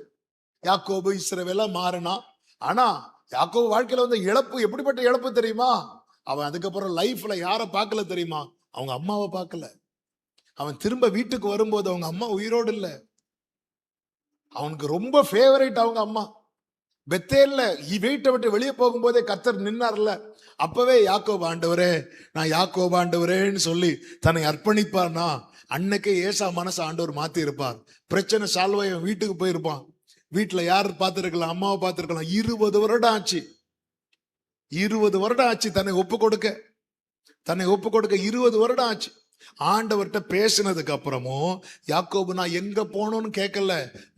யாக்கோபு இஸ்ரவேலா மாறினா. ஆனா யாக்கோபு வாழ்க்கையில வந்து இழப்பு எப்படிப்பட்ட இழப்பு தெரியுமா? அவன் அதுக்கப்புறம் லைஃப்ல யார பார்க்கல தெரியுமா? அவங்க அம்மாவை பார்க்கல. அவன் திரும்ப வீட்டுக்கு வரும்போது அவங்க அம்மா உயிரோடு இல்ல. அவனுக்கு ரொம்ப ஃபேவரேட் அவங்க அம்மா. பெத்தேல்ல வீட்டை விட்டு வெளியே போகும்போதே கர்த்தர் நின்னார்ல, அப்பவே யாக்கோபு ஆண்டவரேன்னு சொல்லி தன்னை அர்ப்பணிப்பார்னா, அன்னைக்கே ஏசா மனசு ஆண்டவர் மாத்தி இருப்பார். பிரச்சனை சால்வ் ஆகி வீட்டுக்கு போயிருப்பான். வீட்டுல யார் பார்த்திருக்கலாம், அம்மாவை பார்த்திருக்கலாம். 20 வருடம் ஆச்சு. 20 வருடம் ஆச்சு தன்னை ஒப்பு கொடுக்க 20 வருடம் ஆச்சு. ஆண்டவர்கிட்ட பேசினதுக்கு அப்புறமும் யாக்கோபு நான் எங்க போகணும்னு கேட்கல,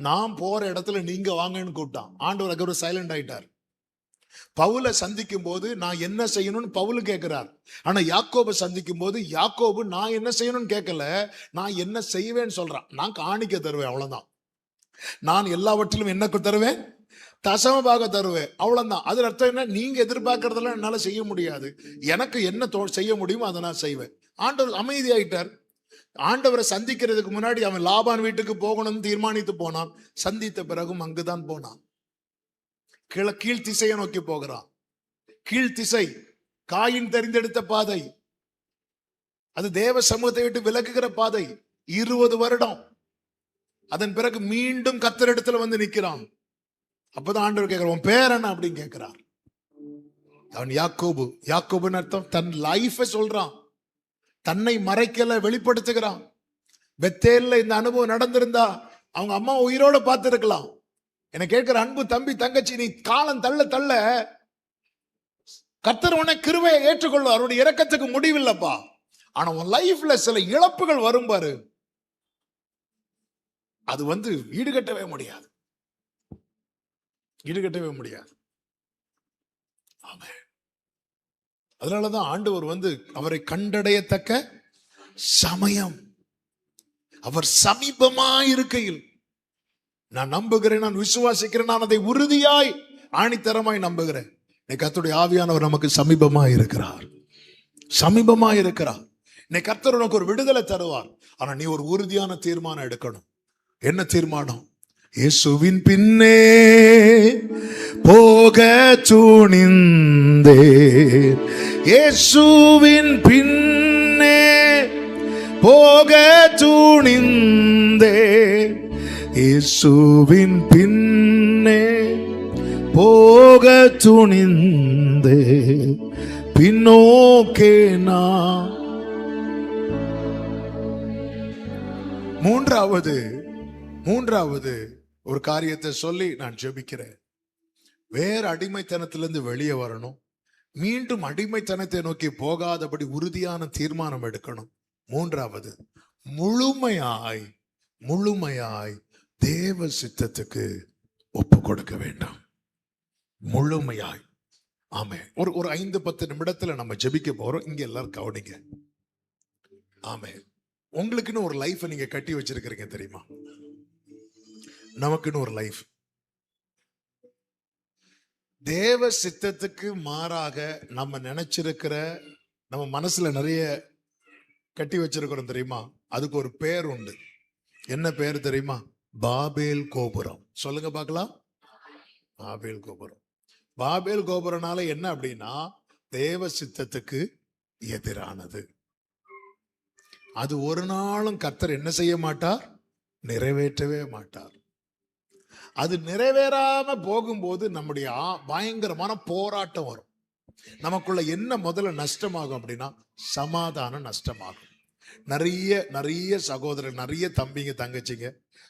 நான் போற இடத்துல நீங்க வாங்கன்னு கூப்பிட்டான். ஆண்டவர் அதுக்கப்புறம் சைலண்ட் ஆயிட்டார். பவுலை சந்திக்கும் போது நான் என்ன செய்யணும்னு பவுல் கேட்கிறார். ஆனா யாக்கோபை சந்திக்கும் போது யாக்கோபு நான் என்ன செய்யணும்னு கேட்கல, நான் என்ன செய்வேன்னு சொல்றான். நான் காணிக்க தருவேன், அவ்வளவுதான். நான் எல்லாவற்றிலும் என்ன தருவேன், தசமபாக தருவேன், அவ்வளவுதான். அது அர்த்தம் என்ன, நீங்க எதிர்பார்க்கறதெல்லாம் என்னால செய்ய முடியாது, எனக்கு என்ன செய்ய முடியுமோ அதை நான் செய்வேன். ஆண்டவர் அமைதியாயிட்டார். ஆண்டவரை சந்திக்கிறதுக்கு முன்னாடி அவன் லாபான் வீட்டுக்கு போகணும்னு தீர்மானித்து போனான். சந்தித்த பிறகும் அங்குதான் போனான். கீழ் திசையை நோக்கி போகிறான். கீழ் திசை காயின் தெரிந்தெடுத்த பாதை, அது தேவ சமூகத்தை விட்டு விலகுகிற பாதை. 20 வருடம். அதன் பிறகு மீண்டும் கர்த்தரிடத்துல வந்து நிக்கிறான். அப்பதான் ஆண்டவர் கேட்கிறார், உன் பேர் என்ன அப்படின்னு கேட்கிறார். அவன் யாக்கோபுன்னு அர்த்தம் தன் லைஃபை சொல்றான், தன்னை மறைக்கல, வெளிப்படுத்துகிறான். பெத்தேல்ல இந்த அனுபவம் நடந்திருந்தா அவங்க அம்மா உயிரோட பார்த்திருக்கலாம். என்ன கேட்கிற அன்பு தம்பி தங்கச்சி, நீ காலம் தள்ள கர்த்தர் உன்னை கிருபையை ஏற்றுக்கொள்ள, அவருடைய இரக்கத்துக்கு முடிவில்லப்பா. ஆனா உன் லைஃப்ல சில இழப்புகள் வரும் பாரு, அது வந்து ஈடுகட்டவே முடியாது. ஆமென். அதனாலதான் ஆண்டவர் வந்து அவரை கண்டடையத்தக்க சமயம், அவர் சமீபமாயிருக்கையில் நான் நம்புகிறேன், நான் விசுவாசிக்கிறேன், நான் அதை உறுதியாய் ஆணித்தரமாய் நம்புகிறேன். கர்த்தருடைய ஆவியானவர் நமக்கு சமீபமாய் இருக்கிறார். இன்னைக்கு கர்த்தர் உனக்கு ஒரு விடுதலை தருவார். ஆனா நீ ஒரு உறுதியான தீர்மானம் எடுக்கணும். என்ன தீர்மானம்? இயேசுவின் பின்னே போக துணிந்தேன், இயேசுவின் பின்னே போக துணிந்தேன், இயேசுவின் பின்னே போக துணிந்தேன், பின்னோக்கே நான். மூன்றாவது ஒரு காரியத்தை சொல்லி நான் ஜெபிக்கிறேன். வேற அடிமைத்தனத்திலிருந்து வெளியே வரணும். மீண்டும் அடிமைத்தனத்தை நோக்கி போகாதபடி உறுதியான தீர்மானம் எடுக்கணும். மூன்றாவது, முழுமையாய் தேவ சித்தத்துக்கு ஒப்பு கொடுக்க வேண்டும். முழுமையாய். ஆமே. ஒரு 5-10 நிமிடத்துல நம்ம ஜெபிக்க போறோம். இங்க எல்லாரும் கவனிங்க. ஆமே. உங்களுக்குன்னு ஒரு லைஃப் நீங்க கட்டி வச்சிருக்கிறீங்க தெரியுமா? நமக்குன்னு ஒரு லைஃப். தேவ சித்தத்துக்கு மாறாக நம்ம நினைச்சிருக்கிற, நம்ம மனசுல நிறைய கட்டி வச்சிருக்கிறோம் தெரியுமா? அதுக்கு ஒரு பேர் உண்டு. என்ன பேர் தெரியுமா? பாபேல் கோபுரம். சொல்லுங்க பார்க்கலாம். பாபேல் கோபுரம். பாபேல் கோபுரனால என்ன அப்படின்னா, தேவ சித்தத்துக்கு எதிரானது. அது ஒரு நாளும் கர்த்தர் என்ன செய்ய மாட்டார்? நிறைவேற்றவே மாட்டார். அது நிறைவேறாம போகும்போது நம்முடைய பயங்கரமான போராட்டம் வரும். நமக்குள்ள என்ன முதல்ல நஷ்டமாகும் அப்படின்னா, சமாதானம் நஷ்டமாகும். நிறைய சகோதரர், நிறைய தம்பிங்க தங்கச்சிங்க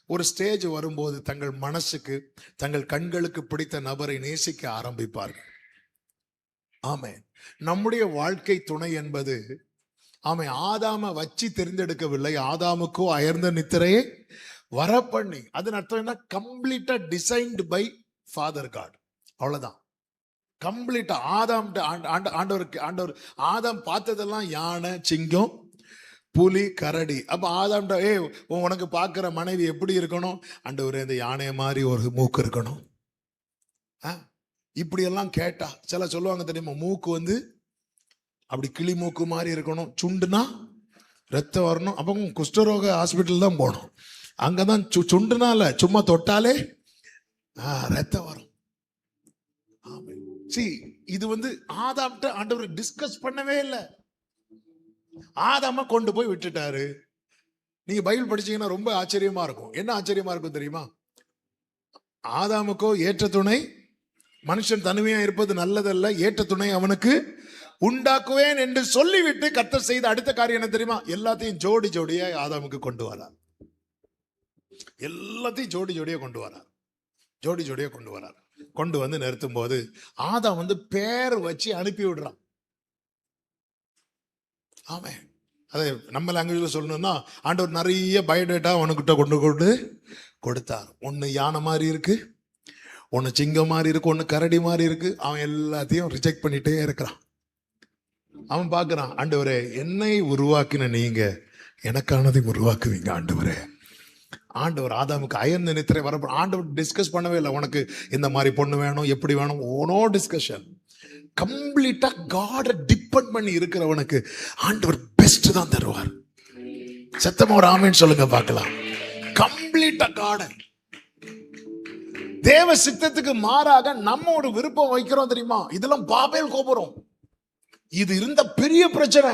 ஒரு ஸ்டேஜ் வரும்போது தங்கள் மனசுக்கு, தங்கள் கண்களுக்கு பிடித்த நபரை நேசிக்க ஆரம்பிப்பார்கள். ஆமே. நம்முடைய வாழ்க்கை துணை என்பது, ஆமே, ஆதாம வச்சு தெரிந்தெடுக்கவில்லை, ஆதாமுக்கோ அயர்ந்த நித்திரையை வரப்பண்ணி. அதன் அர்த்தம் என்ன? கம்ப்ளீட்டா டிசைன்டு பை ஃபாதர் காட். அவ்வளவுதான். கம்ப்ளீட்டா ஆண்டவர் ஆதாம் பார்த்ததெல்லாம் யானை, சிங்கம், புலி, கரடி. அப்ப ஆதாம்ட உனக்கு பார்க்கிற மனைவி எப்படி இருக்கணும்? ஆண்டவரே, இந்த யானைய மாதிரி ஒரு மூக்கு இருக்கணும். இப்படி எல்லாம் கேட்டா சில சொல்லுவாங்க தெரியுமா? மூக்கு வந்து அப்படி கிளி மூக்கு மாதிரி இருக்கணும், சுண்டுனா ரத்தம் வரணும். அப்போ குஷ்டரோக ஹாஸ்பிட்டல் தான் போகணும். அங்கதான் சுண்டுனால சும்மா தொட்டாலே ரத்தம் வரும். இது வந்து ஆதாம்கிட்ட ஆண்டவர் டிஸ்கஸ் பண்ணவே இல்லை. ஆதாம கொண்டு போய் விட்டுட்டாரு. நீங்க பைபிள் படிச்சீங்கன்னா ரொம்ப ஆச்சரியமா இருக்கும். என்ன ஆச்சரியமா இருக்கும் தெரியுமா? ஆதாமுக்கோ ஏற்ற துணை, மனுஷன் தனிமையா இருப்பது நல்லதல்ல, ஏற்ற துணை அவனுக்கு உண்டாக்குவேன் என்று சொல்லிவிட்டு கர்த்தர் செய்த அடுத்த காரியம் என்ன தெரியுமா? எல்லாத்தையும் ஜோடி ஜோடியா ஆதாமுக்கு கொண்டு வரார். எல்லாத்தையும் ஜோடி ஜோடியா கொண்டு வரார். ஜோடி ஜோடியா கொண்டு வரார். கொண்டு வந்து நிறுத்தும் போது ஆதாம் வந்து பேர் வச்சு அனுப்பி விடுறான். ஆமே. அதை நம்ம லாங்குவேஜ்ல சொல்லணும்னா, ஆண்டவர் நிறைய பயோடேட்டா அவனுக்கிட்ட கொண்டு கொடுத்தார். ஒன்னு யானை மாதிரி இருக்கு, ஒன்னு சிங்கம் மாதிரி இருக்கு, ஒன்னு கரடி மாதிரி இருக்கு. அவன் எல்லாத்தையும் ரிஜெக்ட் பண்ணிட்டே இருக்கிறான். அவன் பார்க்கிறான், ஆண்டவரே, என்னை உருவாக்கின நீங்க எனக்கானதை உருவாக்குவீங்க ஆண்டவரே. ஆண்டவர் ஆதாமுக்கு அயர்ந்த நித்திரை வர, ஆண்டவர் டிஸ்கஸ் பண்ணவே இல்லை. உனக்கு இந்த மாதிரி பொண்ணு வேணும், எப்படி வேணும், ஓனோ டிஸ்கஷன். கம்ப்ளீட்டா காட டிபெண்ட் பண்ணி இருக்கிறவனுக்கு ஆண்டவர் பெஸ்ட் தான் தருவார். சத்தமா ஒரு ஆமென் சொல்லுங்க பார்க்கலாம். கம்ப்ளீட்டா காட. தேவ சித்தத்துக்கு மாறாக நம்ம ஒரு விருப்பம் வைக்கிறோம் தெரியுமா? இதெல்லாம் பாபேல் கோபுரம். இது இருந்த பெரிய பிரச்சனை.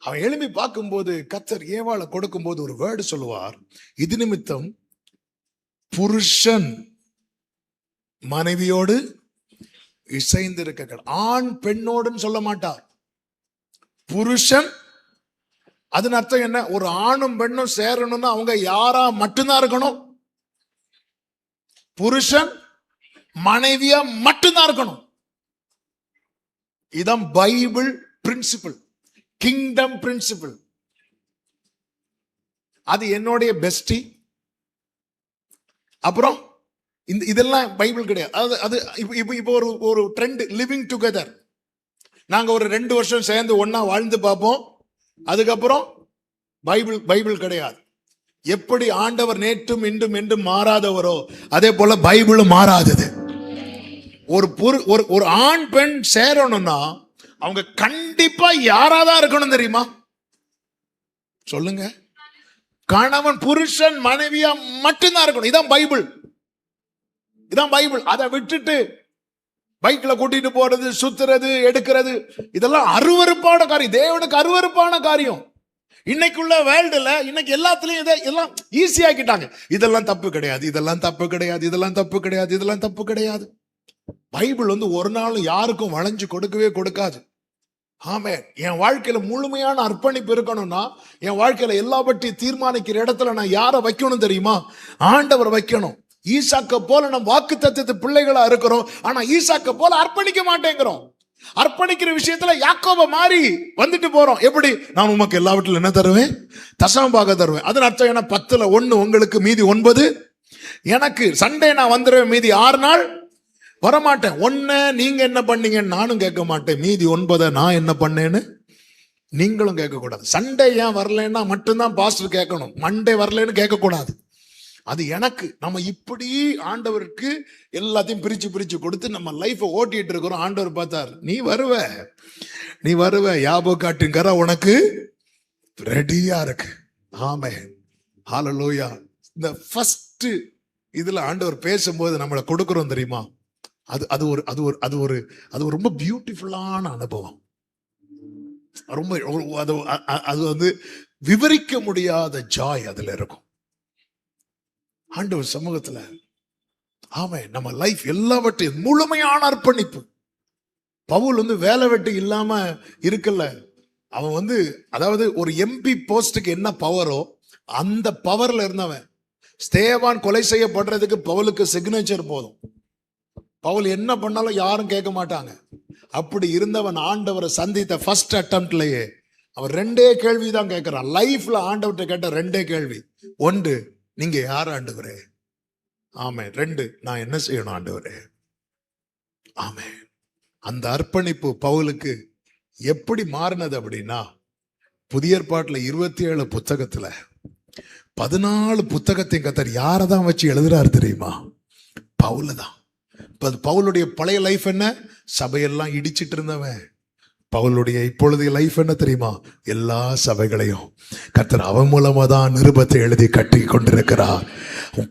அவன் எழுப்பி பார்க்கும்போது கர்த்தர் ஏவாளை கொடுக்கும் போது ஒரு வேர்டு சொல்லுவார். இது நிமித்தம் புருஷன் மனைவியோடு இசைந்திருக்க, ஆண் பெண்ணோடுன்னு சொல்ல மாட்டார். புருஷன். அதன் அர்த்தம் என்ன? ஒரு ஆணும் பெண்ணும் சேரணும்னா அவங்க யாரா மட்டும்தான் இருக்கணும். புருஷன் மனைவியா மட்டும்தான் இருக்கணும். இதான் பைபிள் பிரின்சிபிள், கிங்டம் பிரின்சிபிள். அது என்னுடைய பெஸ்டி. அப்புறம் இதெல்லாம் பைபிள் கிடையாது. அது இப்போ ஒரு ட்ரெண்ட், லிவிங் டுகெதர். நாங்க ஒரு 2 வருஷம் சேர்ந்து ஒன்னா வாழ்ந்து பார்ப்போம், அதுக்கப்புறம் பைபிள் கிடையாது. எப்படி ஆண்டவர் நேற்றும் இன்றும் என்றும் மாறாதவரோ அதே போல பைபிளும் மாறாதது. ஒரு ஆண் பெண் சேரணும்னா அவங்க கண்டிப்பா யாராதான் இருக்கணும் தெரியுமா? சொல்லுங்க. கணவன் புருஷன் மனைவியா மட்டும்தான் இருக்கணும். இதான் பைபிள். இதான் பைபிள். அதை விட்டுட்டு பைக்ல கூட்டிட்டு போறது, சுத்துறது, எடுக்கிறது, இதெல்லாம் அருவருப்பான காரியம். தேவனுக்கு அருவருப்பான காரியம். இன்னைக்குள்ள வேர்ல்டுல இன்னைக்கு எல்லாத்துலயும் எல்லாம் ஈஸி ஆக்கிட்டாங்க. இதெல்லாம் தப்பு கிடையாது, இதெல்லாம் தப்பு கிடையாது, இதெல்லாம் தப்பு கிடையாது, இதெல்லாம் தப்பு கிடையாது. பைபிள் வந்து ஒரு நாள் யாருக்கும் வளைஞ்சு கொடுக்கவே கொடுக்காது. ஆமே. என் வாழ்க்கையில முழுமையான அர்ப்பணிப்பு இருக்கணும்னா, என் வாழ்க்கையில எல்லா பற்றி தீர்மானிக்கிற இடத்துல நான் யாரை வைக்கணும் தெரியுமா? ஆண்டவர் வைக்கணும். ஈசாக்க போல நம்ம வாக்கு தத்தத்து பிள்ளைகளா இருக்கிறோம், ஆனா ஈசாக்க போல அர்ப்பணிக்க மாட்டேங்கிறோம். அர்ப்பணிக்கிற விஷயத்துல யாக்கோப மாறி வந்துட்டு போறோம். எப்படி? நான் உமக்கு எல்லாவற்றிலும் என்ன தருவேன்? தசமபாகம் தருவேன். அதன் அர்த்தம் என்ன? 10ல் 1 உங்களுக்கு, மீதி 9 எனக்கு. சண்டே நான் வந்துடுவேன், மீதி 6 நாள் வரமாட்டேன். ஒன்ன நீங்க என்ன பண்ணீங்கன்னு நானும் கேட்க மாட்டேன், மீதி 9 நான் என்ன பண்ணேன்னு நீங்களும் கேட்க கூடாது. சண்டே ஏன் வரலன்னா மட்டும்தான் பாஸ்டர் கேட்கணும், மண்டே வரலன்னு கேட்க கூடாது. அது எனக்கு. நம்ம இப்படி ஆண்டவருக்கு எல்லாத்தையும் பிரிச்சு பிரிச்சு கொடுத்து நம்ம லைஃபை ஓட்டிட்டு இருக்கிறோம். ஆண்டவர் பார்த்தார், நீ வருவ யாபோக்காட்டின் கரை உனக்கு ரெடியா இருக்கு. ஆமென், ஹல்லேலூயா. இந்த ஃபர்ஸ்ட் இதுல ஆண்டவர் பேசும்போது நம்மளை கொடுக்கிறோம் தெரியுமா, அது ரொம்ப பியூட்டிஃபுல்லான அனுபவம். ரொம்ப அது வந்து விவரிக்க முடியாத ஜாய் அதுல இருக்கும் ஆண்டவர் சமூகத்துல. ஆமென். நம்ம லைஃப் எல்லாவற்றையும் முழுமையான அர்ப்பணிப்பு. பவுல் வந்து வேலை வெட்டி இல்லாம இருக்கல. அவன் வந்து அதாவது ஒரு எம்பி போஸ்டுக்கு என்ன பவரோ அந்த பவர்ல இருந்தவன். ஸ்தேவான் கொலை செய்யப்படுறதுக்கு பவுலுக்கு சிக்னேச்சர் போதும். பவுல் என்ன பண்ணாலும் யாரும் கேட்க மாட்டாங்க. அப்படி இருந்தவன் ஆண்டவரை சந்தித்த ஃபர்ஸ்ட் அட்டம்ப்ட்லயே அவன் 2 கேள்விதான் கேட்கிறான். லைஃப்ல ஆண்டவர்கிட்ட கேட்ட 2 கேள்வி. 1, நீங்க யார் ஆண்டவரே? ஆமென். 2, நான் என்ன செய்யணும் ஆண்டவரே? ஆமென். அந்த அர்ப்பணிப்பு பவுலுக்கு எப்படி மாறினது அப்படின்னா, புதிய ஏற்பாட்டுல 27 புத்தகத்துல 14 புத்தகத்தையும் கர்த்தர் யாரை தான் வச்சு எழுதுறாரு தெரியுமா? பவுல தான். பவுலுடைய பழைய லைஃப் என்ன? சபையெல்லாம் இடிச்சிட்டு இருந்தவன். பவுலுடைய இப்பொழுதைய லைஃப் என்ன தெரியுமா? எல்லா சபைகளையும் கர்த்தர் அவன் மூலமா தான் நிருபத்தை எழுதி கட்டி கொண்டிருக்கிறார்.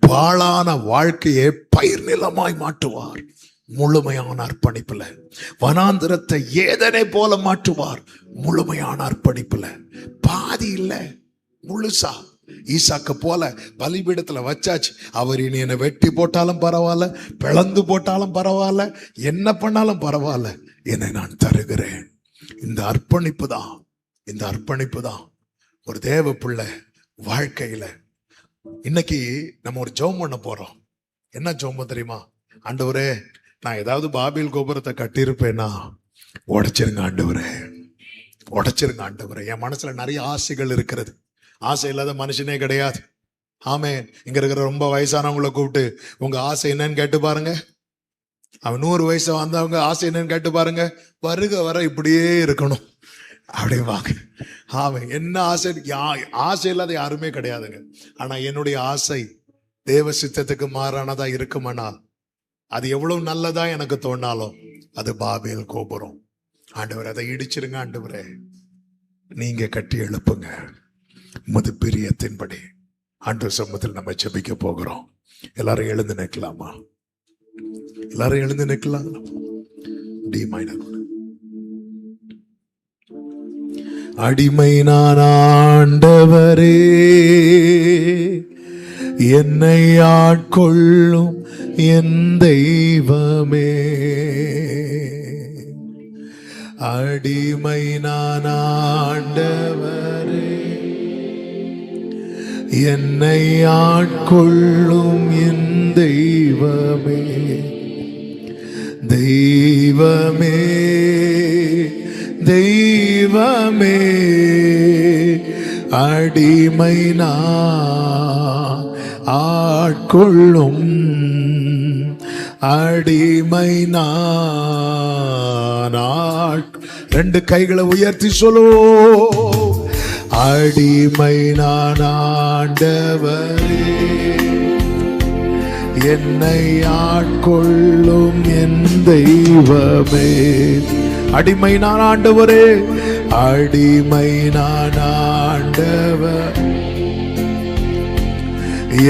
பாழான வாழ்க்கையை பயிர் நிலமாய் மாற்றுவார். முழுமையான அர்ப்பணிப்புல. வனாந்திரத்தை ஏதனை போல மாற்றுவார். முழுமையான அர்ப்பணிப்புல. பாதி இல்ல, முழுசா. ஈசாக்க போல பலிபீடத்துல வச்சாச்சு. அவர் இனி என்னை வெட்டி போட்டாலும் பரவாயில்ல, பிளந்து போட்டாலும் பரவாயில்ல, என்ன பண்ணாலும் பரவாயில்ல, என்னை நான் தருகிறேன். இந்த அர்ப்பணிப்பு தான் ஒரு தேவ பிள்ளை வாழ்க்கையில. இன்னைக்கு நம்ம ஒரு ஜெபம் பண்ண போறோம். என்ன ஜெபம் தெரியுமா? ஆண்டவரே, நான் ஏதாவது பாபில் கோபுரத்தை கட்டியிருப்பேன்னா உடைச்சிருங்க ஆண்டவரே, உடைச்சிருங்க ஆண்டவரே. என் மனசுல நிறைய ஆசைகள் இருக்கிறது. ஆசை இல்லாத மனுஷனே கிடையாது. ஆமென். இங்க இருக்கிற ரொம்ப வயசானவங்களை கூப்பிட்டு உங்க ஆசை என்னன்னு கேட்டு பாருங்க. அவன் 100 வயசு வந்தவங்க ஆசை என்னன்னு கேட்டு பாருங்க. வருக வர இப்படியே இருக்கணும் அப்படிவாங்க. ஆமென். என்ன ஆசை? ஆசை இல்லாத யாருமே கிடையாதுங்க. ஆனா என்னுடைய ஆசை தேவ சித்தத்துக்கு மாறானதா இருக்குமானால், அது எவ்வளவு நல்லதா எனக்கு தோணாலும் அது பாபேல் கோபுரம். ஆண்டவர், அதை இடிச்சிருங்க ஆண்டவரே, நீங்க கட்டி எழுப்புங்க. உமது பிரியத்தின்படி ஆண்டவர் சமூகத்தில் நம்ம ஜெபிக்க போகிறோம். எல்லாரும் எழுந்து நிற்கலாமா? எல்லாரும் எழுந்து நிற்கலாம். D minor. அடிமை நான் ஆண்டவரே, என்னை ஆட்கொள்ளும் என் தெய்வமே. அடிமை நான் ஆண்டவரே, என்னை ஆட்கொள்ளும் என் தெய்வமே. தெய்வமே தெய்வமே, அடிமை நான் ஆட்கொள்ளும், அடிமை நான். 2 கைகளை உயர்த்தி சொல்லுவோம். அடிமை நான் ஆண்டவரே, என்னை ஆட்கொள்ளும் என் தெய்வமே. அடிமை நான் ஆண்டவரே, அடிமை நான் ஆண்டவர்,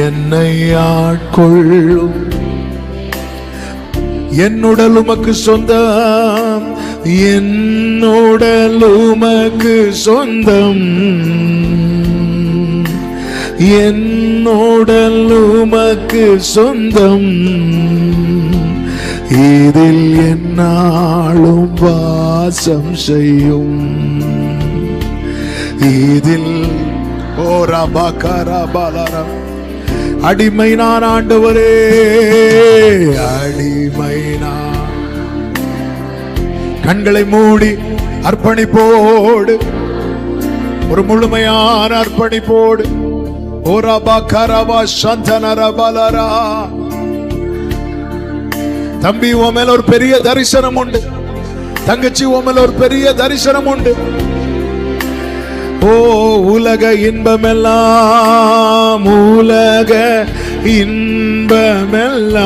என்னை ஆட்கொள்ளும். என்னுடல் உமக்கு சொந்தம், என்னுடல் உமக்கு சொந்தம், என்னுடல் உமக்கு சொந்தம். இதில் என்னாலும் வாசம் செய்யும். இதில் அடிமை நான் ஆண்டவரே, அடிமை நான். கண்களை மூடி அர்ப்பணிப்போடு, ஒரு முழுமையான அர்ப்பணிப்போடு. ஓரபா கரபா சந்தனர பலரா. தம்பி உன் மேல ஒரு பெரிய தரிசனம் உண்டு. தங்கச்சி உன் மேல ஒரு பெரிய தரிசனம் உண்டு. ஓ உலக இன்பமெல்லாம், உலக இன்பமெல்லாம்,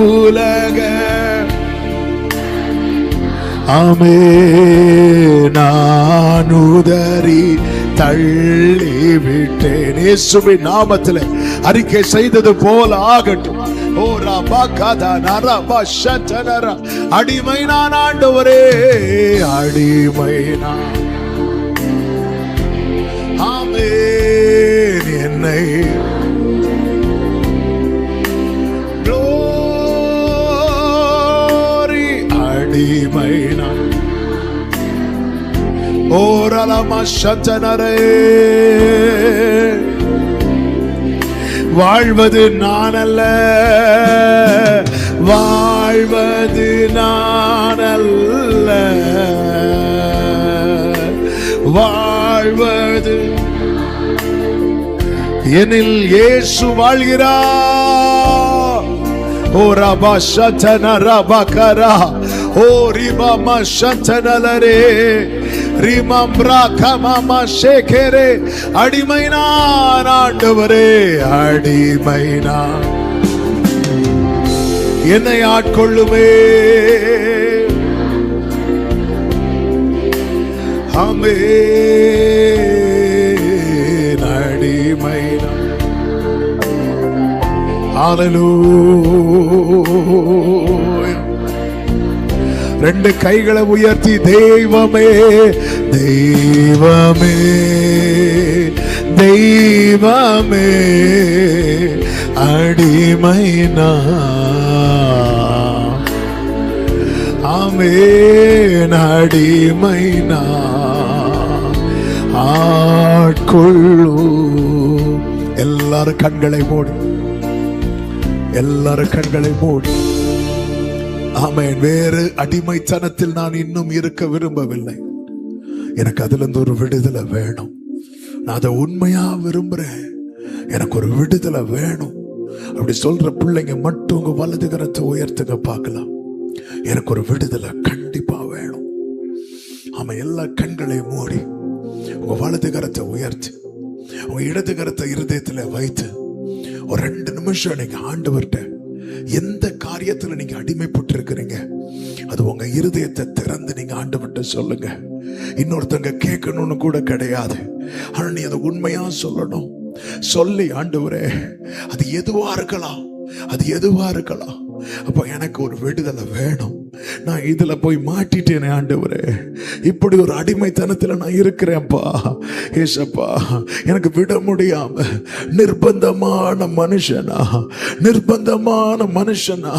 உலக ஆமே நான் உதறி தள்ளிவிட்டேன். இயேசுவின் நாமத்தில் அறிக்கை செய்தது போல ஆகட்டும். ஓ ரபா கதா நரபா ஷட்டனரா. அடிமை நான் ஆண்டவரே, அடிமை நான். ஆமென். என்னை glory அடிமை நான். ஓ ரலமா ஷட்டனரே. வாழ்வது நான் அல்ல, வாழ்வது நான் அல்ல, வாழ்வது என்னில் இயேசு வாழ்கிறார். ஓ ரபா ஷட்டன ரபகரா. ஓ ரிபா ஷட்டனலரே ரிமம்ரா கமமா ஷேகரே. அடிமை நான் ஆண்டவரே, அடிமை நான். என்னை ஆட்கொள்ளுமே. ஆமென். அடிமை நான். ஹல்லேலூயா. ரெண்டு கைகளை உயர்த்தி தெய்வமே, தெய்வமே, தெய்வமே, அடிமை நான். ஆமென். அடிமை நான். ஆட்கொள்ளு. எல்லாரும் கண்களை மூடி, எல்லாரும் கண்களை மூடி. ஆமென். வேறு அடிமைத்தனத்தில் நான் இன்னும் இருக்க விரும்பவில்லை. எனக்கு அதுல இருந்து ஒரு விடுதலை வேணும். நான் அதை உண்மையா விரும்புறேன். எனக்கு ஒரு விடுதலை வேணும். அப்படி சொல்ற பிள்ளைங்க மட்டும் உங்க வலது கரத்தை உயர்த்துங்க பார்க்கலாம். எனக்கு ஒரு விடுதலை கண்டிப்பா வேணும். ஆமா, எல்லா கண்களையும் மூடி உங்க வலது கரத்தை உயர்த்தி உங்க இடது கரத்தை இருதயத்துல வைத்து ஒரு 2 நிமிஷம் நீங்க ஆண்டவர்கிட்ட எந்த காரியத்துல நீங்க அடிமைப்பட்டு இருக்கிறீங்க அது உங்க இருதயத்தை திறந்து நீங்க ஆண்டவர்கிட்ட சொல்லுங்க. இன்னொருத்தங்க கேட்கணும்னு கூட கிடையாது. ஆனா நீ அதை உண்மையா சொல்லணும். சொல்லி ஆண்டவரே அது எதுவா இருக்கலாம், அது எதுவா இருக்கலாம், அப்ப எனக்கு ஒரு விடுதலை வேணும். நான் இதுல போய் மாட்டிட்டேனே ஆண்டவரே, இப்படி ஒரு அடிமைத்தனத்துல நான் இருக்கிறேன்ப்பா. ஏசப்பா எனக்கு விட முடியாம நிர்பந்தமான மனுஷனா, நிர்பந்தமான மனுஷனா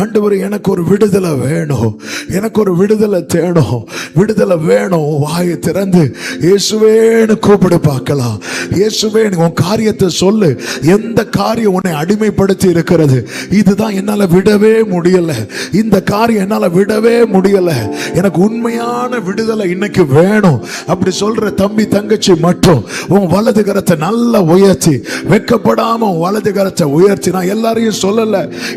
ஆண்டவரே எனக்கு ஒரு விடுதலை வேணும், எனக்கு ஒரு விடுதலை தேடும், விடுதலை வேணும். வாயை திறந்து இயேசுவேன்னு கூப்பிடு பார்க்கலாம். இயேசுவே உன் காரியத்தை சொல்லு. எந்த காரியம் உன்னை அடிமைப்படுத்தி இருக்கிறது, இதுதான் என்னால விடவே முடியல, இந்த காரியம் என்னால விடவே முடியல, எனக்கு உண்மையான விடுதலை இன்னைக்கு வேணும். அப்படி சொல்ற தம்பி தங்கச்சி மட்டும் உன் வலது கரத்தை நல்லா உயர்த்தி, வெக்கப்படாம உன் வலது கரத்தை உயர்த்தி. நான் எல்லாரையும் சொல்லல,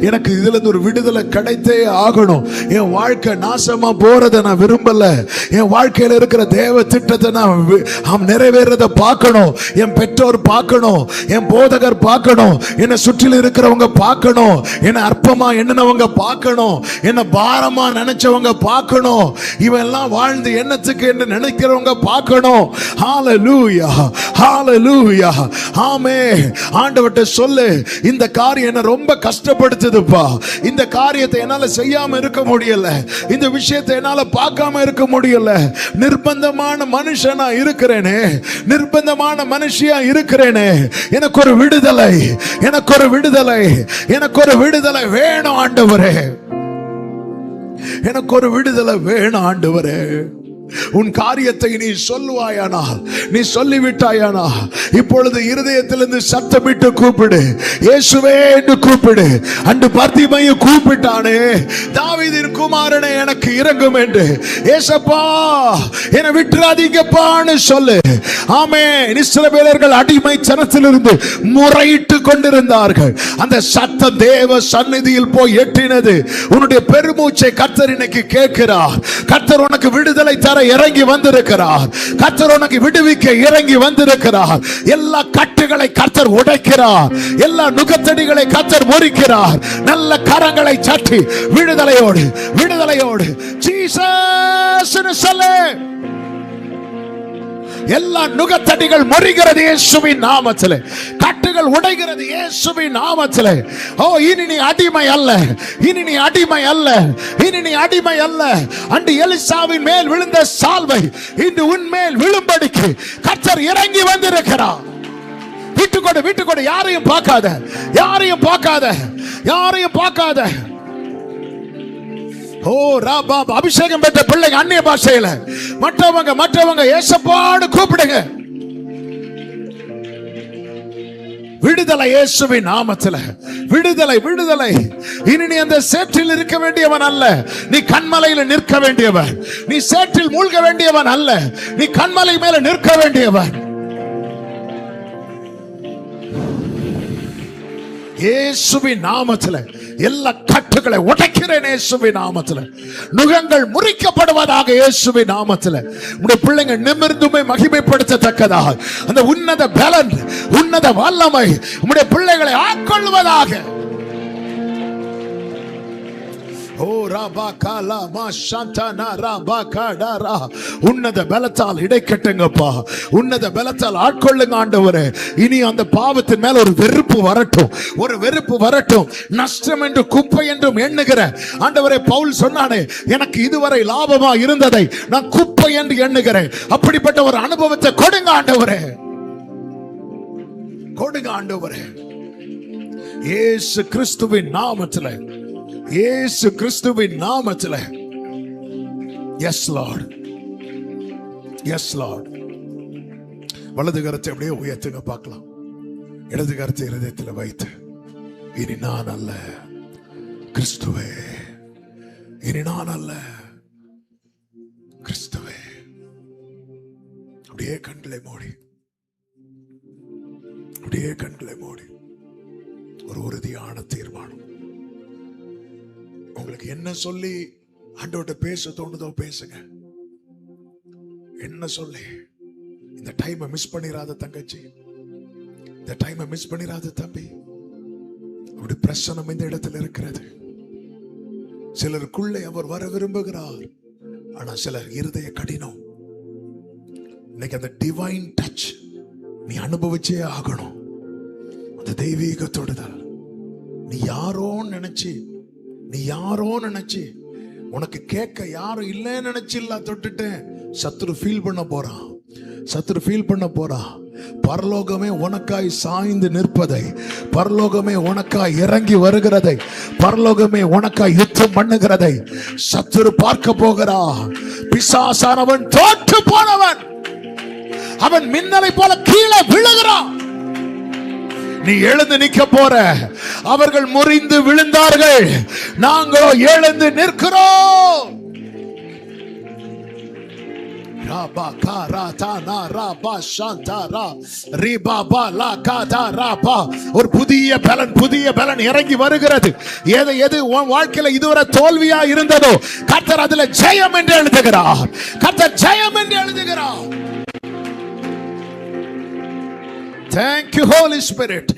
எனக்கு இதுல இருந்து ஒரு விடுதலை கிடைத்தே ஆகணும். என் வாழ்க்கை நாசமா போறதை நான் விரும்பல. என் வாழ்க்கையில இருக்கிற தேவ திட்டத்தை நான் நிறைவேறத பார்க்கணும். என் பெற்றோர் பார்க்கணும், என் போதகர் பார்க்கணும், என்னை சுற்றில இருக்கிறவங்க பார்க்கணும், என்னை அற்பமா எண்ணினவங்க பார்க்கணும், என்னை பாரமா நினைச்சவங்க பார்க்கணும், இவன் எல்லாம் வாழ்ந்து என்னத்துக்கு என்று நினைக்கிறவங்க பார்க்கணும். ஹல்லேலூயா, ஹல்லேலூயா, ஆமென். ஆண்டவர்ட்ட சொல்லு, இந்த காரியம் என்ன ரொம்ப கஷ்டப்படுத்துதுப்பா, இந்த காரியத்தை என்னால செய்யாம இருக்க முடியல, இந்த விஷயத்தை என்னால பார்க்காம இருக்க முடியல, நிர்பந்தமான மனுஷனா இருக்கிறேனே, நிர்பந்தமான மனுஷியா இருக்கிறேனே, எனக்கு ஒரு விடுதலை, எனக்கு ஒரு விடுதலை, எனக்கு ஒரு விடுதலை வேணும் ஆண்டவரே, எனக்கு ஒரு விடுதலை வேணும் ஆண்டவரே. உன் காரியத்தை நீ சொல்லுவாயானால், நீ சொல்லிவிட்டாயானால், இப்பொழுது இருதயத்திலிருந்து சத்தமிட்டு கூப்பிடு, இயேசுவே என்று கூப்பிடு. அன்று பர்திமையை கூப்பிட்டானே, தாவீதின் குமாரனே எனக்கு இரங்கும் என்று, ஏசப்பா என்னை விட்டுறாதீங்கப்பான்னு சொல்லு. ஆமென். இஸ்ரவேலர்கள் அடிமை சனத்திலிருந்து முறையிட்டு கொண்டிருந்தார்கள். அந்த சத்தம் தேவ சந்நிதியில் போய் எட்டினது. உன்னுடைய பெருமூச்சை கர்த்தர் இன்னைக்கு கேட்கிறார். கர்த்தர் உனக்கு விடுதலை தர இறங்கி வந்திருக்கிறார். கர்த்தர் உனக்கு விடுவிக்க இறங்கி வந்திருக்கிறார். எல்லா கட்டுகளை கர்த்தர் உடைக்கிறார். எல்லா நுகத்தடிகளை கர்த்தர் முறிக்கிறார். நல்ல கரங்களை சட்டி விடுதலையோடு விடுதலையோடு ஜீசஸ் சொல்லு. எல்லா நுகத்தடிகள் முறிகிறது இயேசுவின் நாமத்திலே. கட்டுகள் உடைகிறது இயேசுவின் நாமத்திலே. ஓ, இனி நீ அடிமை அல்ல, இனி நீ அடிமை அல்ல, இனி நீ அடிமை அல்ல. அன்று எலிசாவின் மேல் விழுந்த சால்வை இன்று உன்மேல் விழும்படிக்கு கர்த்தர் இறங்கி வந்திருக்கிறார். விட்டுக்கொடு விட்டுக்கொடு. யாரையும் பார்க்காத, யாரையும் பார்க்காத, யாரையும் பார்க்காத. ஓ ராபா, அபிஷேகம் பெற்ற பிள்ளைங்க அந்நிய பாஷையில மற்றவங்க ஏசப்பான்னு கூப்பிடுங்க. விடுதலை இயேசுவின் நாமத்தில். விடுதலை விடுதலை. இனி நீ அந்த சேற்றில் இருக்க வேண்டியவன் அல்ல, நீ கண்மலையில் நிற்க வேண்டியவன். நீ சேற்றில் மூழ்க வேண்டியவன் அல்ல, நீ கண்மலை மேல நிற்க வேண்டியவன். இயேசுவின் நாமத்தில் எல்லா கட்டுகளை உடைக்கிறேன் இயேசுவின் நாமத்தில். நுகங்கள் முறிக்கப்படுவதாக இயேசுவின் நாமத்தில். உடைய பிள்ளைங்க நிமிர்ந்துமே மகிமைப்படுத்தத்தக்கதாக அந்த உன்னத பலன், உன்னத வல்லமை உடைய பிள்ளைகளை ஆட்கொள்வதாக. ஓ ராபா காலா மா சாந்தனா ராபா காடாரா. உன்னத பலத்தால் இடைக்கட்டுங்கப்பா, உன்னத பலத்தால் ஆட்கொள்ளுங்க ஆண்டவரே. இனி அந்த பாவத்தின் மேல ஒரு வெறுப்பு வரட்டும், ஒரு வெறுப்பு வரட்டும். நஷ்டம் என்று குப்பை என்றும் எண்ணுகிற ஆண்டவரே, பவுல் சொன்னானே, எனக்கு இதுவரை லாபமா இருந்ததை நான் குப்பை என்று எண்ணுகிறேன். அப்படிப்பட்ட ஒரு அனுபவத்தை கொடுங்க ஆண்டவரே, கொடுங்க ஆண்டவரே. இயேசு கிறிஸ்துவின் நாமத்திலே, இயேசு கிறிஸ்துவின் நாமத்திலே. Yes Lord, yes Lord. வலது கரத்தை அப்படியே உயர்த்துங்க பார்க்கலாம். இடது கரத்தை இருதயத்தில் வைத்து, இனி நான் அல்ல கிறிஸ்துவே, இனி நான் அல்ல கிறிஸ்துவே. அப்படியே கண்களை மூடி, அப்படியே கண்களை மூடி ஒரு உறுதியான தீர்மானம். உங்களுக்கு என்ன சொல்லி ஆண்டவர்கிட்ட பேச தோணுதோ பேசுங்க. என்ன சொல்லி. இந்த டைமை மிஸ் பண்ணிராத தங்கச்சி, இந்த டைமை மிஸ் பண்ணிராத தம்பி. அப்படி பிரசனம் இந்த இடத்துல இருக்கிறது. சிலருக்குள்ளே அவர் வர விரும்புகிறார், ஆனா சிலர் இருதய கடினம். இன்னைக்கு அந்த டிவைன் டச் நீ அனுபவிச்சே ஆகணும். அந்த தெய்வீக தொடுதல். நீ யாரோன்னு நினைச்சு, நீ யாரோ நினைச்சு, உனக்கு கேட்க யாரும் இல்லைன்னு நினைச்சு இல்ல தொட்டுட்டேன். சத்துரு ஃபீல் பண்ண போறான், சத்துரு ஃபீல் பண்ண போறான். பரலோகமே உனக்காய் சாய்ந்து நிற்பதை, பரலோகமே உனக்காய் இறங்கி வருகிறதை, பரலோகமே உனக்காய் யுத்தம் பண்ணுகிறதை சத்துரு பார்க்க போகிறா. பிசாசானவன் தோற்று போனவன், அவன் மின்னலை போல கீழே விழுகிறான். நீ எழுந்து நிற்க போற. அவர்கள் முறிந்து விழுந்தார்கள், நாங்களோ எழுந்து நிற்கிறோம். ராபா காரா தானா ராபா சாந்தாரா ரிபாபா லா காதா ராபா. ஒரு புதிய பலன், புதிய பலன் இறங்கி வருகிறது. எது உன் வாழ்க்கையில இதுவரை தோல்வியா இருந்ததோ கர்த்தர் அதுல ஜெயம் என்று எழுதுகிறார். கர்த்தர் ஜெயம் என்று எழுதுகிறார். Thank you Holy Spirit,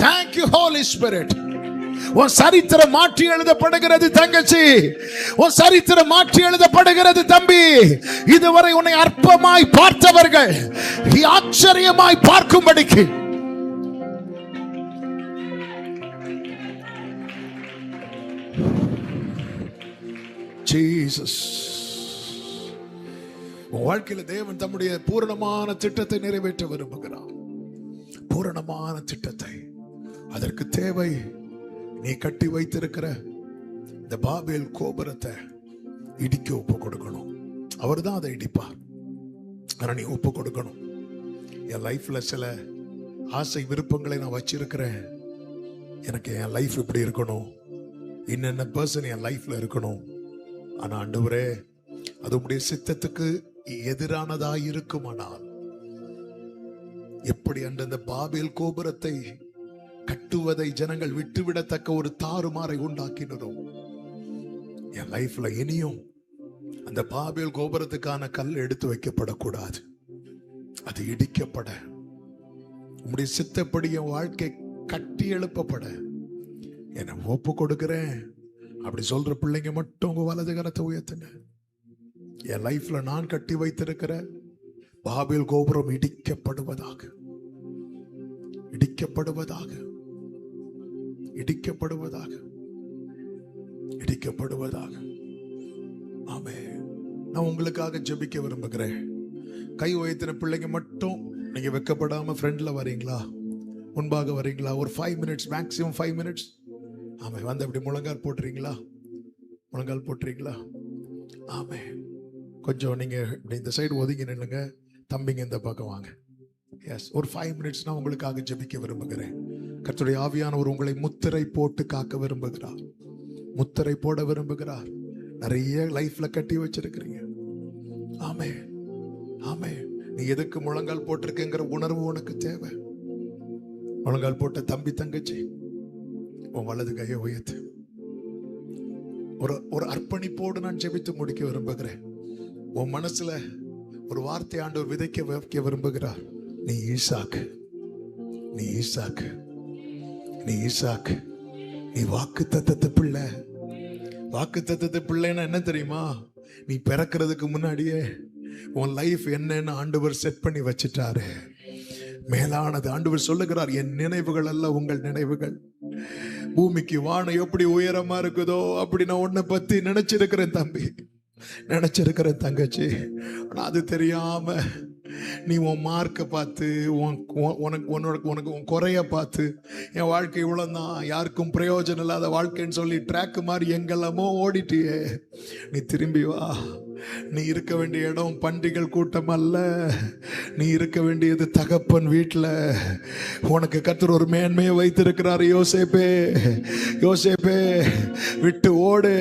thank you Holy Spirit. உன் சரித்திரம் மாற்றி எழுதப்படுகிறது தங்கச்சி, உன் சரித்திரம் மாற்றி எழுதப்படுகிறது தம்பி. இதுவரை உன்னை அற்பமாய் பார்த்தவர்கள் ஆச்சரியமாய் பார்க்கும்படிக்கு ஜீசஸ். உன் வாழ்க்கையில தேவன் தம்முடைய பூரணமான திட்டத்தை நிறைவேற்ற விரும்புகிறார். பூரணமான திட்டத்தை. அதற்கு தேவை நீ கட்டி வைத்திருக்கிற இந்த பாபேல் கோபுரத்தை இடிக்க ஒப்பு கொடுக்கணும். அவர் தான் அதை இடிப்பார். ஆனா நீ ஒப்பு கொடுக்கணும். என் லைஃப்ல சில ஆசை விருப்பங்களை நான் வச்சிருக்கிறேன். எனக்கு என் லைஃப் இப்படி இருக்கணும், இன்னென்ன பர்சன் என் லைஃப்ல இருக்கணும். ஆனா ஆண்டவரே, அது உம்முடைய சித்தத்துக்கு எதிரானதா இருக்குமானால், எப்படி அந்த பாபேல் கோபுரத்தை கட்டுவதை ஜனங்கள் விட்டுவிடத்தக்க ஒரு தாறுமாறை உண்டாக்கினதோ, என் லைஃப்ல இனியும் அந்த பாபேல் கோபுரத்துக்கான கல் எடுத்து வைக்கப்படக்கூடாது. அது இடிக்கப்பட, உம்முடைய சித்தப்படி என் வாழ்க்கை கட்டி எழுப்பப்பட என்னை ஒப்பு கொடுக்கிறேன். அப்படி சொல்ற பிள்ளைங்க மட்டும் உங்க வலது கரத்தை உயர்த்துங்க. என் லைஃப்ல நான் கட்டி வைத்திருக்கிற பாபேல் கோபுரம் இடிக்கப்படுவதாக, இடிக்கப்படுவதாக, இடிக்கப்படுவதாக, இடிக்கப்படுவதாக. ஆமே. நான் உங்களுக்காக ஜெபிக்க விரும்புகிறேன். கை உயர்த்தின பிள்ளைங்க மட்டும் நீங்க வெக்கப்படாம ஃப்ரெண்ட்ல வரீங்களா, முன்பாக வரீங்களா? ஒரு 5 minutes, மேக்ஸிமம் 5 minutes. ஆமே. வந்து அப்படி முழங்கால் போட்டுறீங்களா? முழங்கால் போட்டுறீங்களா? ஆமே. கொஞ்சம் நீங்க இப்படி இந்த சைடு ஒதுங்கி நில்லுங்க. தம்பிங்க இந்த பக்கம் வாங்க. எஸ், ஒரு 5 minutes நான் உங்களுக்காக ஜெபிக்க விரும்புகிறேன். கர்த்தருடைய ஆவியானவர் உங்களை முத்திரை போட்டு காக்க விரும்புகிறார், முத்திரை போட விரும்புகிறார். நிறைய லைஃப்ல கட்டி வச்சிருக்கிறீங்க. ஆமே, ஆமே. நீ எதுக்கு முழங்கால் போட்டிருக்கேங்கிற உணர்வு உனக்கு தேவை. முழங்கால் போட்ட தம்பி தங்கச்சி, உன் வலது கையை உயர்த்து. ஒரு அர்ப்பணிப்போடு நான் ஜெபித்து முடிக்க விரும்புகிறேன். உன் மனசுல ஒரு வார்த்தை ஆண்டவர் விதைக்க வைக்க விரும்புகிறார். நீ ஈசாக்கு, நீ ஈசாக்கு, நீ ஈசாக்கு, நீ வாக்கு தத்தத்து பிள்ளை. வாக்கு தத்தத்து பிள்ளைன்னா என்ன தெரியுமா? நீ பிறக்கிறதுக்கு முன்னாடியே உன் லைஃப் என்னன்னு ஆண்டவர் செட் பண்ணி வச்சிட்டாரு. மேலானது ஆண்டவர் சொல்லுகிறார், என் நினைவுகள் அல்ல உங்கள் நினைவுகள். பூமிக்கு வானம் எப்படி உயரமா இருக்குதோ அப்படி நான் உன்னை பத்தி நினைச்சிருக்கிறேன் தம்பி, நினைச்சிருக்கிறேன் தங்கச்சி. ஆனா அது தெரியாம நீ உன் மார்க்கை பார்த்து, உனக்கு உன் குறைய பார்த்து, என் வாழ்க்கை இவ்வளவுதான், யாருக்கும் பிரயோஜனம் இல்லாத வாழ்க்கைன்னு சொல்லி ட்ராக் மாதிரி எங்கெல்லாமோ ஓடிட்டியே. நீ திரும்பி வா. நீ இருக்க வேண்டிய இடம் பண்டிகள் கூட்டம் அல்ல, நீ இருக்க வேண்டியது தகப்பன் வீட்டில். உனக்கு கர்த்தர் ஒரு மேன்மையை வைத்திருக்கிறார். யோசேப்பே, யோசேப்பே, விட்டு ஓடு.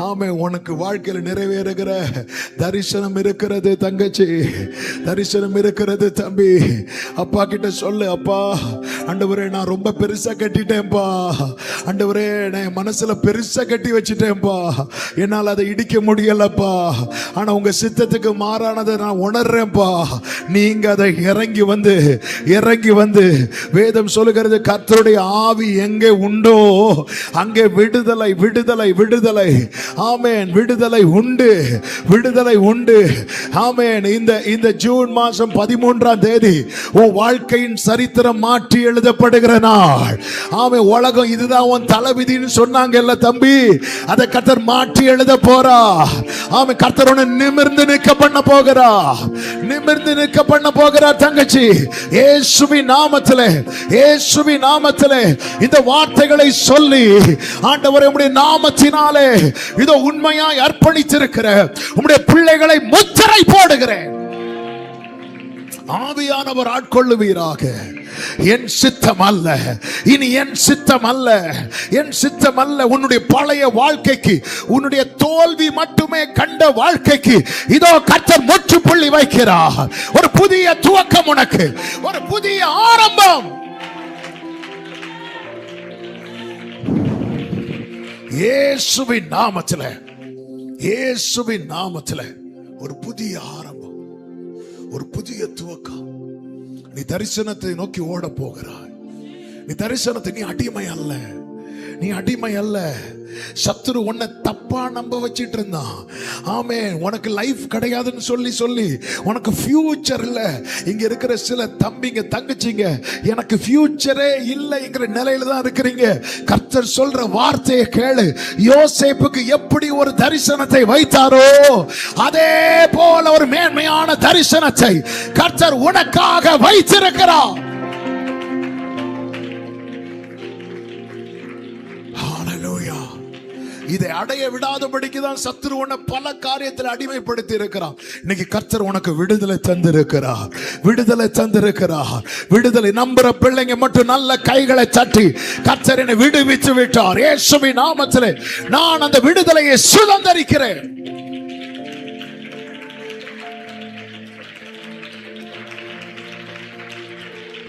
ஆமே, உனக்கு வாழ்க்கையில் நிறைவேறுகிற தரிசனம் இருக்கிறது தங்கச்சி, தரிசனம் இருக்கிறது தம்பி. அப்பா கிட்ட சொல்லு, அப்பா ஆண்டவரே நான் ரொம்ப பெருசா கட்டிட்டேன்ப்பா, ஆண்டவரே நான் மனசுல பெருசா கட்டி வச்சிட்டேன்ப்பா, என்னால் அதை இடிக்க முடியலப்பா. ஆனா உங்க சித்தத்துக்கு மாறானதை நான் உணர்றேன்ப்பா. நீங்க அதை இறங்கி வந்து, இறங்கி வந்து, வேதம் சொல்லுகிறது கர்த்தருடைய ஆவி எங்கே உண்டோ அங்கே விடுதலை, விடுதலை, விடுதலை. ஆமென். விடுதலை உண்டு, விடுதலை உண்டு. ஆமென். இந்த ஜூன் மாசம் 13ஆம் தேதி உன் வாழ்க்கையின் சரித்திரம் மாற்றி எழுதப்படுகிற நாள். ஆமென். உலகம் இதுதான் உன் தலைவிதின்னு சொன்னாங்கல்ல தம்பி, அதை கர்த்தர் மாற்றி எழுத போறா. ஆமென். கர்த்தர் உன்னை நிமிர்ந்து நிற்க பண்ண போகிறா, நிமிர்ந்து நிற்க பண்ண போகிறா தங்கச்சி. இயேசுவின் நாமத்திலே, இயேசுவின் நாமத்திலே இந்த வார்த்தைகளை சொல்லி, ஆண்டவரே உம்முடைய நாமத்தினாலே இதோ உண்மையாய் அர்ப்பணித்திருக்கிற உம்முடைய பிள்ளைகளை முத்திரை போடுகிறேன். ஆவியானவர் ஆட்கொள்ளுவீராக. என் சித்தம் அல்ல, இனி என் சித்தம் அல்ல, என் சித்தம் அல்ல. உன்னுடைய பழைய வாழ்க்கைக்கு, உன்னுடைய தோல்வி மட்டுமே கண்ட வாழ்க்கைக்கு இதோ கர்த்தர் முற்றுப்புள்ளி வைக்கிறார். ஒரு புதிய துவக்கம் உனக்கு, ஒரு புதிய ஆரம்பம். இயேசுவின் நாமத்திலே, இயேசுவின் நாமத்திலே ஒரு புதிய ஆரம்பம், ஒரு புதிய துவக்கம். நீ தரிசனத்தை நோக்கி ஓட போகிறாய். நீ தரிசனத்தை, நீ அடிமை அல்ல, நீ அடிமை அல்ல. சத்துரு உன்னை தப்பா நம்ப வச்சிட்டு இருந்தான். ஆமே, உனக்கு லைஃப் கிடையாதுன்னு சொல்லி சொல்லி உனக்கு ஃபியூச்சர் இல்ல. இங்க இருக்கிற சில தம்பிங்க தங்கச்சிங்க எனக்கு ஃபியூச்சரே இல்லைங்கிற நிலையில தான் இருக்கிறீங்க. கர்த்தர் சொல்ற வார்த்தையை கேளு. யோசேப்புக்கு எப்படி ஒரு தரிசனத்தை வைத்தாரோ அதே போல ஒரு மேன்மையான தரிசனத்தை கர்த்தர் உனக்காக வைத்திருக்கிறார். இதை அடைய விடாதபடிக்கு தான் சத்துரு உன்னை பல காரியத்தில் அடிமைப்படுத்தி இருக்கிறான். இன்னைக்கு கர்த்தர் உனக்கு விடுதலை தந்திருக்கிறார், விடுதலை தந்திருக்கிறார். விடுதலை நம்புற பிள்ளைங்க மட்டும் நல்ல கைகளை தட்டி, கர்த்தர் என்னை விடுவித்து விட்டார், இயேசுவின் நாமத்திலே நான் அந்த விடுதலையை சுதந்தரிக்கிறேன்.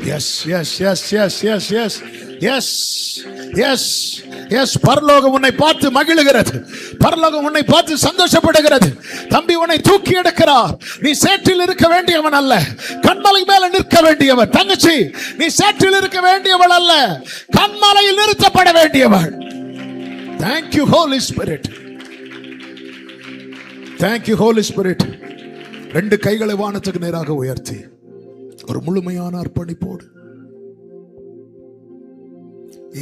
Yes, yes, yes, yes, yes, yes, yes, yes, yes. பரலோகம் உன்னை பார்த்து மகிழுகிறது, பரலோகம் உன்னை பார்த்து சந்தோஷப்படுகிறது. தம்பி, உன்னை தூக்கி எடுக்கிறார். நீ சேற்றில் இருக்க வேண்டியவன் அல்ல, கண்மலை மேல நிற்க வேண்டியவன். தங்கச்சி, நீ சேற்றில் இருக்க வேண்டியவள் அல்ல, கண்மலையில் நிறுத்தப்பட வேண்டியவள். Thank you Holy Spirit, thank you Holy Spirit. ரெண்டு கைகளை வானத்துக்கு நேராக உயர்த்தி ஒரு முழுமையான அர்ப்பணிப்போடு,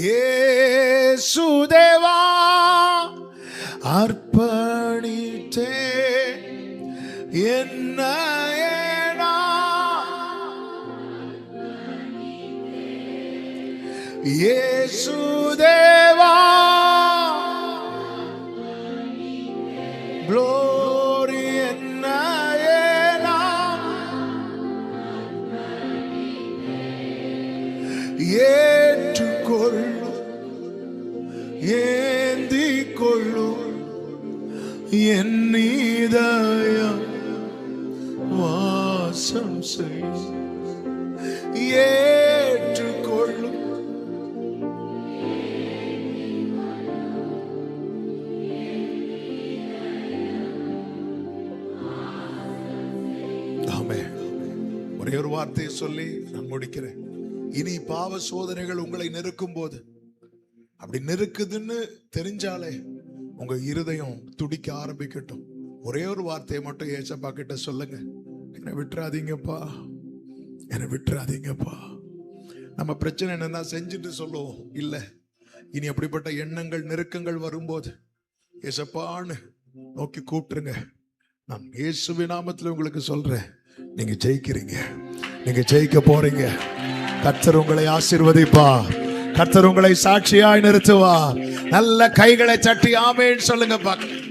இயேசு தேவா அர்ப்பணித்தே என்னையே இயேசு தேவா glory என்னையே ஏற்றுக்கொள்ளும், ஏந்திக் கொள்ளும் என் இதயம் வாசம் செய். ஏற்றுக்கொள்ளும், ஆமென். ஒரே ஒரு வார்த்தையை சொல்லி நான் முடிக்கிறேன். இனி பாவ சோதனைகள் உங்களை நெருக்கும் போது, அப்படி நெருக்குதுன்னு தெரிஞ்சாலே உங்க இருதயம் துடிக்க ஆரம்பிக்கட்டும். ஒரே ஒரு வார்த்தையை மட்டும் ஏசப்பா கிட்ட சொல்லுங்க, என்னை விட்டுறாதீங்கப்பா, என்னை விட்டுறாதீங்கப்பா. நம்ம பிரச்சனை என்னன்னா செஞ்சுட்டு சொல்லுவோம், இல்ல இனி அப்படிப்பட்ட எண்ணங்கள் நெருக்கங்கள் வரும்போது ஏசப்பான்னு நோக்கி கூப்பிட்டுருங்க. நான் இயேசுவின் நாமத்தில் உங்களுக்கு சொல்றேன், நீங்க ஜெயிக்கிறீங்க, நீங்க ஜெயிக்க போறீங்க. கர்த்தர் உங்களை ஆசீர்வதிப்பார், கர்த்தர் உங்களை சாட்சியாய் நிறுத்துவார். நல்ல கைகளை தட்டி ஆமென் சொல்லுங்க பார்க்கலாம்.